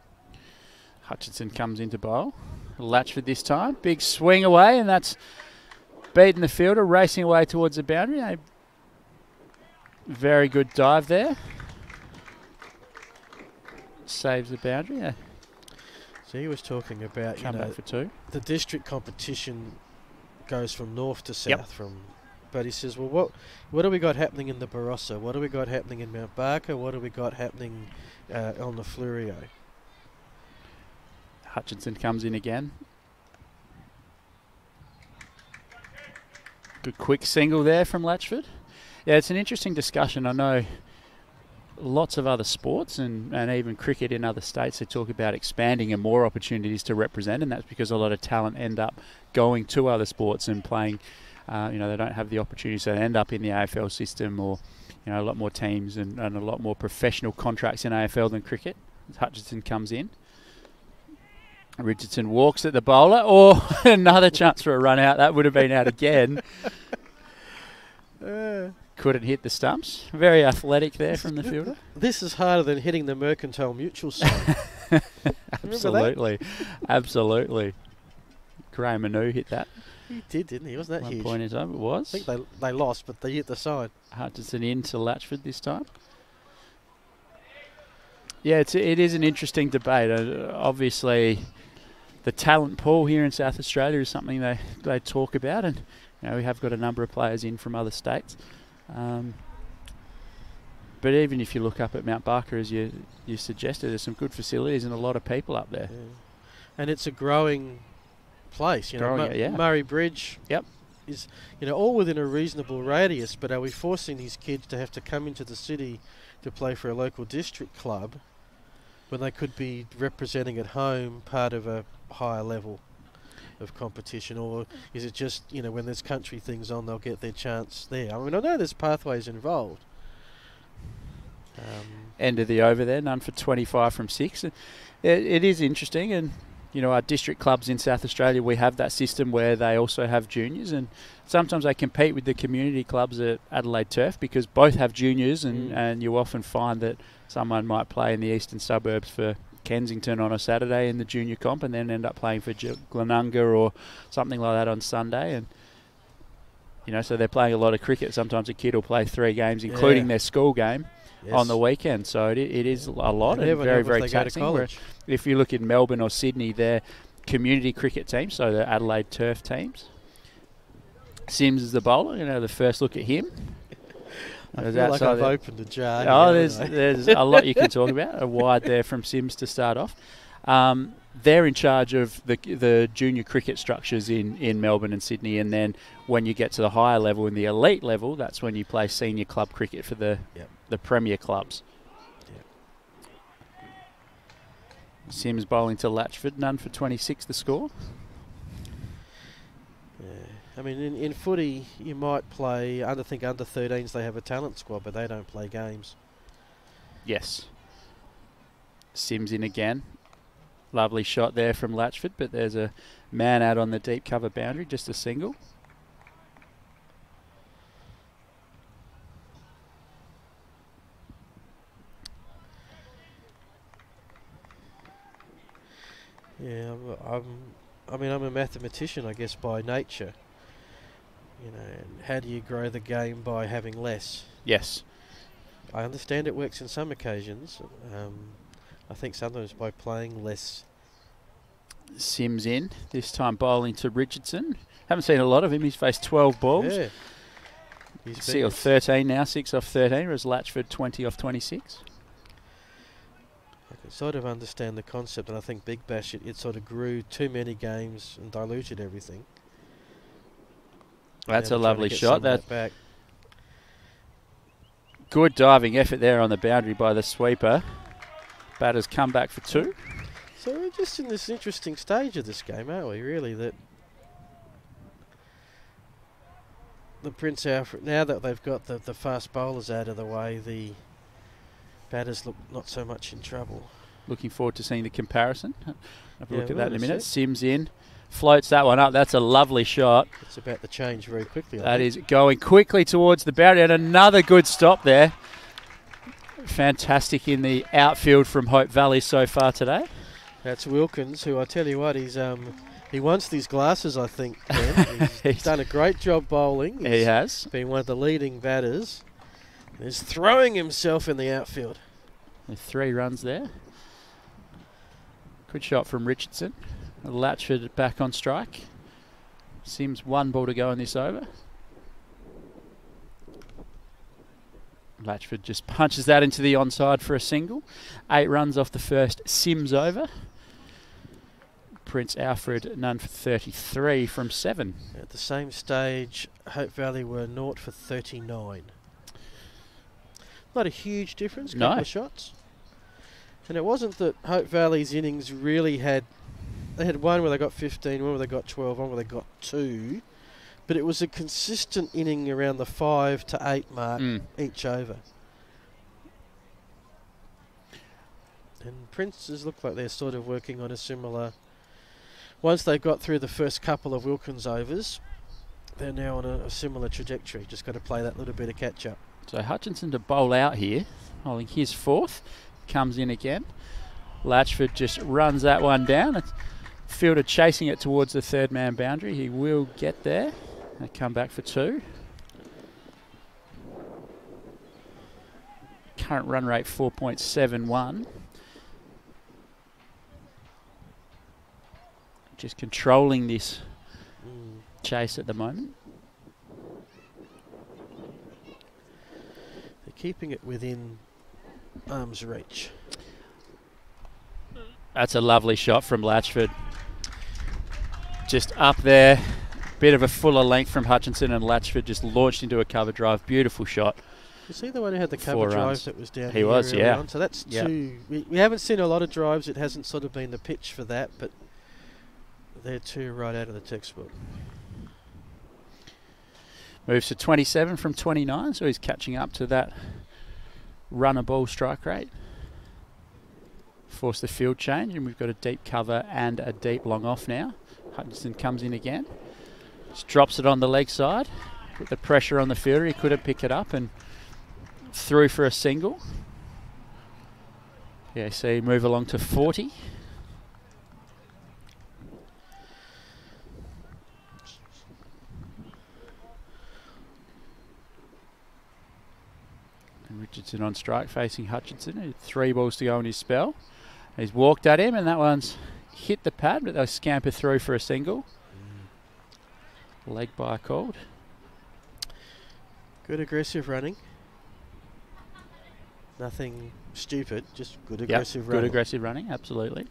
Hutchinson comes into bowl. Latchford this time. Big swing away, and that's beaten the fielder, racing away towards the boundary. A very good dive there. Saves the boundary. So he was talking about, come back for 2. The district competition goes from north to south, but he says, well, what do we got happening in the Barossa? What do we got happening in Mount Barker? What do we got happening on the Flurio? Hutchinson comes in again. Good quick single there from Latchford. Yeah, it's an interesting discussion. I know lots of other sports and even cricket in other states, they talk about expanding and more opportunities to represent, and that's because a lot of talent end up going to other sports and playing. They don't have the opportunity, so they end up in the AFL system, or a lot more teams and a lot more professional contracts in AFL than cricket. Hutchinson comes in. Richardson walks at the bowler, or another chance for a run out. That would have been out again. Couldn't hit the stumps. Very athletic there from the fielder. This is harder than hitting the Mercantile Mutual sign. Absolutely. Absolutely. Graham Manu hit that. He did, didn't he? Wasn't that huge? 1 point in time, it was. I think they lost, but they hit the sign. Hutchinson into Latchford this time. Yeah, it is an interesting debate. Obviously, the talent pool here in South Australia is something they talk about, and we have got a number of players in from other states. But even if you look up at Mount Barker, as you suggested, there's some good facilities and a lot of people up there. Yeah. And it's a growing place. Murray Bridge is all within a reasonable radius, but are we forcing these kids to have to come into the city to play for a local district club when they could be representing at home part of a higher level of competition? Or is it just, when there's country things on, they'll get their chance there? I mean, I know there's pathways involved. End of the over there, none for 25 from 6. It is interesting, and our district clubs in South Australia, we have that system where they also have juniors, and sometimes they compete with the community clubs at Adelaide Turf because both have juniors, and you often find that someone might play in the eastern suburbs for Kensington on a Saturday in the junior comp and then end up playing for Glenunga or something like that on Sunday, and so they're playing a lot of cricket. Sometimes a kid will play 3 games, including their school game, on the weekend. So it is a lot, and very, very taxing. If you look in Melbourne or Sydney, they're community cricket teams, so the Adelaide Turf teams. Sims is the bowler. The first look at him. I feel like I've opened a jar. There's a lot you can talk about. A wide there from Sims to start off. They're in charge of the junior cricket structures in Melbourne and Sydney, and then when you get to the higher level, in the elite level, that's when you play senior club cricket for the premier clubs. Yep. Sims bowling to Latchford, none for 26 the score. I mean, in footy, you might play, under 13s, they have a talent squad, but they don't play games. Yes. Sims in again. Lovely shot there from Latchford, but there's a man out on the deep cover boundary, just a single. Yeah, I'm a mathematician, I guess, by nature. How do you grow the game by having less? Yes. I understand it works in some occasions. I think sometimes by playing less. Sims in, this time bowling to Richardson. Haven't seen a lot of him. He's faced 12 balls. Yeah. He's off 13 now, 6 off 13, whereas Latchford 20 off 26. They sort of understand the concept, and I think Big Bash, it sort of grew too many games and diluted everything. That's a lovely shot. That back. Good diving effort there on the boundary by the sweeper. Batters come back for 2. So we're just in this interesting stage of this game, aren't we, really? That the Prince Alfred, now that they've got the fast bowlers out of the way, the batters look not so much in trouble. Looking forward to seeing the comparison. Have a look at that in a minute. Sims in. Floats that one up. That's a lovely shot. It's about to change very quickly. That is going quickly towards the boundary, and another good stop there. Fantastic in the outfield from Hope Valley so far today. That's Wilkins, who I tell you what, he wants these glasses, I think, Ben. He's done a great job bowling. He has. Been one of the leading batters. He's throwing himself in the outfield. With 3 runs there. Good shot from Richardson. Latchford back on strike. Sims 1 ball to go in this over. Latchford just punches that into the onside for a single. 8 runs off the first Sims over. Prince Alfred none for 33 from 7. At the same stage, Hope Valley were 0 for 39. Not a huge difference, couple of shots. And it wasn't that Hope Valley's innings really had... They had one where they got 15, one where they got 12, one where they got 2. But it was a consistent inning around the 5 to 8 mark each over. And Princes look like they're sort of working on a similar... Once they got through the first couple of Wilkins overs, they're now on a similar trajectory. Just got to play that little bit of catch-up. So Hutchinson to bowl out here, holding his 4th. Comes in again. Latchford just runs that one down. Fielder chasing it towards the 3rd man boundary. He will get there. They come back for 2. Current run rate 4.71. Just controlling this chase at the moment. They're keeping it within arm's reach. That's a lovely shot from Latchford. Just up there. Bit of a fuller length from Hutchinson, and Latchford just launched into a cover drive. Beautiful shot. You see the one who had the cover drive that was down here? He was, yeah. On. So that's 2. We haven't seen a lot of drives. It hasn't sort of been the pitch for that, but they're 2 right out of the textbook. Moves to 27 from 29, so he's catching up to that runner ball strike rate. Force the field change, and we've got a deep cover and a deep long off now. Hutchinson comes in again. Just drops it on the leg side. Put the pressure on the fielder. He couldn't pick it up and through for a single. Yeah, so you move along to 40. And Richardson on strike facing Hutchinson. 3 balls to go in his spell. He's walked at him, and that one's hit the pad, but they'll scamper through for a single. Leg by called. Good aggressive running. Nothing stupid, just good aggressive running. Good aggressive running, absolutely.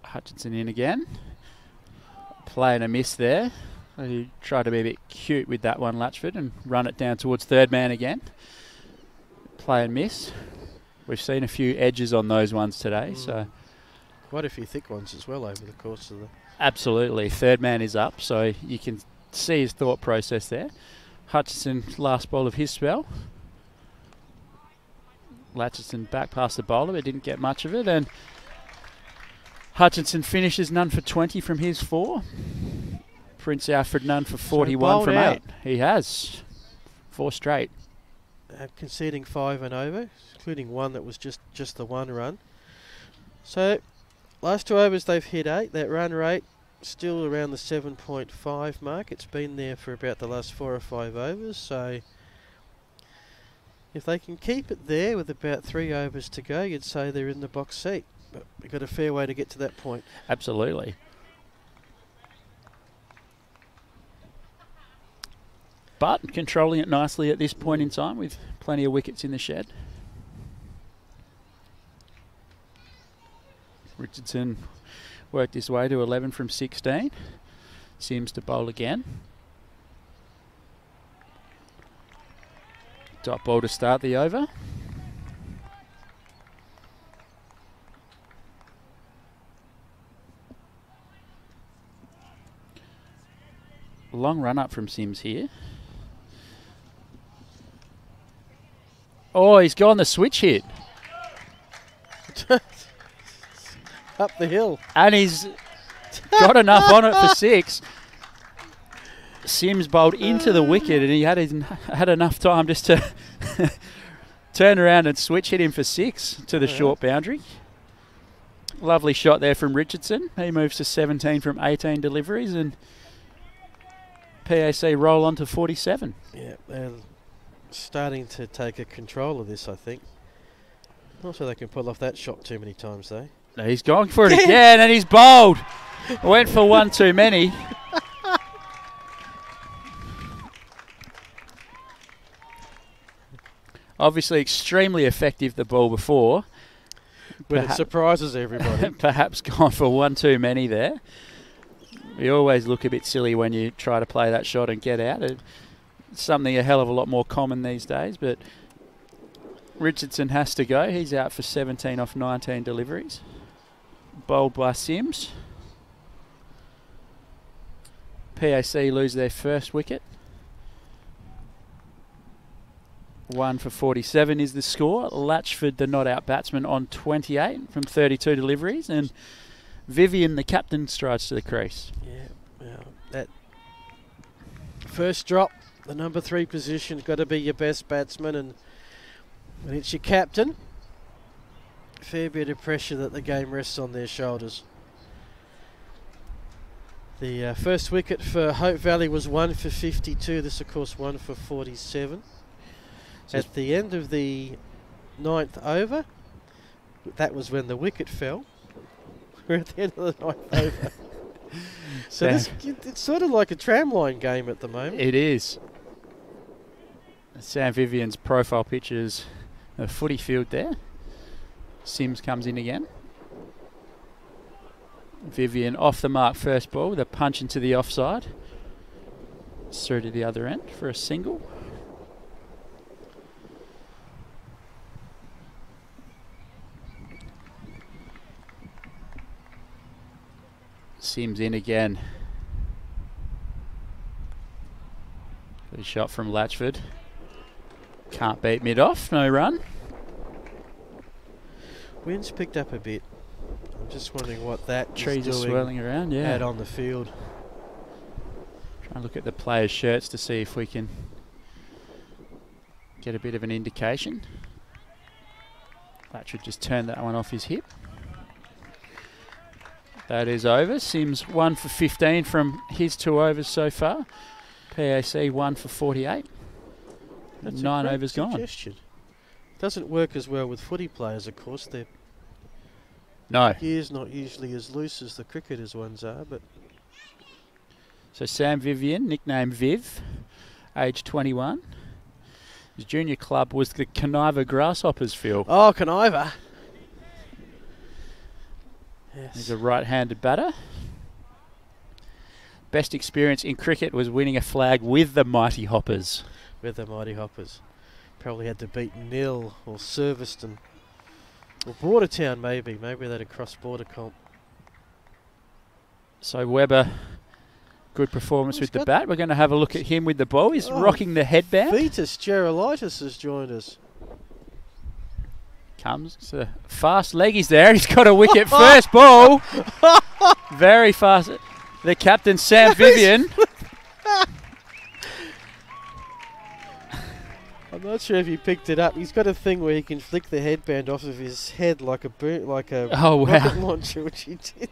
Hutchinson in again. Playing a miss there. He tried to be a bit cute with that one, Latchford, and run it down towards 3rd man again. Play and miss. We've seen a few edges on those ones today, so quite a few thick ones as well over the course of the... Absolutely. 3rd man is up, so you can see his thought process there. Hutchinson, last ball of his spell. Latchison back past the bowler, but didn't get much of it, and Hutchinson finishes none for 20 from his 4. Prince Alfred none for 41 from 8. He has 4 straight. Conceding 5 and over, including one that was just the 1 run. So, last 2 overs they've hit 8. That run rate still around the 7.5 mark. It's been there for about the last 4 or 5 overs. So, if they can keep it there with about 3 overs to go, you'd say they're in the box seat. But we've got a fair way to get to that point. Absolutely. but controlling it nicely at this point in time with plenty of wickets in the shed. Richardson worked his way to 11 from 16. Sims to bowl again. Dot ball to start the over. Long run up from Sims here. Oh, he's gone the switch hit. Up the hill. And he's got enough on it for 6. Sims bowled into the wicket and he had enough time just to turn around and switch hit him for 6 to the short boundary. Lovely shot there from Richardson. He moves to 17 from 18 deliveries and PAOC roll on to 47. Yeah, they're starting to take a control of this, I think. Not sure they can pull off that shot too many times, though. No, he's going for it again, and he's bowled. Went for one too many. Obviously extremely effective, the ball before. But it surprises everybody. Perhaps gone for one too many there. You always look a bit silly when you try to play that shot and get out. It's something a hell of a lot more common these days, but Richardson has to go. He's out for 17 off 19 deliveries. Bowled by Sims. PAOC lose their first wicket. 1 for 47 is the score. Latchford, the not-out batsman, on 28 from 32 deliveries, and Vivian, the captain, strides to the crease. Yeah, well, that first drop, the number 3 position, got to be your best batsman, and when it's your captain, fair bit of pressure that the game rests on their shoulders. The first wicket for Hope Valley was 1 for 52. This, of course, 1 for 47. At the end of the 9th over, that was when the wicket fell. We're at the end of the 9th over. So it's sort of like a tramline game at the moment. It is. Sam Vivian's profile pictures a footy field there. Sims comes in again. Vivian off the mark first ball with a punch into the offside. Through to the other end for a single. Sims in again. Good shot from Latchford. Can't beat mid-off, no run. Wind's picked up a bit. I'm just wondering what that trees are swirling around, yeah. Out on the field. Try and look at the players' shirts to see if we can get a bit of an indication. Latchford just turned that one off his hip. That is over. Sims 1 for 15 from his 2 overs so far. PAOC 1 for 48. That's 9 overs gone. Doesn't work as well with footy players, of course. Their gear's not usually as loose as the cricketers' ones are, but so Sam Vivian, nicknamed Viv, age 21. His junior club was the Conniva Grasshoppers, Phil. Oh, Conniva. Yes. He's a right-handed batter. Best experience in cricket was winning a flag with the Mighty Hoppers. With the Mighty Hoppers. Probably had to beat Nil or Serviston. Or Bordertown, maybe. Maybe they'd have cross-border comp. So Webber, good performance with the bat. We're going to have a look at him with the ball. He's rocking the headband. Vetus Gerolitis has joined us. Comes, fast leg is there. He's got a wicket first ball. Very fast. The captain, Sam Vivian. I'm not sure if he picked it up. He's got a thing where he can flick the headband off of his head like a rocket launcher, which he did.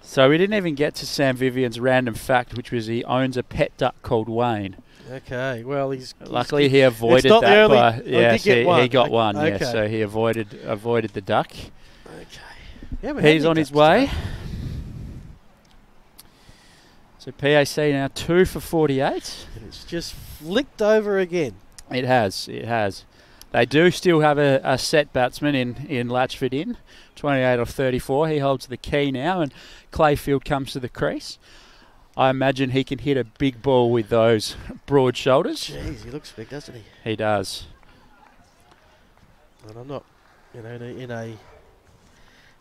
So we didn't even get to Sam Vivian's random fact, which was he owns a pet duck called Wayne. Okay, well luckily he avoided that. He got one. Okay. Yeah, so he avoided the duck. Okay, yeah, he's on his way. So PAC now 2 for 48. And it's just flicked over again. It has. It has. They do still have a set batsman in Latchford in. 28 off 34. He holds the key now, and Clayfield comes to the crease. I imagine he can hit a big ball with those broad shoulders. Jeez, he looks big, doesn't he? He does. And I'm not, in a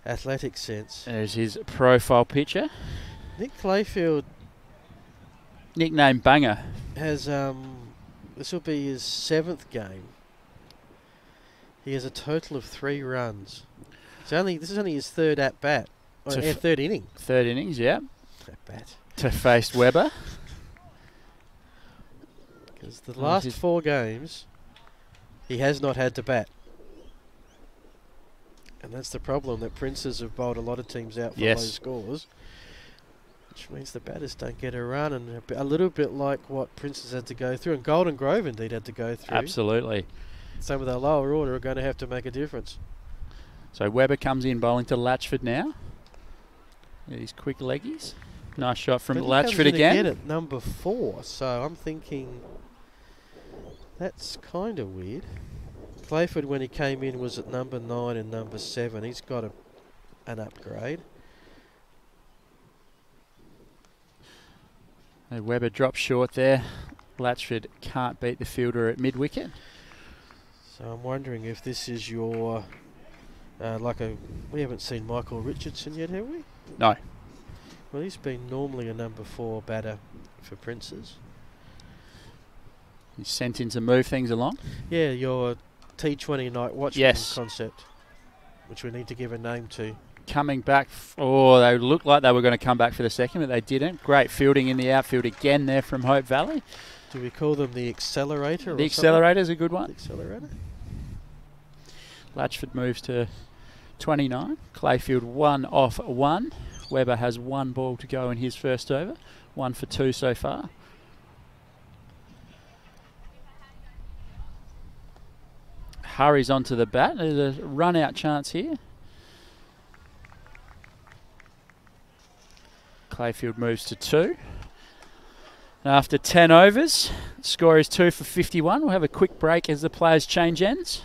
athletic sense. There's his profile picture. Nick Clayfield, nickname Banger, has this will be his 7th game. He has a total of 3 runs. This is only his 3rd at bat. Third inning. 3rd innings, yeah. At bat. To face Weber. Because the last 4 games, he has not had to bat. And that's the problem, that Princes have bowled a lot of teams out for low scores. Which means the batters don't get a run, and a little bit like what Princes had to go through, and Golden Grove indeed had to go through. Absolutely. Some of the lower order are going to have to make a difference. So Weber comes in bowling to Latchford now. These quick leggies. Nice shot from Latchford again. Again at number 4, so I'm thinking that's kind of weird. Clayford, when he came in, was at number 9 and number 7. He's got an upgrade. And Weber drops short there. Latchford can't beat the fielder at mid-wicket. So I'm wondering if this is your, we haven't seen Michael Richardson yet, have we? No. Well, he's been normally a number 4 batter for Princes. He's sent in to move things along. Yeah, your T20 night watchman concept, which we need to give a name to. Coming back, they looked like they were going to come back for the second, but they didn't. Great fielding in the outfield again there from Hope Valley. Do we call them the accelerator? The accelerator's a good one. The accelerator. Latchford moves to 29. Clayfield 1 off 1. Weber has 1 ball to go in his first over. 1 for 2 so far. Hurries onto the bat. There's a run-out chance here. Clayfield moves to 2. And after 10 overs, the score is 2 for 51. We'll have a quick break as the players change ends.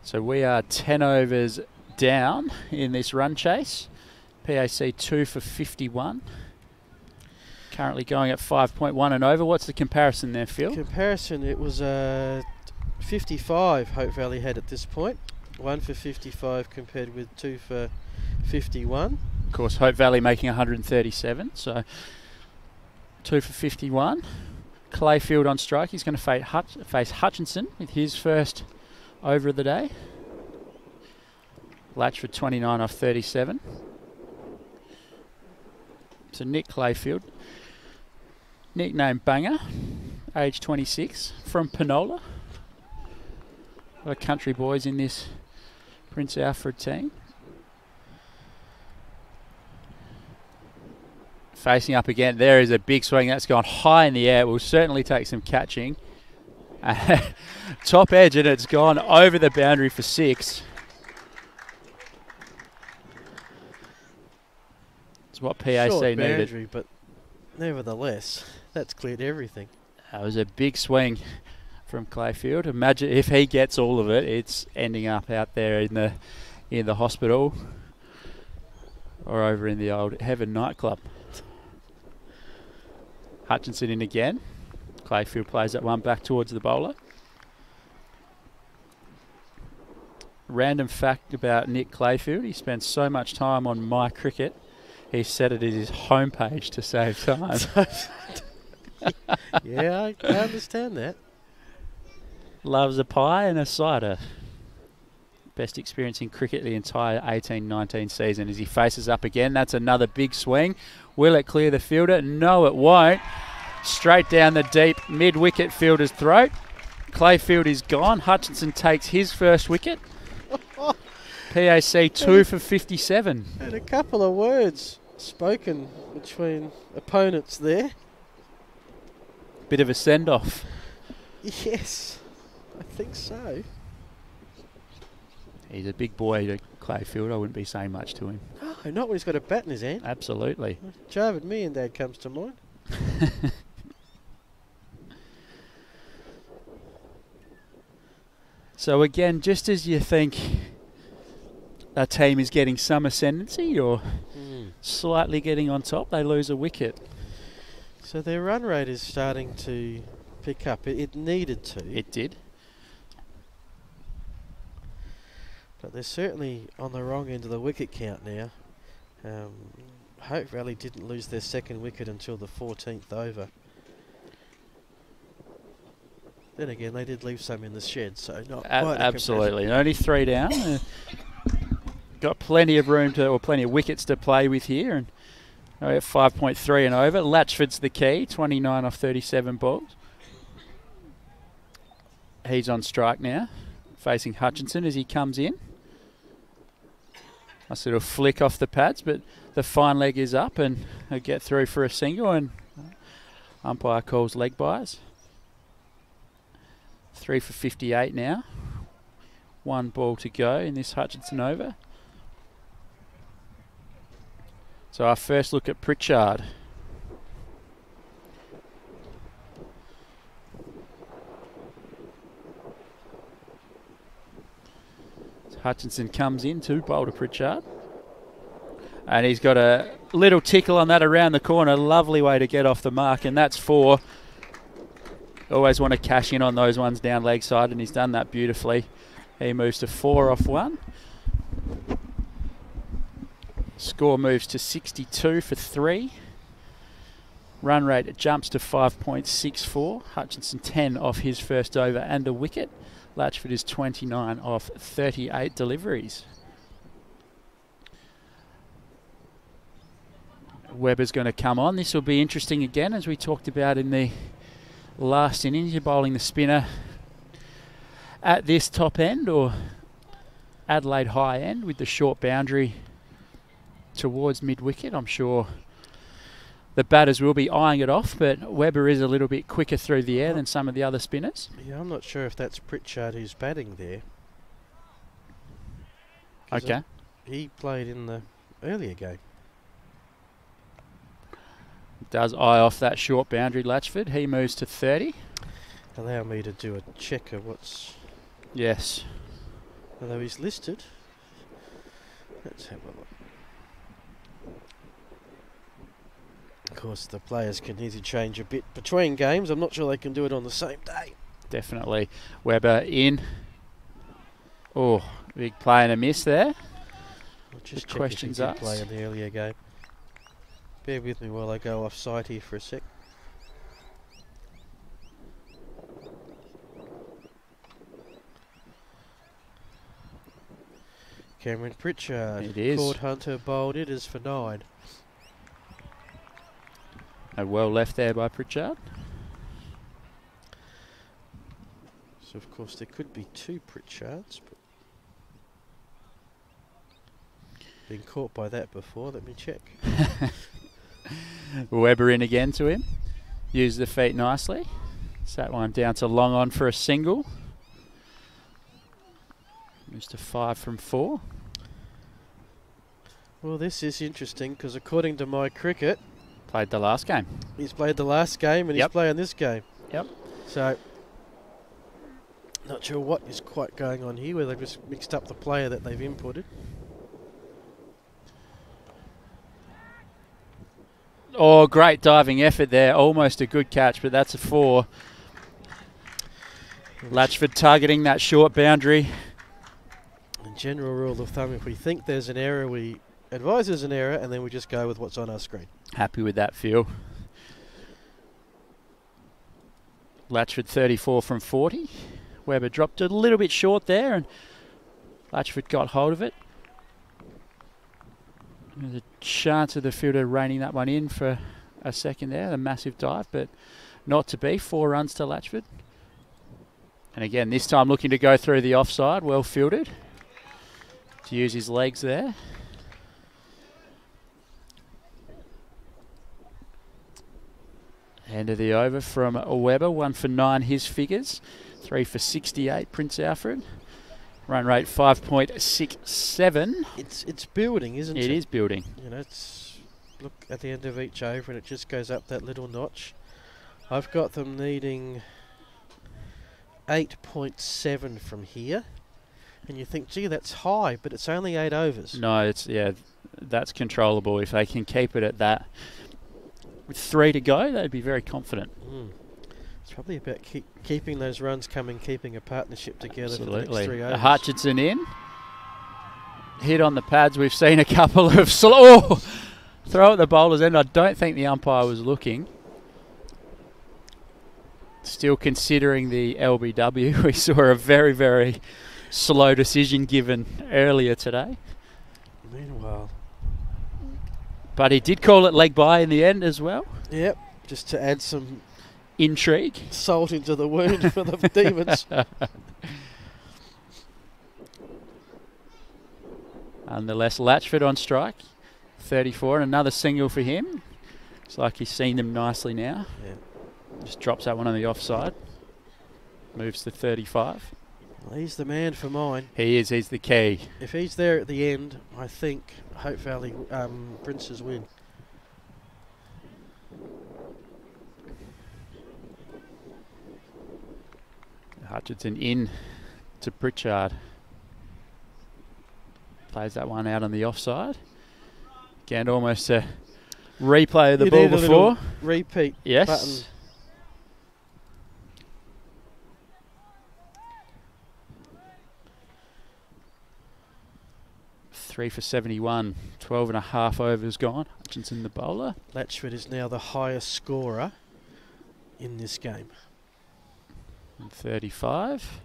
So we are 10 overs down in this run chase. PAC 2 for 51. Currently going at 5.1 and over. What's the comparison there, Phil? Comparison, it was 55 Hope Valley had at this point. 1 for 55 compared with 2 for 51. Of course, Hope Valley making 137. So 2 for 51. Clayfield on strike. He's going to face Hutchinson with his first over of the day. Latchford 29 off 37. So Nick Clayfield, nickname Banger, age 26, from Penola. A lot of country boys in this Prince Alfred team. Facing up again, there is a big swing. That's gone high in the air. Will certainly take some catching. Top edge, and it's gone over the boundary for 6. It's what PAC Short needed. Boundary, but nevertheless, that's cleared everything. That was a big swing from Clayfield. Imagine if he gets all of it, it's ending up out there in the hospital or over in the old Heaven nightclub. Hutchinson in again. Clayfield plays that one back towards the bowler. Random fact about Nick Clayfield, he spends so much time on My Cricket, he set it as his homepage to save time. Yeah, I understand that. Loves a pie and a cider. best experience in cricket the entire 18-19 season as he faces up again. That's another big swing. Will it clear the fielder? No, it won't. Straight down the deep mid-wicket fielder's throat. Clayfield is gone. Hutchinson takes his first wicket. PAOC 2 for 57. And a couple of words spoken between opponents there. Bit of a send-off. Yes, I think so. He's a big boy to Clayfield. I wouldn't be saying much to him. Oh, not when he's got a bat in his hand. Absolutely. Jarvid Me and Dad comes to mind. So again, just as you think a team is getting some ascendancy or slightly getting on top, they lose a wicket. So their run rate is starting to pick up. It needed to. It did. But they're certainly on the wrong end of the wicket count now. Hope Valley didn't lose their second wicket until the 14th over. Then again, they did leave some in the shed, so not quite absolutely. Only 3 down. Got plenty of room to, or plenty of wickets to play with here, and at 5.3 and over. Latchford's the key, 29 off 37 balls. He's on strike now, facing Hutchinson as he comes in. A sort of flick off the pads, but the fine leg is up, and he'll get through for a single, and umpire calls leg byes. 3 for 58 now. 1 ball to go in this Hutchinson over. So our first look at Pritchard. Hutchinson comes in to bowl to Pritchard. And he's got a little tickle on that around the corner. Lovely way to get off the mark, and that's 4. Always want to cash in on those ones down leg side, and he's done that beautifully. He moves to 4 off 1. Score moves to 62 for 3. Run rate jumps to 5.64. Hutchinson 10 off his first over and a wicket. Latchford is 29 off 38 deliveries. Webber's going to come on. This will be interesting again, as we talked about in the last innings. You're bowling the spinner at this top end or Adelaide high end with the short boundary towards mid-wicket. I'm sure the batters will be eyeing it off, but Webber is a little bit quicker through the air than some of the other spinners. Yeah, I'm not sure if that's Pritchard who's batting there. Okay. He played in the earlier game. Does eye off that short boundary, Latchford. He moves to 30. Allow me to do a check of what's... Yes. Although he's listed. Let's have a look. Of course, the players can easily change a bit between games. I'm not sure they can do it on the same day. Definitely. Webber in. Oh, big play and a miss there. I'll just check questions if he did play in the earlier game. Bear with me while I go off-site here for a sec. Cameron Pritchard. It is. Claude Hunter bowled. It is for 9. Well left there by Pritchard. So, of course, there could be 2 Pritchards, but been caught by that before. Let me check. Webber in again to him. Used the feet nicely. Sat one down to long on for a single. Moves to 5 from 4. Well, this is interesting because according to my cricket, played the last game. He's played the last game and he's playing this game. Yep. So, not sure what is quite going on here, whether they've just mixed up the player that they've inputted. Oh, great diving effort there. Almost a good catch, but that's a 4. Latchford targeting that short boundary. In general rule of thumb, if we think there's an error, we advise there's an error, and then we just go with what's on our screen. Happy with that, Phil. Latchford 34 from 40. Webber dropped a little bit short there, and Latchford got hold of it. There's a chance of the fielder reining that one in for a second there, a massive dive, but not to be. 4 runs to Latchford. And again, this time looking to go through the offside, well fielded. To use his legs there. End of the over from Weber, 1 for 9 his figures, 3 for 68 Prince Alfred. Run rate 5.67. It's building, isn't it? It is building. You know, look at the end of each over and it just goes up that little notch. I've got them needing 8.7 from here. And you think, gee, that's high, but it's only 8 overs. No, that's controllable. If they can keep it at that. With 3 to go, they'd be very confident. It's probably about keeping those runs coming, keeping a partnership together. Absolutely. For the next 3 overs. Hutchinson in. Hit on the pads. We've seen a couple of throw at the bowler's end. I don't think the umpire was looking. Still considering the LBW. We saw a very, very slow decision given earlier today. Meanwhile. But he did call it leg by in the end as well. Yep, just to add some intrigue. Salt into the wound for the Demons. Nonetheless, Latchford on strike. 34 and another single for him. Looks like he's seen them nicely now. Yeah. Just drops that one on the offside. Moves to 35. Well, he's the man for mine. He is. He's the key. If he's there at the end, I think Hope Valley Princes win. Hutchinson in to Pritchard. Plays that one out on the offside. Again, almost a replay of the ball before. Repeat yes. Button. Three for 71, 12 and a half overs gone. Hutchinson the bowler. Latchford is now the highest scorer in this game. And 35.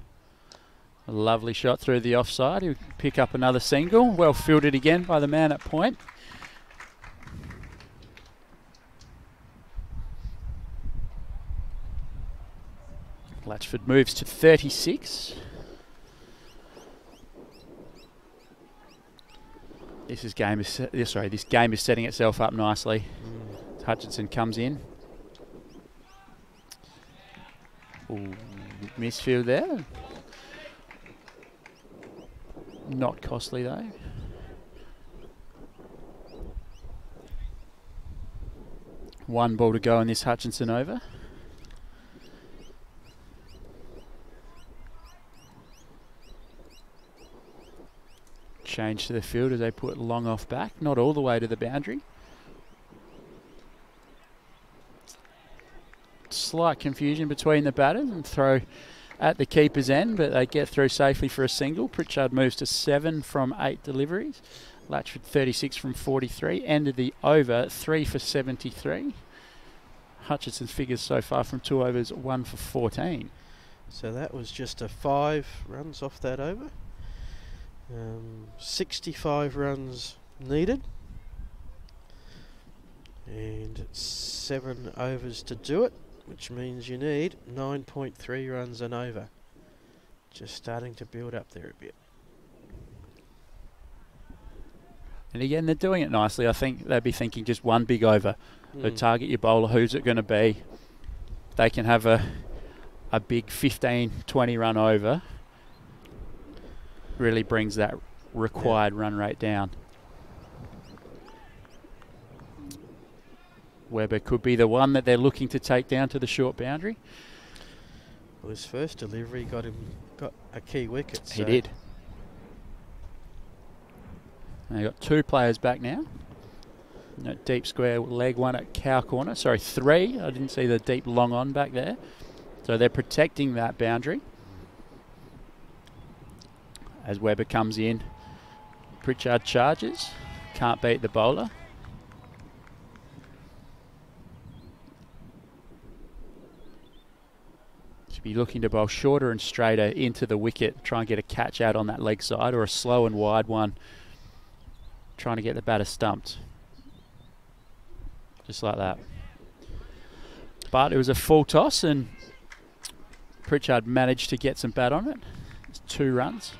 A lovely shot through the offside. He'll pick up another single. Well fielded again by the man at point. Latchford moves to 36. This game is setting itself up nicely. Hutchinson comes in. Ooh, misfield there. Not costly though. One ball to go in this Hutchinson over. Change to the field as they put long off back, not all the way to the boundary. Slight confusion between the batters and throw at the keeper's end, but they get through safely for a single. Pritchard moves to 7 from 8 deliveries. Latchford 36 from 43. End of the over, 3 for 73. Hutchinson's figures so far from 2 overs, 1 for 14. So that was just a 5 runs off that over. 65 runs needed and 7 overs to do it, which means you need 9.3 runs and over. Just starting to build up there a bit. And again, they're doing it nicely. I think they'd be thinking just one big over. So target your bowler. Who's it going to be? They can have a big 15, 20 run over. Really brings that required run rate down. Weber could be the one that they're looking to take down to the short boundary. Well, his first delivery got a key wicket. He did. And they've got 2 players back now. Deep square leg, 1 at cow corner. Sorry, 3. I didn't see the deep long on back there. So they're protecting that boundary. As Weber comes in, Pritchard charges. Can't beat the bowler. be looking to bowl shorter and straighter into the wicket, try and get a catch out on that leg side, or a slow and wide one, trying to get the batter stumped. Just like that. But it was a full toss and Pritchard managed to get some bat on it. It's 2 runs.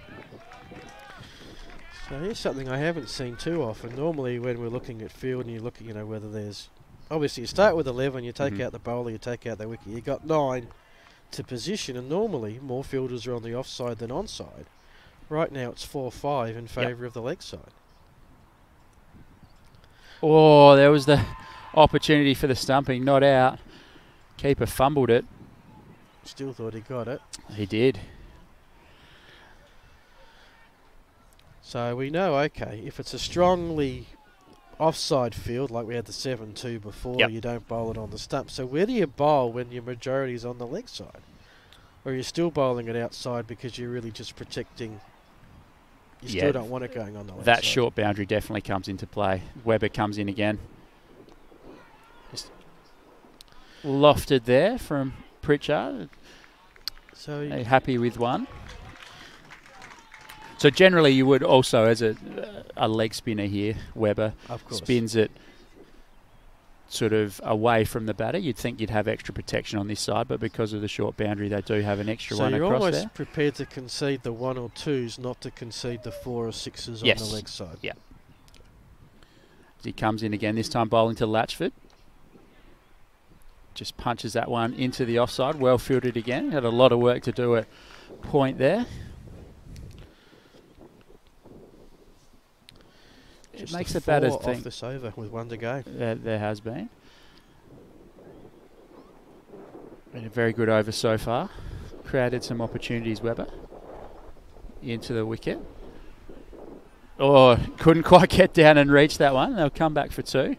So here's something I haven't seen too often. Normally when we're looking at field and you're looking, whether there's... Obviously you start with 11, you take out the bowler, you take out the wicket. You got 9 to position, and normally more fielders are on the offside than onside. Right now it's 4-5 in favour of the leg side. Oh, there was the opportunity for the stumping, not out. Keeper fumbled it. Still thought he got it. He did. So we know, okay, if it's a strongly offside field, like we had the 7-2 before, you don't bowl it on the stump. So where do you bowl when your majority is on the leg side? Or are you still bowling it outside because you're really just protecting... You still don't want it going on the leg side. That short boundary definitely comes into play. Webber comes in again. Just lofted there from Pritchard. So happy with one. So generally you would also, as a leg spinner here, Webber spins it sort of away from the batter. You'd think you'd have extra protection on this side, but because of the short boundary, they do have an extra one across there. So you're almost prepared to concede the 1 or 2s, not to concede the 4 or 6s on the leg side. Yeah. He comes in again, this time bowling to Latchford. Just punches that one into the offside. Well fielded again. Had a lot of work to do at point there. It makes the batter think. Off this over with 1 to go. There has been. Been a very good over so far. Created some opportunities, Webber. Into the wicket. Oh, couldn't quite get down and reach that one. They'll come back for 2.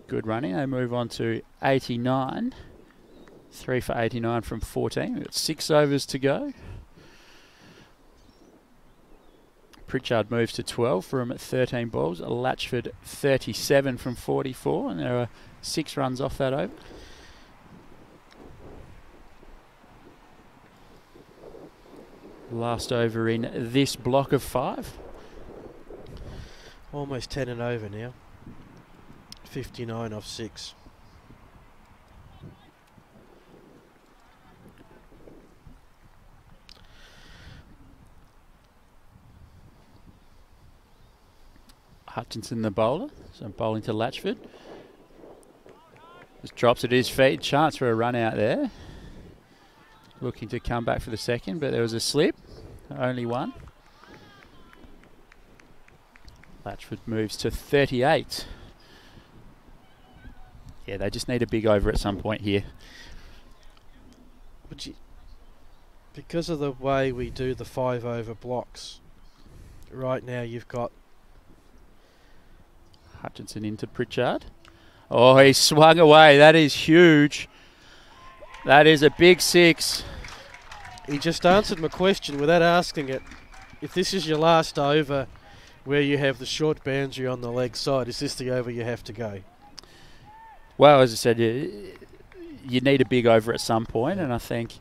Good running. They move on to 89. 3 for 89 from 14. We've got 6 overs to go. Pritchard moves to 12 from 13 balls. Latchford 37 from 44, and there are 6 runs off that over. Last over in this block of 5. Almost 10 and over now. 59 off 6. Hutchinson the bowler, so bowling to Latchford. Just drops at his feet, chance for a run out there. Looking to come back for the second, but there was a slip, only one. Latchford moves to 38. Yeah, they just need a big over at some point here. But because of the way we do the 5 over blocks, right now you've got Hutchinson into Pritchard. Oh, he swung away. That is huge. That is a big 6. He just answered my question without asking it. If this is your last over where you have the short boundary on the leg side, is this the over you have to go? Well, as I said, you need a big over at some point, and I think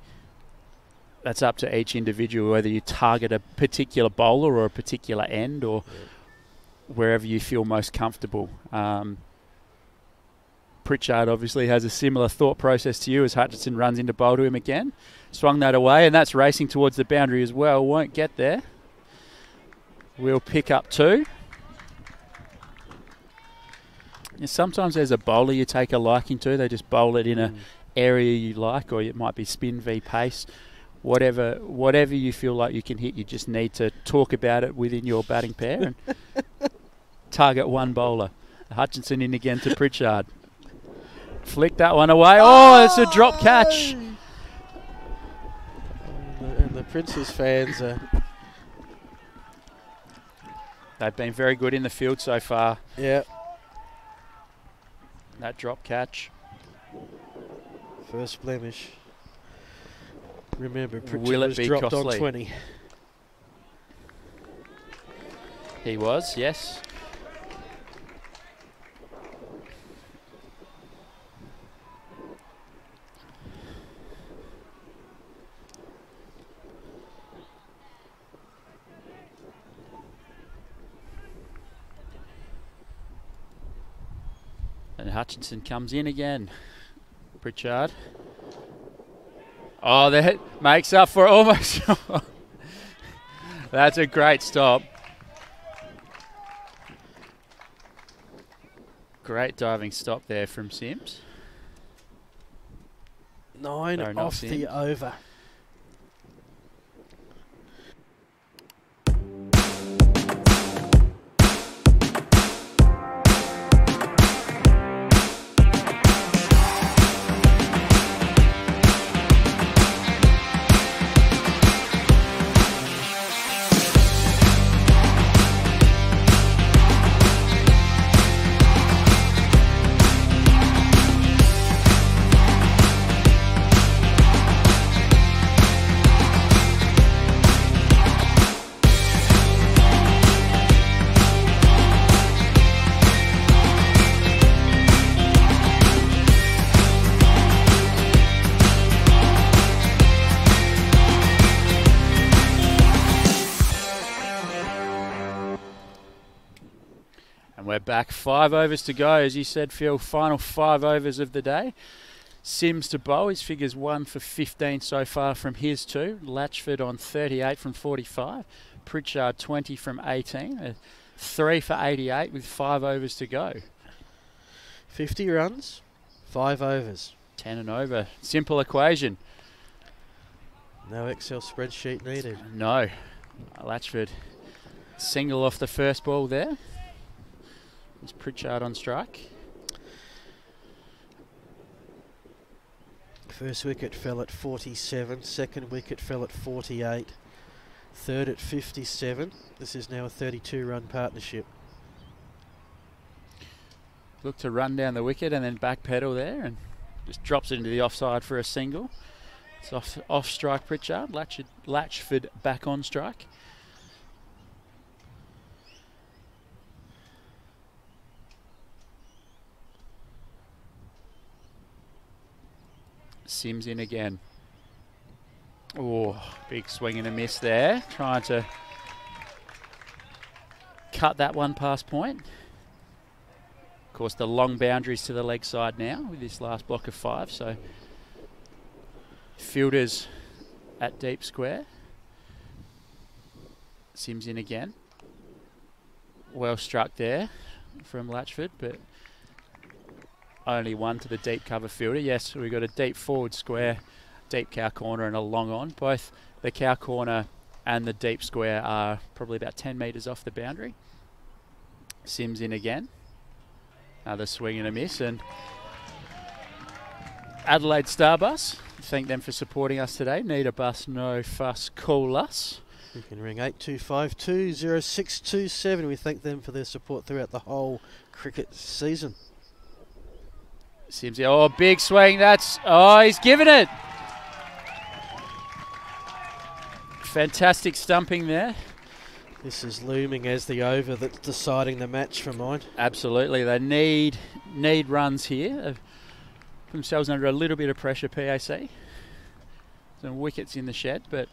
that's up to each individual, whether you target a particular bowler or a particular end or wherever you feel most comfortable. Pritchard obviously has a similar thought process to you as Hutchinson runs into bowl to him again. Swung that away, and that's racing towards the boundary as well. Won't get there. We'll pick up 2. And sometimes there's a bowler you take a liking to. They just bowl it in an area you like, or it might be spin v pace. Whatever you feel like you can hit, you just need to talk about it within your batting pair and target one bowler. Hutchinson in again to Pritchard. Flick that one away. Oh, it's a drop catch. And the Prince's fans are... They've been very good in the field so far. Yeah. That drop catch. First blemish. Remember, Pritchard was dropped costly on 20. He was, yes. Hutchinson comes in again. Pritchard. Oh, that makes up for almost. That's a great stop. Great diving stop there from Sims. 9 off Sims. the over. We're back, 5 overs to go, as you said, Phil. Final 5 overs of the day. Sims to bowl. His figures 1 for 15 so far from his 2. Latchford on 38 from 45. Pritchard 20 from 18. 3 for 88 with 5 overs to go. 50 runs, 5 overs. 10 and over. Simple equation. No Excel spreadsheet needed. No. Latchford single off the first ball there. It's Pritchard on strike. First wicket fell at 47, second wicket fell at 48, third at 57. This is now a 32-run partnership. Look to run down the wicket and then back pedal there and just drops it into the offside for a single. It's off strike Pritchard. Latchford back on strike. Sims in again. Oh, big swing and a miss there. Trying to cut that one past point. Of course, the long boundaries to the leg side now with this last block of 5. So, fielders at deep square. Sims in again. Well struck there from Latchford, but only one to the deep cover fielder. Yes, we've got a deep forward square, deep cow corner and a long on. Both the cow corner and the deep square are probably about 10 metres off the boundary. Sims in again. Another swing and a miss. And Adelaide Starbus, thank them for supporting us today. Need a bus, no fuss, call us. You can ring 82520627. We thank them for their support throughout the whole cricket season. Sims, oh, big swing. He's given it. Fantastic stumping there. This is looming as the over that's deciding the match for mine. Absolutely. They need runs here. They've put themselves under a little bit of pressure, PAC. Some wickets in the shed, but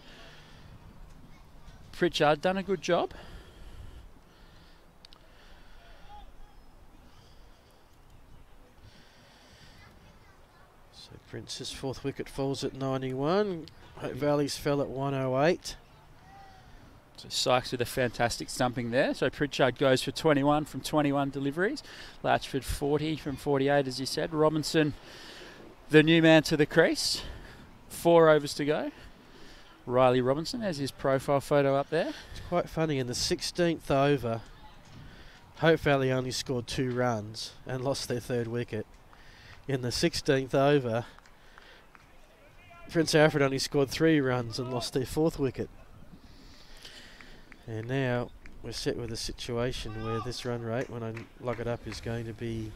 Pritchard done a good job. Prince's fourth wicket falls at 91. Hope Valley's fell at 108. So Sykes with a fantastic stumping there. So Pritchard goes for 21 from 21 deliveries. Latchford 40 from 48, as you said. Robinson, the new man to the crease. 4 overs to go. Riley Robinson has his profile photo up there. It's quite funny. In the 16th over, Hope Valley only scored 2 runs and lost their 3rd wicket. In the 16th over, Prince Alfred only scored 3 runs and lost their 4th wicket. And now we're set with a situation where this run rate, when I log it up, is going to be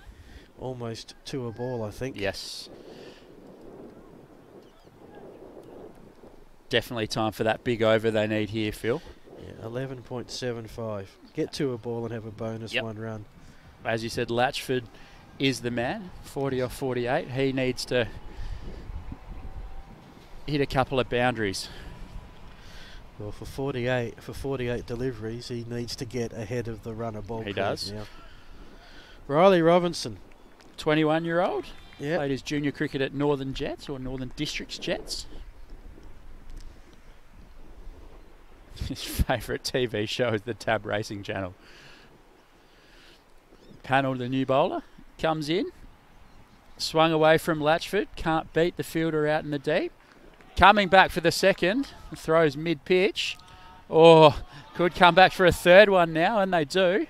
almost 2 a ball, I think. Yes. Definitely time for that big over they need here, Phil. Yeah, 11.75. Get 2 a ball and have a bonus 1 run. As you said, Latchford is the man, 40 off 48. He needs to hit a couple of boundaries. Well, for 48 deliveries, he needs to get ahead of the runner ball. He does. Now. Riley Robinson, 21-year-old. Yeah. Played his junior cricket at Northern Jets or Northern Districts Jets. His favourite TV show is the Tab Racing Channel. Panel, the new bowler, comes in. Swung away from Latchford. Can't beat the fielder out in the deep. Coming back for the second. Throws mid-pitch. Oh, could come back for a third one now, and they do.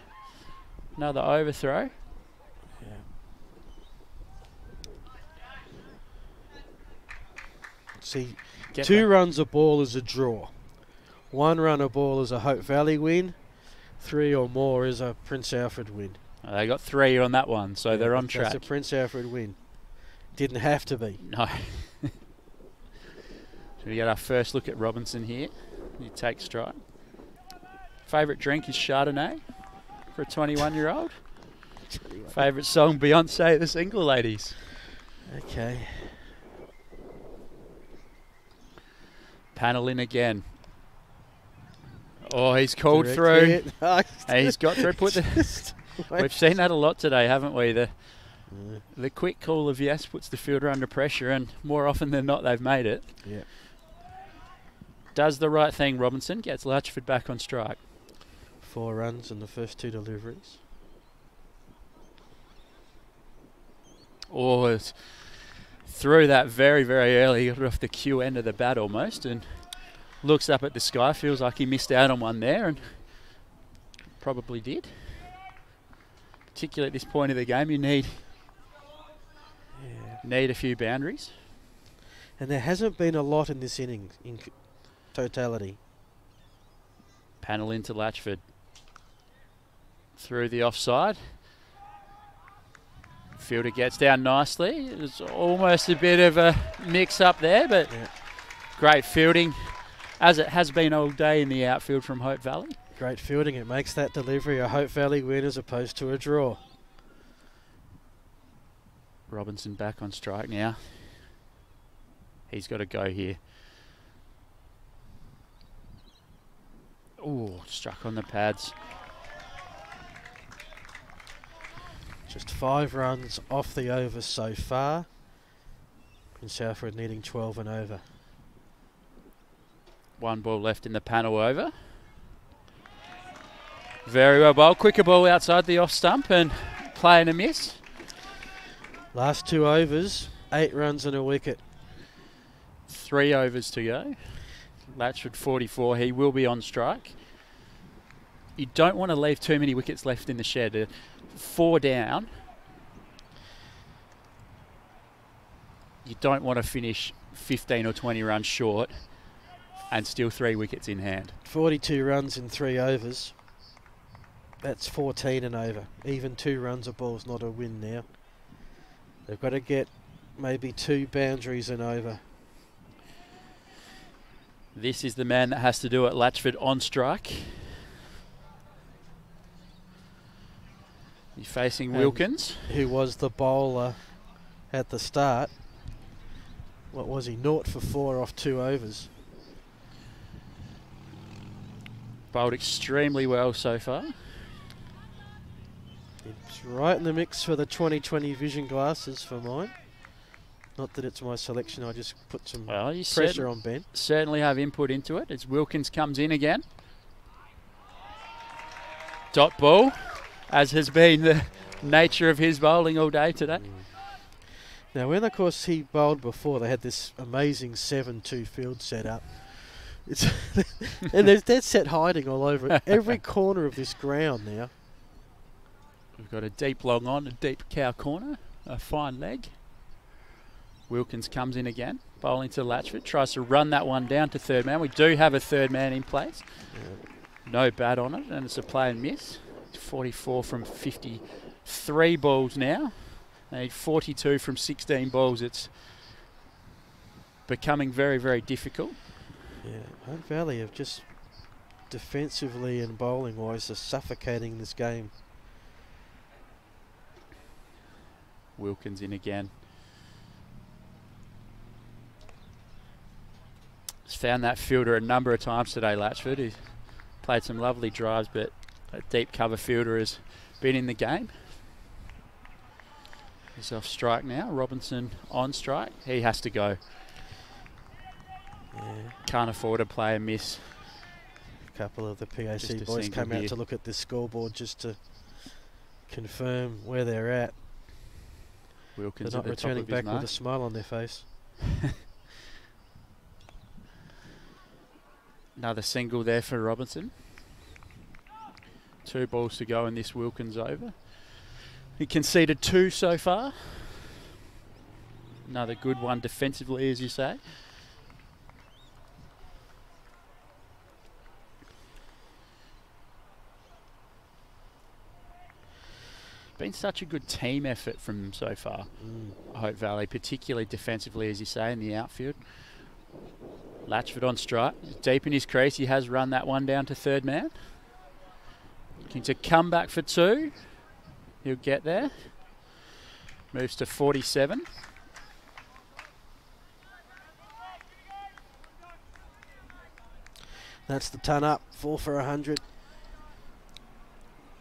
Another overthrow. Yeah. See, 2 runs a ball is a draw. 1 run a ball is a Hope Valley win. 3 or more is a Prince Alfred win. They got 3 on that one, so they're on track. That's a Prince Alfred win. Didn't have to be. No. So we get our first look at Robinson here. He takes stride. Favourite drink is Chardonnay for a 21-year-old. Favourite song, Beyonce, The Single Ladies. Okay. Panel in again. Oh, he's called through. And he's got through. We've seen that a lot today, haven't we? The quick call of yes puts the fielder under pressure, and more often than not, they've made it. Yeah. Does the right thing, Robinson. Gets Latchford back on strike. 4 runs in the first 2 deliveries. Oh, it's threw that very, very early. Got it off the Q end of the bat almost, and looks up at the sky. Feels like he missed out on one there, and probably did. Particularly at this point of the game, you need a few boundaries. And there hasn't been a lot in this inning in totality. Panel into Latchford. Through the offside. Fielder gets down nicely. It was almost a bit of a mix-up there, but great fielding, as it has been all day in the outfield from Hope Valley. Great fielding. It makes that delivery a Hope Valley win as opposed to a draw. Robinson back on strike now. He's got to go here. Oh, struck on the pads. Just 5 runs off the over so far. Prince Alfred needing 12 and over. 1 ball left in the panel over. Very well bowled. Quicker ball outside the off stump and playing a miss. Last 2 overs, 8 runs and a wicket. 3 overs to go. Latchford 44. He will be on strike. You don't want to leave too many wickets left in the shed. 4 down. You don't want to finish 15 or 20 runs short and still 3 wickets in hand. 42 runs in 3 overs. That's 14 and over. Even 2 runs a ball's not a win now. They've got to get maybe 2 boundaries and over. This is the man that has to do it. Latchford on strike. He's facing Wilkins, who was the bowler at the start. What was he? 0 for 4 off 2 overs. Bowled extremely well so far. It's right in the mix for the 2020 vision glasses for mine. Not that it's my selection, I just put some pressure on Ben. Certainly have input into it as Wilkins comes in again. Dot ball, as has been the nature of his bowling all day today. Now when of course he bowled before, they had this amazing 7-2 field set up. And there's dead set hiding all over it. Every corner of this ground now. We've got a deep long on, a deep cow corner, a fine leg. Wilkins comes in again, bowling to Latchford, tries to run that one down to third man. We do have a third man in place. No bat on it, and it's a play and miss. 44 from 53 balls now. They need 42 from 16 balls. It's becoming very, very difficult. Yeah, Hope Valley have just defensively and bowling wise are suffocating this game. Wilkins in again. He's found that fielder a number of times today, Latchford. He's played some lovely drives, but a deep cover fielder has been in the game. He's off strike now. Robinson on strike. He has to go. Yeah. Can't afford to play a miss. A couple of the PAOC boys came out to look at this scoreboard just to confirm where they're at. Wilkins they're not returning back with a smile on their face. Another single there for Robinson. 2 balls to go in this Wilkins over. He conceded 2 so far. Another good one defensively, as you say. Been such a good team effort from so far. Hope Valley, particularly defensively, as you say, in the outfield. Latchford on strike. Deep in his crease, he has run that one down to third man. Looking to come back for 2. He'll get there. Moves to 47. That's the ton up. 4 for 100.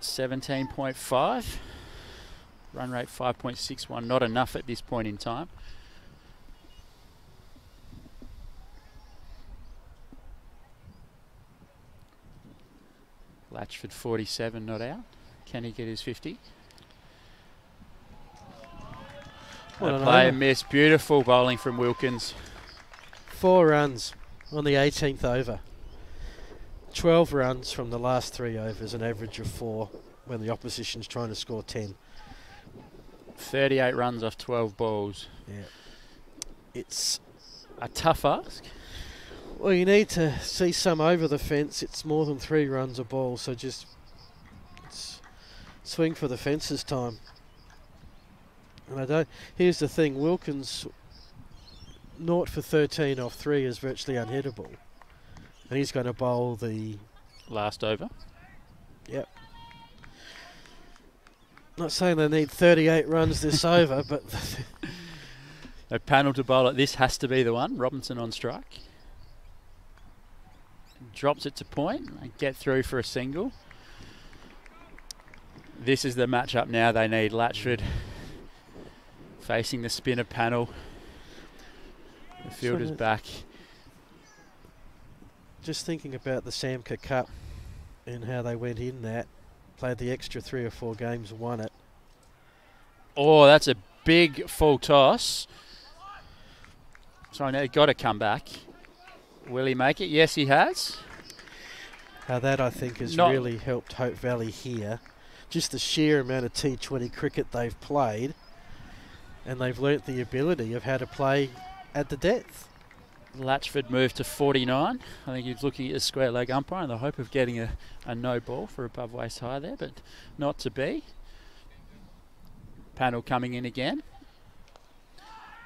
17.5. Run rate 5.61. Not enough at this point in time. Latchford 47, not out. Can he get his 50? Play and miss. Beautiful bowling from Wilkins. 4 runs on the 18th over. 12 runs from the last 3 overs, an average of 4 when the opposition's trying to score 10. 38 runs off 12 balls. Yeah. It's a tough ask. Well, you need to see some over the fence. It's more than 3 runs a ball, so just swing for the fences time. And here's the thing, Wilkins 0 for 13 off 3 is virtually unhittable. And he's going to bowl the last over. Yep. Not saying they need 38 runs this over, but a panel to bowl at this has to be the one. Robinson on strike. Drops it to point and get through for a single. This is the matchup now they need. Latchford facing the spinner panel. The fielder's back. Just thinking about the Samka Cup and how they went in that. Played the extra 3 or 4 games, won it. Oh, that's a big full toss. Sorry, now got to come back. Will he make it? Yes, he has. That, I think, has really helped Hope Valley here. Just the sheer amount of T20 cricket they've played, and they've learnt the ability of how to play at the depth. Latchford moved to 49. I think he's looking at a square leg umpire in the hope of getting a no ball for above waist high there, but not to be. Panel coming in again.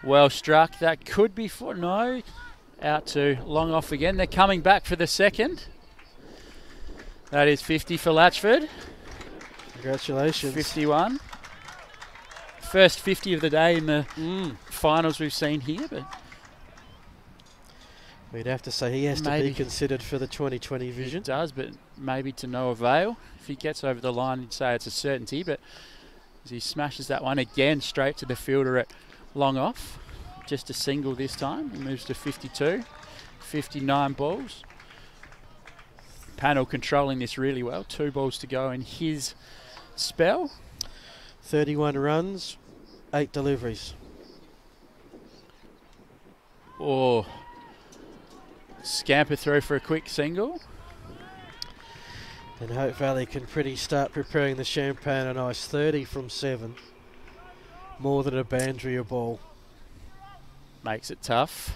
Well struck. That could be for no. Out to long off again. They're coming back for the second. That is 50 for Latchford. Congratulations. 51. First 50 of the day in the finals we've seen here, but we'd have to say he has to be considered for the 2020 vision. He does, but maybe to no avail. If he gets over the line, you'd say it's a certainty, but as he smashes that one again straight to the fielder at long off. Just a single this time. He moves to 52. 59 balls. Panel controlling this really well. 2 balls to go in his spell. 31 runs, 8 deliveries. Oh. Scamper through for a quick single. And Hope Valley can start preparing the champagne on ice. 30 from 7. More than a Bandria ball. Makes it tough.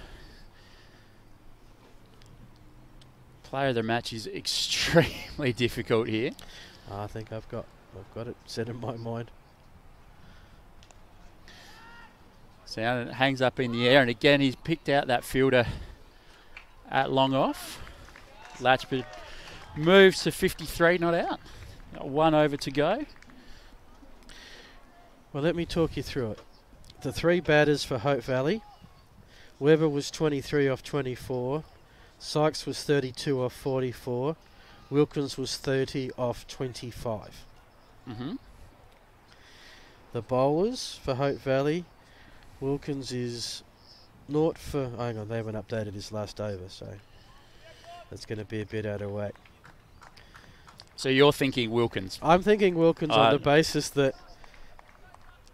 Player of the match is extremely difficult here. I think I've got it set in my mind. So it hangs up in the air, and again he's picked out that fielder at long off. Latchford moves to 53, not out. Got 1 over to go. Well, let me talk you through it. The 3 batters for Hope Valley. Weber was 23 off 24. Sykes was 32 off 44. Wilkins was 30 off 25. the bowlers for Hope Valley. Wilkins is 0 for... Hang on, they haven't updated his last over, so that's going to be a bit out of whack. So you're thinking Wilkins? I'm thinking Wilkins on the basis that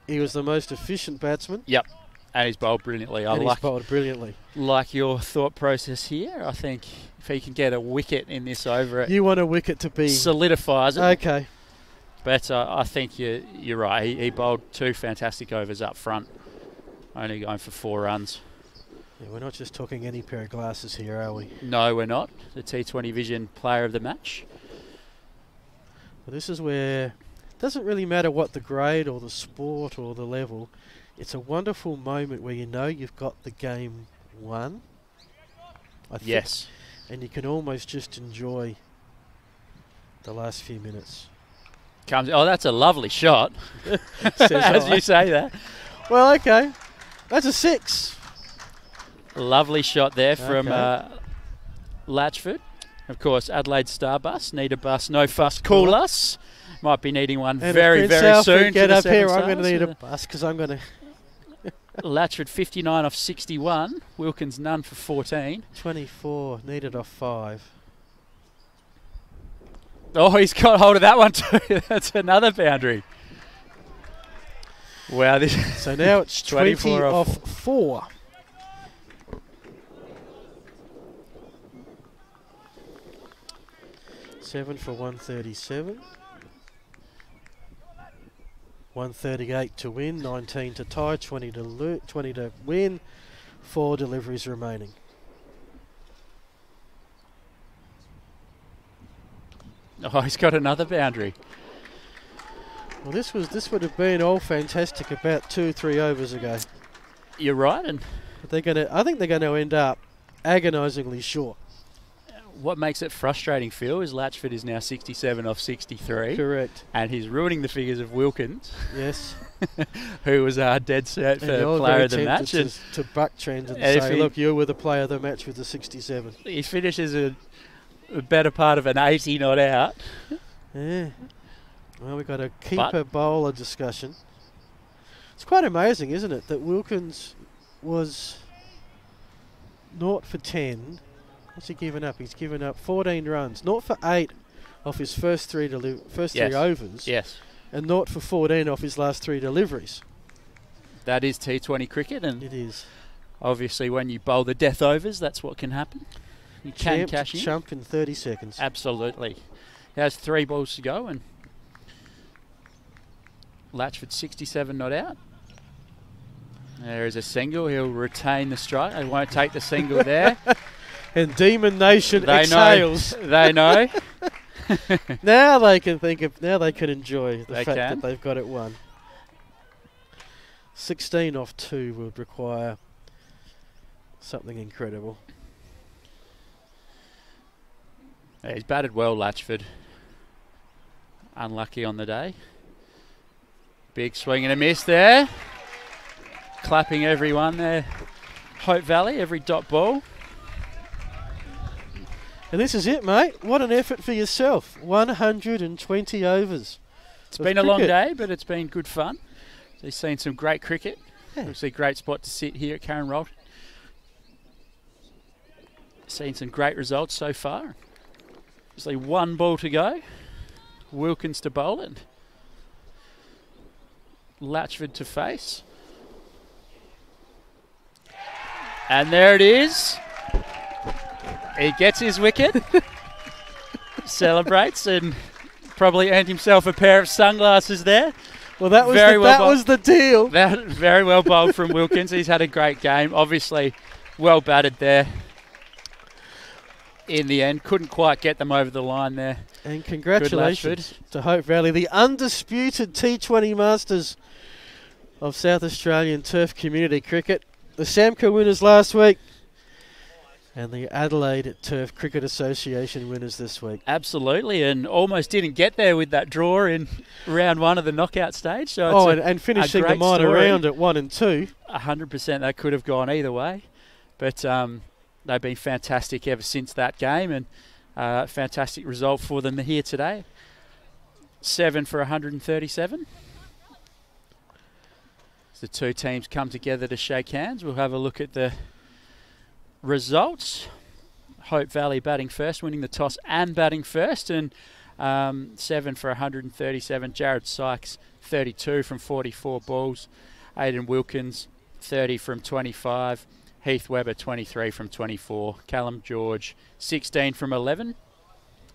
he was the most efficient batsman. Yep, and he's bowled brilliantly. He's bowled brilliantly. Like your thought process here. I think if he can get a wicket in this over... You want a wicket to be... Solidifies it. Okay. But I think you're right. He bowled 2 fantastic overs up front, only going for 4 runs. Yeah, we're not just talking any pair of glasses here, are we? No, we're not. The T20 Vision player of the match. Well, this is where it doesn't really matter what the grade or the sport or the level. It's a wonderful moment where you know you've got the game won. I think. Yes. And you can almost just enjoy the last few minutes. That's a lovely shot. As you say that. Well, okay. That's a 6. Lovely shot there from Latchford. Of course, Adelaide Star Bus. Need a bus, no fuss, call us. Might be needing one and very, very soon. Get up here, I'm going to need a bus because I'm going to... Latchford 59 off 61. Wilkins none for 14. 24, needed off 5. Oh, he's got hold of that one too. That's another boundary. Wow. So now it's 20 off 4. Seven for 137. 138 to win, 19 to tie, 20 to win, 4 deliveries remaining. Oh, he's got another boundary. Well, this would have been all fantastic about 2-3 overs ago. You're right, and but I think they're going to end up agonisingly short. What makes it frustrating, Phil, is Latchford is now 67 off 63. Correct. And he's ruining the figures of Wilkins. Yes. Who was dead set for player of the match. To buck trend and say, look, you were the player of the match with the 67. He finishes a better part of an 80 not out. Yeah. Well, we've got a keeper-bowler discussion. It's quite amazing, isn't it, that Wilkins was 0 for 10. What's he given up? He's given up 14 runs. 0 for 8 off his first three overs. Yes. And 0 for 14 off his last 3 deliveries. That is T20 cricket, and it is. Obviously, when you bowl the death overs, that's what can happen. You can cash in. Chump in 30 seconds. Absolutely. He has 3 balls to go, and Latchford 67 not out. There is a single. He'll retain the strike. They won't take the single there. And Demon Nation exhales. They know. Now they can enjoy the fact that they've got it won. 16 off 2 would require something incredible. Yeah, he's batted well, Latchford. Unlucky on the day. Big swing and a miss there. Clapping everyone there. Hope Valley, every dot ball. And this is it, mate. What an effort for yourself. 120 overs. It's been a long day, but it's been good fun. So you've seen some great cricket. Yeah. Obviously, great spot to sit here at Karen Rolt. Seen some great results so far. Obviously, 1 ball to go. Wilkins to bowl it. Latchford to face. And there it is. He gets his wicket, celebrates, and probably earned himself a pair of sunglasses there. Well, that was the deal. That very well bowled from Wilkins. He's had a great game. Obviously, well batted there. In the end, couldn't quite get them over the line there. And congratulations to Hope Valley, the undisputed T20 Masters of South Australian Turf Community Cricket. The Samka winners last week. And the Adelaide Turf Cricket Association winners this week. Absolutely, and almost didn't get there with that draw in round 1 of the knockout stage. So and finishing the minor round at 1 and 2. 100% that could have gone either way. But they've been fantastic ever since that game, and fantastic result for them here today. 7 for 137. As the two teams come together to shake hands, we'll have a look at the results. Hope Valley batting first, winning the toss and batting first, and 7 for 137. Jared Sykes 32 from 44 balls. Aidan Wilkins 30 from 25. Heath Webber 23 from 24. Callum George 16 from 11.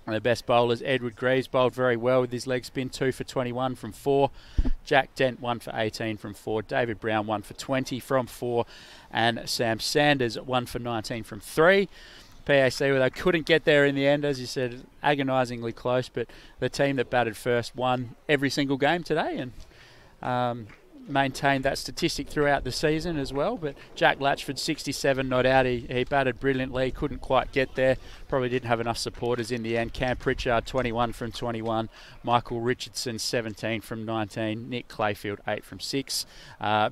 And the best bowlers, Edward Greaves bowled very well with his leg spin, 2 for 21 from 4. Jack Dent 1 for 18 from 4. David Brown 1 for 20 from 4. And Sam Sanders 1 for 19 from 3. PAC, well, they couldn't get there in the end, as you said, agonisingly close, but the team that batted first won every single game today, and maintained that statistic throughout the season as well. But Jack Latchford 67 not out, he batted brilliantly, couldn't quite get there, probably didn't have enough supporters in the end. Cam Pritchard 21 from 21. Michael Richardson 17 from 19. Nick Clayfield 8 from 6.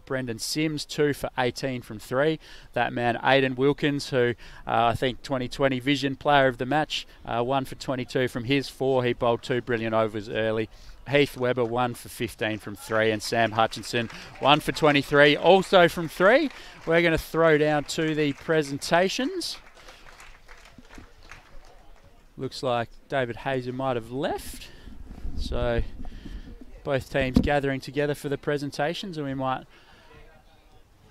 Brendan Sims 2 for 18 from 3. That man Aidan Wilkins, who I think 2020 Vision Player of the Match, 1 for 22 from his 4. He bowled 2 brilliant overs early. Heath Webber 1 for 15 from 3, and Sam Hutchinson 1 for 23 also from 3. We're going to throw down to the presentations. Looks like David Hazer might have left, so both teams gathering together for the presentations, and we might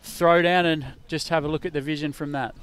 throw down and just have a look at the vision from that.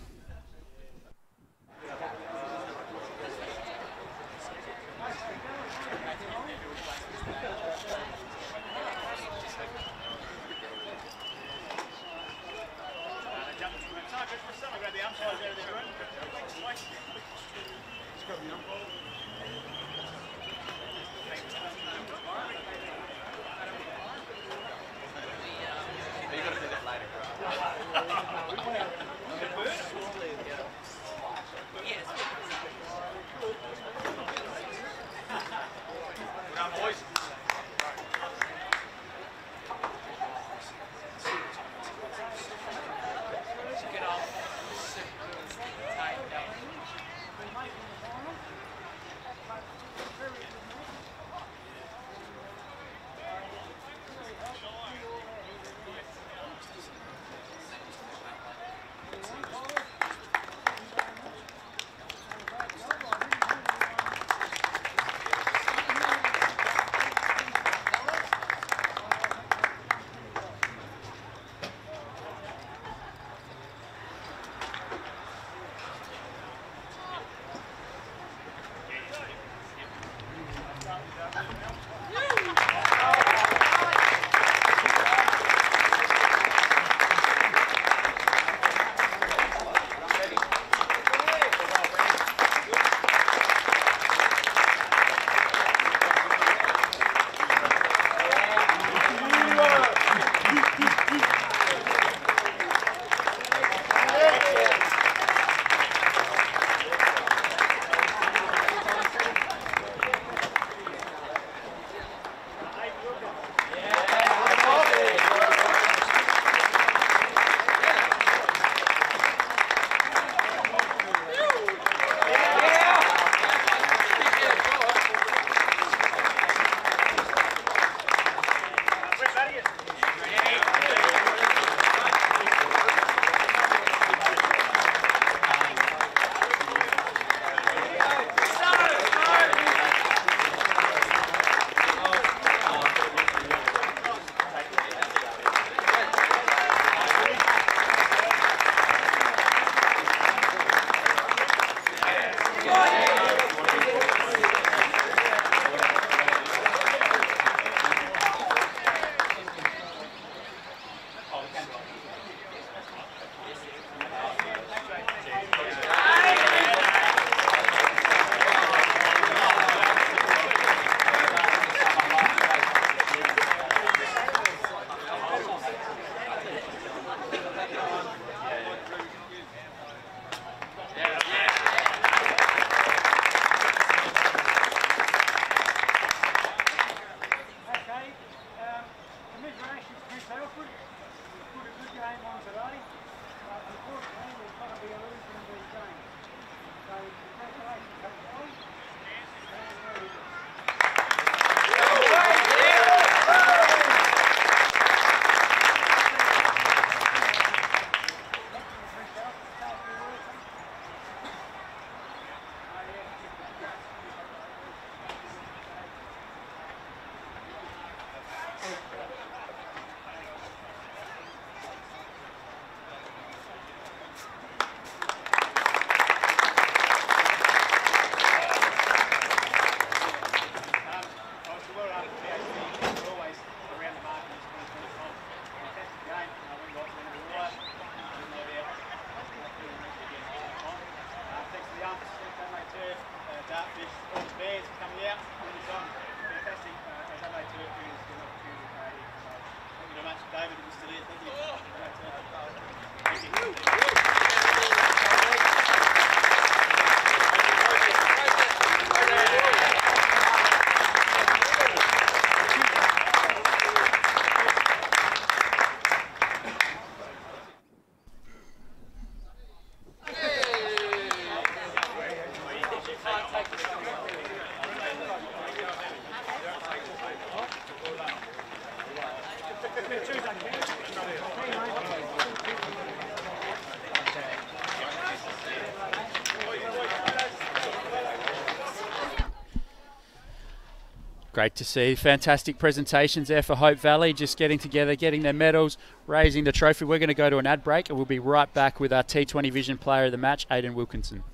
Great to see. Fantastic presentations there for Hope Valley, just getting together, getting their medals, raising the trophy. We're going to go to an ad break and we'll be right back with our T20 Vision Player of the Match, Aidan Wilkinson.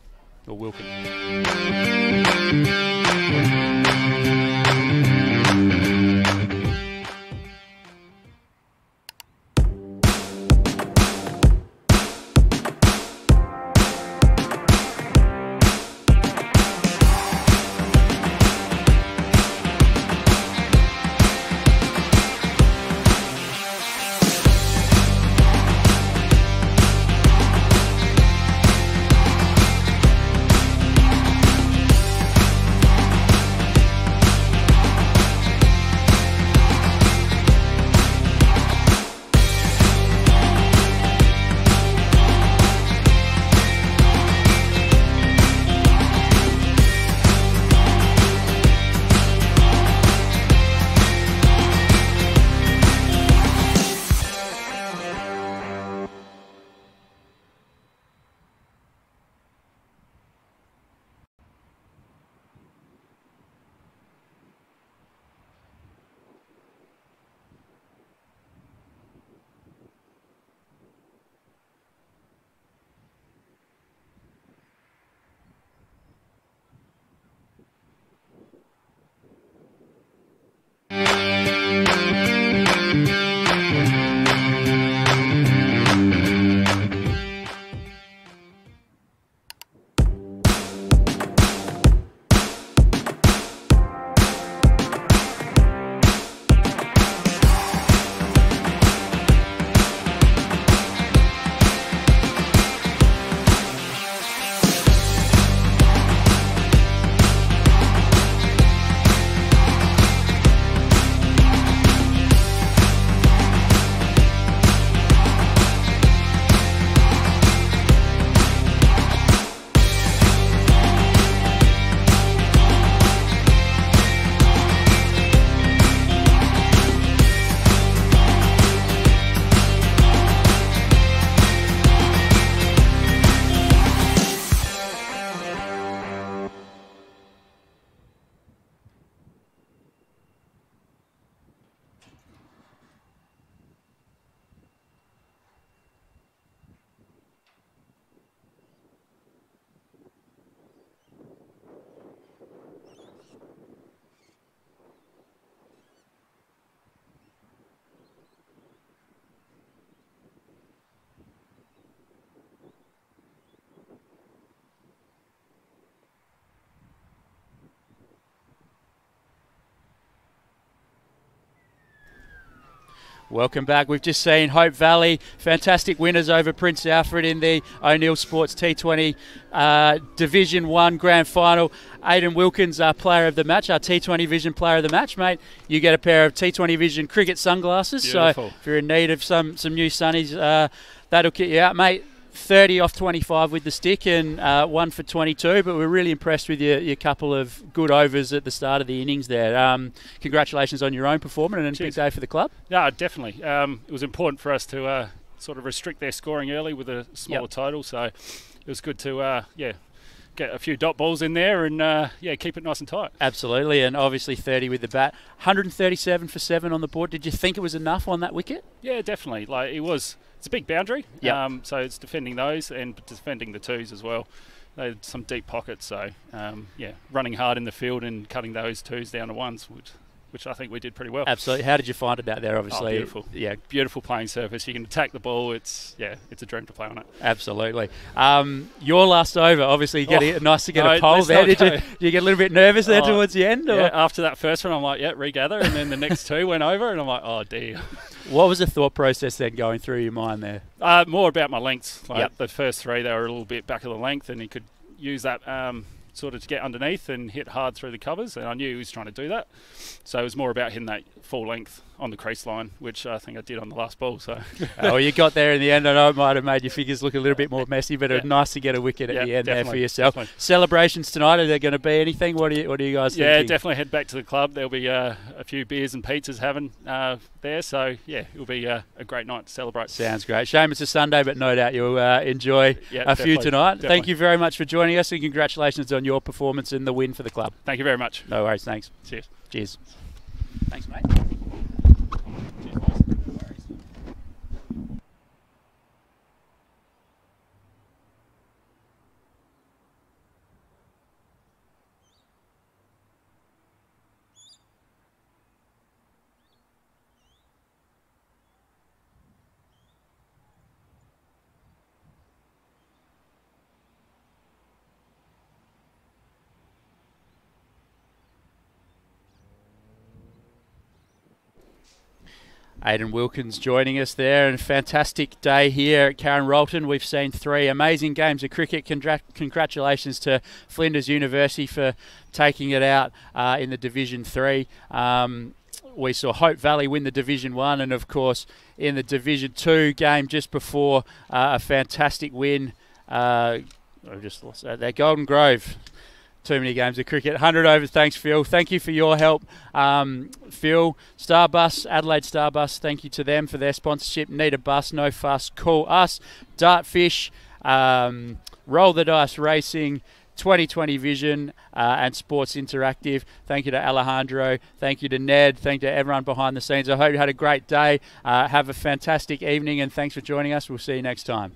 Or Wilkins. Welcome back. We've just seen Hope Valley, fantastic winners over Prince Alfred in the O'Neill Sports T20 Division 1 Grand Final. Aidan Wilkins, our player of the match, our T20 Vision player of the match, mate. You get a pair of T20 Vision cricket sunglasses. Beautiful. So if you're in need of some new sunnies, that'll get you out, mate. 30 off 25 with the stick and 1 for 22, but we're really impressed with your couple of good overs at the start of the innings there. Congratulations on your own performance and a big day for the club. Yeah, definitely. It was important for us to sort of restrict their scoring early with a smaller total, so it was good to get a few dot balls in there and keep it nice and tight. Absolutely, and obviously 30 with the bat. 137 for 7 on the board. Did you think it was enough on that wicket? Yeah, definitely. Like it's a big boundary, so it's defending those and defending the twos as well. They had some deep pockets, so running hard in the field and cutting those twos down to ones, which I think we did pretty well. Absolutely. How did you find it out there, obviously? Oh, beautiful. Yeah, beautiful playing surface. You can attack the ball. It's a dream to play on it. Absolutely. Your last over, obviously, nice to get a pole there. Did you get a little bit nervous there towards the end? Or? Yeah, after that first one, I'm like, regather. And then the next two went over, and I'm like, oh, dear. What was the thought process then going through your mind there? More about my lengths. The first three, they were a little bit back of the length, and he could use that sort of to get underneath and hit hard through the covers, and I knew he was trying to do that. So it was more about hitting that full length on the crease line, which I think I did on the last ball. So, you got there in the end. I know it might have made your figures look a little bit more messy, but it was nice to get a wicket at the end there for yourself. Definitely. Celebrations tonight, are there going to be anything? What are you guys thinking? Yeah, definitely head back to the club. There'll be a few beers and pizzas having there, so it'll be a great night to celebrate. Sounds great. Shame it's a Sunday, but no doubt you'll enjoy a few tonight. Definitely. Thank you very much for joining us, and congratulations on on your performance and the win for the club. Thank you very much. No worries, thanks. Cheers. Cheers. Thanks, mate. Aidan Wilkins joining us there, and a fantastic day here at Karen Rolton. We've seen 3 amazing games of cricket. Congratulations to Flinders University for taking it out in the Division 3. We saw Hope Valley win the Division 1, and of course in the Division 2 game just before, a fantastic win. I've just lost that. Golden Grove. Too many games of cricket. 100 overs. Thanks, Phil. Thank you for your help. Phil, Starbus, Adelaide Starbus, thank you to them for their sponsorship. Need a bus, no fuss, call us. Dartfish, Roll the Dice Racing, 2020 Vision, and Sports Interactive. Thank you to Alejandro. Thank you to Ned. Thank you to everyone behind the scenes. I hope you had a great day. Have a fantastic evening, and thanks for joining us. We'll see you next time.